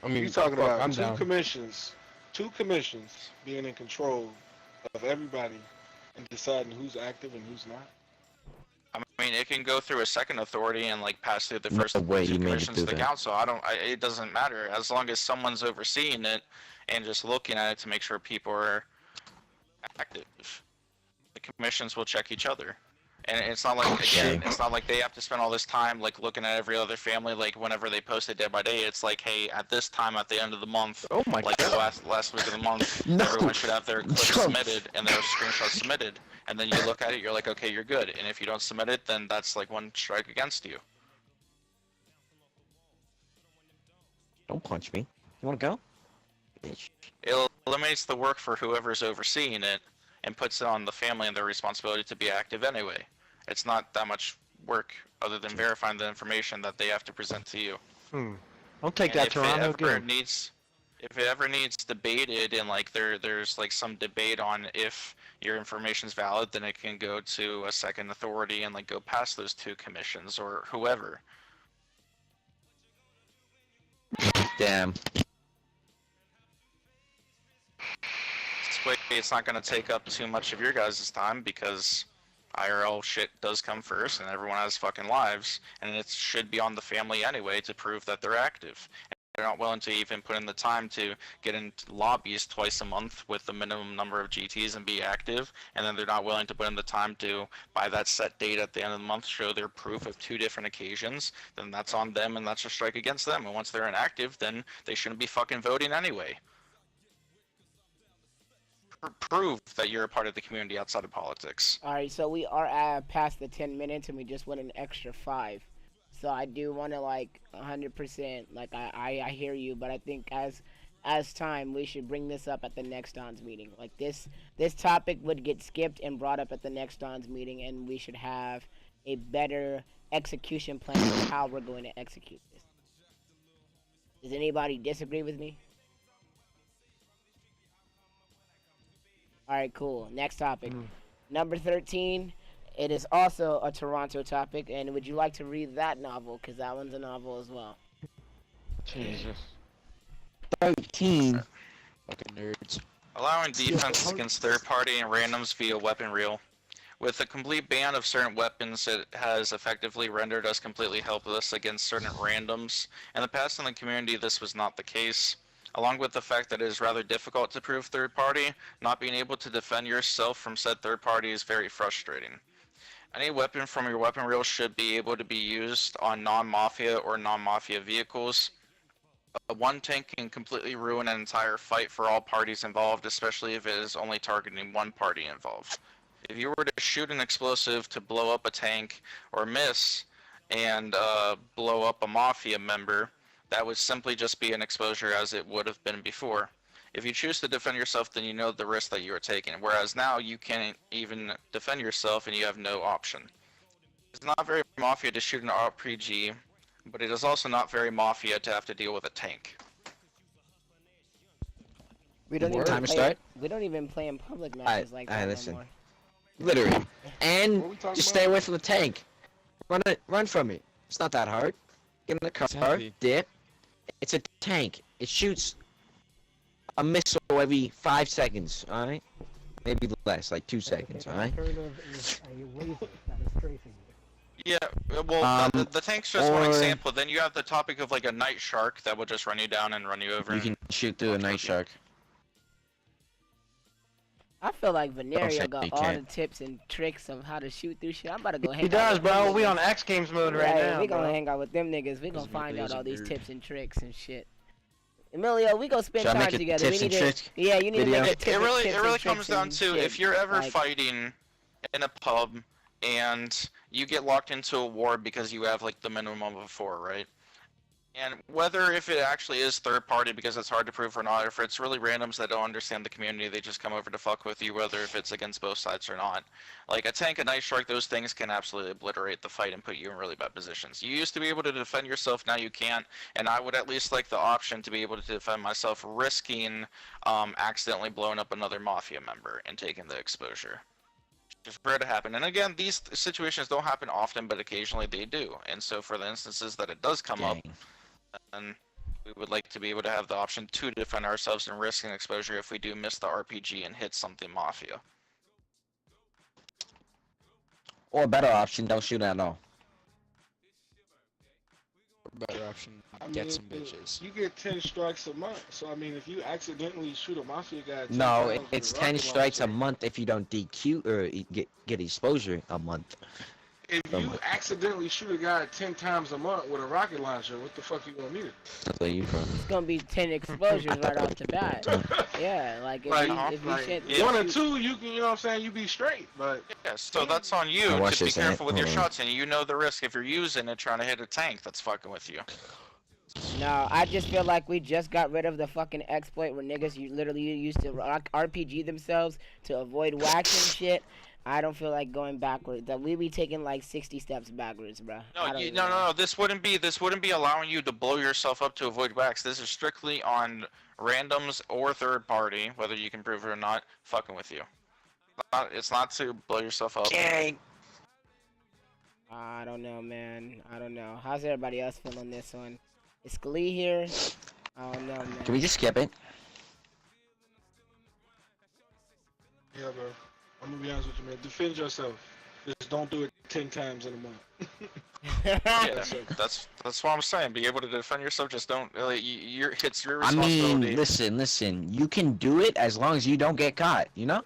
I mean, you're talking about I'm two down. commissions being in control of everybody and deciding who's active and who's not. I mean, it can go through a second authority and like pass through the first way 2 you made it commissions do to the that. council. It doesn't matter as long as someone's overseeing it and just looking at it to make sure people are active. The commissions will check each other. And it's not like, again, it's not like they have to spend all this time like looking at every other family. Like whenever they post it day by day, it's like, hey, at this time at the end of the month, like the last week of the month, everyone should have their clip submitted and their screenshot submitted. And then you look at it, you're like, okay, you're good. And if you don't submit it, then that's like 1 strike against you. Don't punch me. You wanna go? Bitch. It eliminates the work for whoever's overseeing it and puts it on the family and their responsibility to be active anyway. It's not that much work other than verifying the information that they have to present to you. I'll take that, Toronto. If it ever needs debated and like there's like some debate on if your information's valid, then it can go to a second authority and like go past those 2 commissions or whoever. Damn. This way it's not going to take up too much of your guys' time because IRL shit does come first and everyone has fucking lives, and it should be on the family anyway to prove that they're active. And they're not willing to even put in the time to get into lobbies twice a month with the minimum number of GTs and be active, and then they're not willing to put in the time to, by that set date at the end of the month, show their proof of 2 different occasions. Then that's on them and that's a strike against them, and once they're inactive, then they shouldn't be fucking voting anyway. Prove that you're a part of the community outside of politics. Alright, so we are past the 10 minutes and we just went an extra 5. So I do want to like 100%, like I hear you, but I think as time we should bring this up at the next Don's meeting. Like this topic would get skipped and brought up at the next Don's meeting, and we should have a better execution plan for how we're going to execute this. Does anybody disagree with me? Alright, cool. Next topic. Number 13. It is also a Toronto topic, and would you like to read that novel? Because that one's a novel as well. Jesus. 13. Fucking nerds. Allowing defense against third-party and randoms via weapon reel. With a complete ban of certain weapons, it has effectively rendered us completely helpless against certain randoms. In the past in the community, this was not the case. Along with the fact that it is rather difficult to prove third party, not being able to defend yourself from said third party is very frustrating. Any weapon from your weapon reel should be able to be used on non-Mafia or non-Mafia vehicles. One tank can completely ruin an entire fight for all parties involved, especially if it is only targeting one party involved. If you were to shoot an explosive to blow up a tank or miss and blow up a Mafia member, that would simply just be an exposure as it would have been before. If you choose to defend yourself, then you know the risk that you are taking, whereas now you can't even defend yourself and you have no option. It's not very Mafia to shoot an RPG, but it is also not very Mafia to have to deal with a tank. We don't even Timer play, start? We don't even play in public matches like that listen. no more. Literally. And just stay away from the tank. Run from it. It's not that hard. Get in the car, dip. It's a tank. It shoots a missile every 5 seconds, alright? Maybe less, like 2 seconds, alright? Is a laser that is tracing you. Yeah, well, the tank's just one example. Then you have the topic of like a night shark that will just run you down and run you over. You can shoot through a night shark. I feel like Venerio got all the tips and tricks of how to shoot through shit. I'm about to go hang out. He does, with bro. them We niggas. on X Games mode right now. We gonna bro. hang out with them niggas. We gonna find out is a all these nerd. tips and tricks and shit. Emilio, we gonna spend Should I time make it together. tips We and need to, tricks yeah, you need video? to make a It tips really and comes tricks down and to shit. if you're ever Like, fighting in a pub and you get locked into a war because you have like the minimum of 4, right? And whether if it actually is third party because it's hard to prove or not, or if it's really randoms that don't understand the community, they just come over to fuck with you, whether if it's against both sides or not. Like a tank, a night shark, those things can absolutely obliterate the fight and put you in really bad positions. You used to be able to defend yourself, now you can't, and I would at least like the option to be able to defend myself, risking accidentally blowing up another Mafia member and taking the exposure. Just rare to happen. And again, these situations don't happen often, but occasionally they do. And so for the instances that it does come up, and we would like to be able to have the option to defend ourselves and risk an exposure if we do miss the RPG and hit something Mafia. Or a better option, don't shoot at all. Better option, get some bitches. You get 10 strikes a month, so I mean, if you accidentally shoot a Mafia guy... No, it's 10 strikes a month if you don't DQ or get exposure a month. If you accidentally shoot a guy 10 times a month with a rocket launcher, what the fuck you gonna need? That's where you from. It's gonna be 10 exposures right off the bat. Yeah, like if you 1 or 2, you can, you know what I'm saying, you be straight, but... Yeah, so that's on you to be careful with your shots, and you know the risk if you're using it trying to hit a tank that's fucking with you. No, I just feel like we just got rid of the fucking exploit where niggas literally used to RPG themselves to avoid wax and shit. I don't feel like going backwards. That we be taking like 60 steps backwards, bro. No. This wouldn't be allowing you to blow yourself up to avoid wax. This is strictly on randoms or third party, whether you can prove it or not, fucking with you. It's not to blow yourself up. Gang. I don't know, man. I don't know. How's everybody else feeling this one? Is Scalee here? I don't know, man. Can we just skip it? Yeah, bro. I'm gonna be honest with you, man. Defend yourself. Just don't do it 10 times in a month. Yeah, that's what I'm saying. Be able to defend yourself. Just don't. It's your responsibility. I mean, listen. You can do it as long as you don't get caught. You know.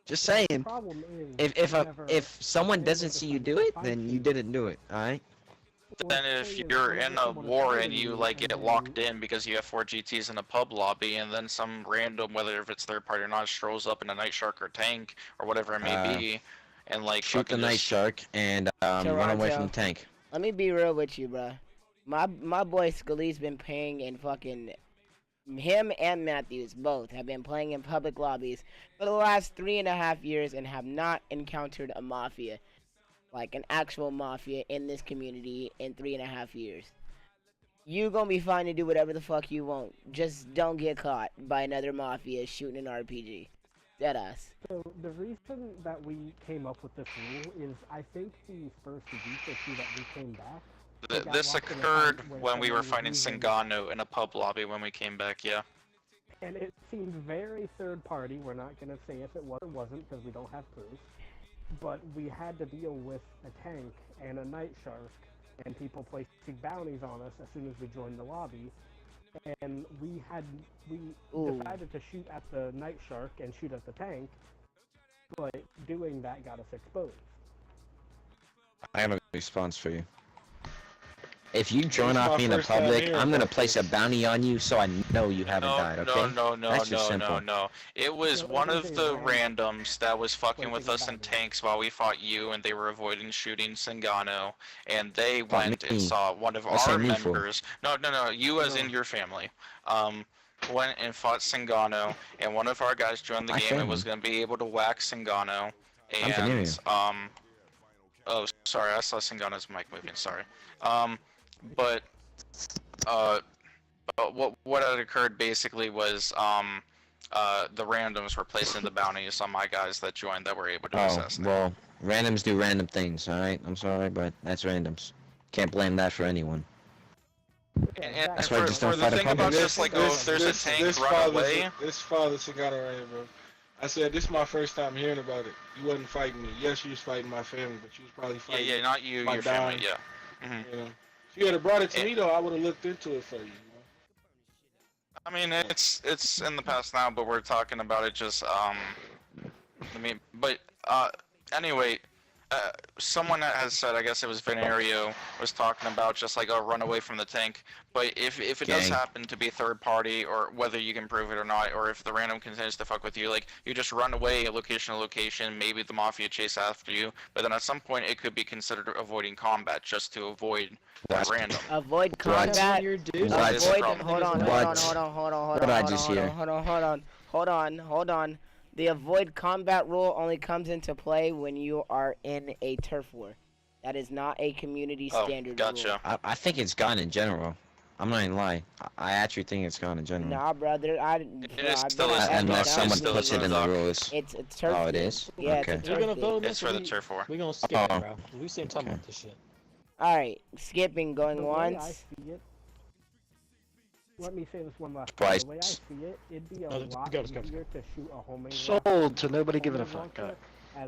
Just saying. If someone doesn't see you do it, then you didn't do it. All right. Then if you're in a war and you like get locked in because you have 4 GTs in a pub lobby, and then some random, whether if it's third party or not, strolls up in a night shark or tank or whatever it may be, and like shoot the night shark and run away from the tank. Let me be real with you, bro. My boy Scalee's been playing in fucking. Him and Matthews both have been playing in public lobbies for the last 3.5 years and have not encountered a Mafia. Like an actual Mafia in this community in 3.5 years. You gonna be fine to do whatever the fuck you want. Just don't get caught by another Mafia shooting an RPG. Deadass. So the reason that we came up with this rule is I think the first week or two that we came back. This occurred when we were fighting Singano in a pub lobby when we came back, yeah. And it seemed very third party. We're not gonna say if it was or wasn't because we don't have proof. But we had to deal with a tank and a night shark and people placing bounties on us as soon as we joined the lobby. And we decided to shoot at the night shark and shoot at the tank, but doing that got us exposed. I have a response for you. If you join off me in the public, I'm gonna place a bounty on you so I know you haven't died, okay? No. It was one of the randoms that was fucking with us in tanks while we fought you, and they were avoiding shooting Singano, and they went and saw one of our members. No, you as in your family. Went and fought Singano, and one of our guys joined the game and was gonna be able to whack Singano, and oh, sorry, I saw Singano's mic moving. Sorry. But what had occurred basically was the randoms were placing the bounties on my guys that joined that were able to assassinate. Well, randoms do random things, alright? I'm sorry, but that's randoms. Can't blame that for anyone. And that's why I just don't fight a public. Just like, if there's a tank, run away. This father Singano right here, bro. I said, this is my first time hearing about it. You wasn't fighting me. Yes, you was fighting my family, but you was probably fighting Yeah, not you, your family, yeah. You know? If you had brought it to me, though, I would have looked into it for you. I mean, it's in the past now, but we're talking about it just, anyway, someone that has said, I guess it was Venerio, was talking about just like a run away from the tank. But if it does happen to be third party, or whether you can prove it or not, or if the random continues to fuck with you, like you just run away location to location, maybe the Mafia chase after you, but then at some point it could be considered avoiding combat just to avoid that random. Avoid combat. Hold on. The avoid combat rule only comes into play when you are in a turf war. That is not a community standard rule. I think it's gone in general. I'm not even lying. I actually think it's gone in general. Nah, brother. Unless someone puts it in the rules. It's turf. Oh, it is? Yeah, okay. It's for the turf war. We're gonna skip it, bro. We seen talking about this shit. Alright, skipping, going once. Let me say this one last time. The way I see it, it'd be a lot easier to shoot a homemade sold to nobody giving a fuck. Out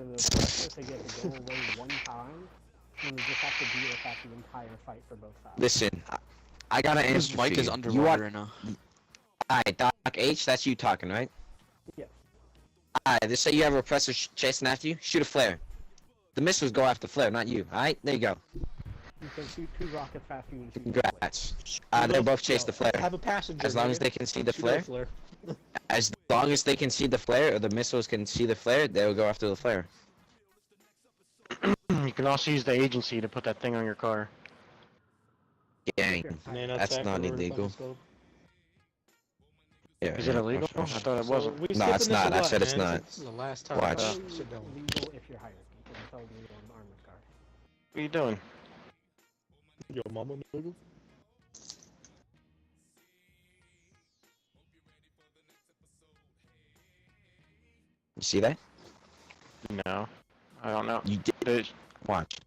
of the pressure to get to go away one time, and we just have to deal with that the entire fight for both sides. Listen, I got an answer for you. Mike is underwater now. Alright, Doc H, that's you talking, right? Yes. Alright, let's say you have a repressor chasing after you, shoot a flare. The missiles go after flare, not you, alright? There you go. You can shoot 2 rockets faster than you Congrats. They'll both chase the flare. Have a passenger. As long as they can see the flare. As long as they can see the flare, or the missiles can see the flare, they'll go after the flare. You can also use the agency to put that thing on your car. Gang. That's not illegal. Yeah, is it illegal? I thought it wasn't. No, it's not. I said it's not. This is the last time. Watch. It's illegal if you're hired. It's illegal on an armored car. What are you doing? Yo, mama, nigga. You see that? No, I don't know. You did. Watch.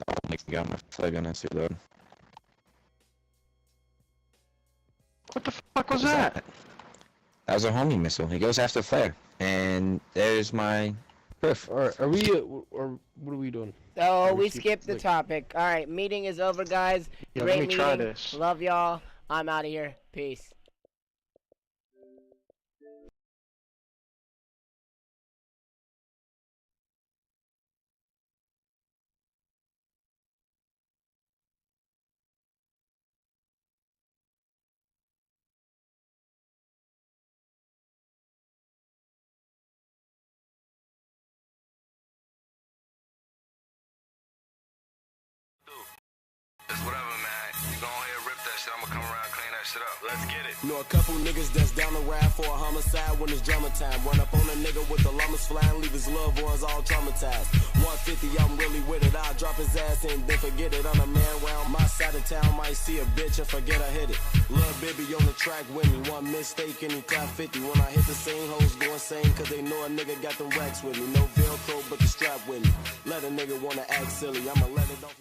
Oh my god, my flare gun has to load. What the fuck was that? That was a homing missile. He goes after flare, and there's my proof. Are we? Or what are we doing? So we skipped the topic. All right, meeting is over, guys. Yeah, Great let me meeting. try this. Love y'all. I'm out of here. Peace. It's whatever, man. You go ahead and rip that shit. I'ma come around and clean that shit up. Let's get it. Know a couple niggas that's down the ride for a homicide when it's drama time. Run up on a nigga with the llamas flying, leave his loved ones all traumatized. 150, I'm really with it. I'll drop his ass and then forget it. On a man round my side of town, might see a bitch and forget I hit it. Lil' baby on the track with me. One mistake and he top 50. When I hit the same hoes go insane, cause they know a nigga got them racks with me. No Velcro, but the strap with me. Let a nigga wanna act silly. I'ma let it off.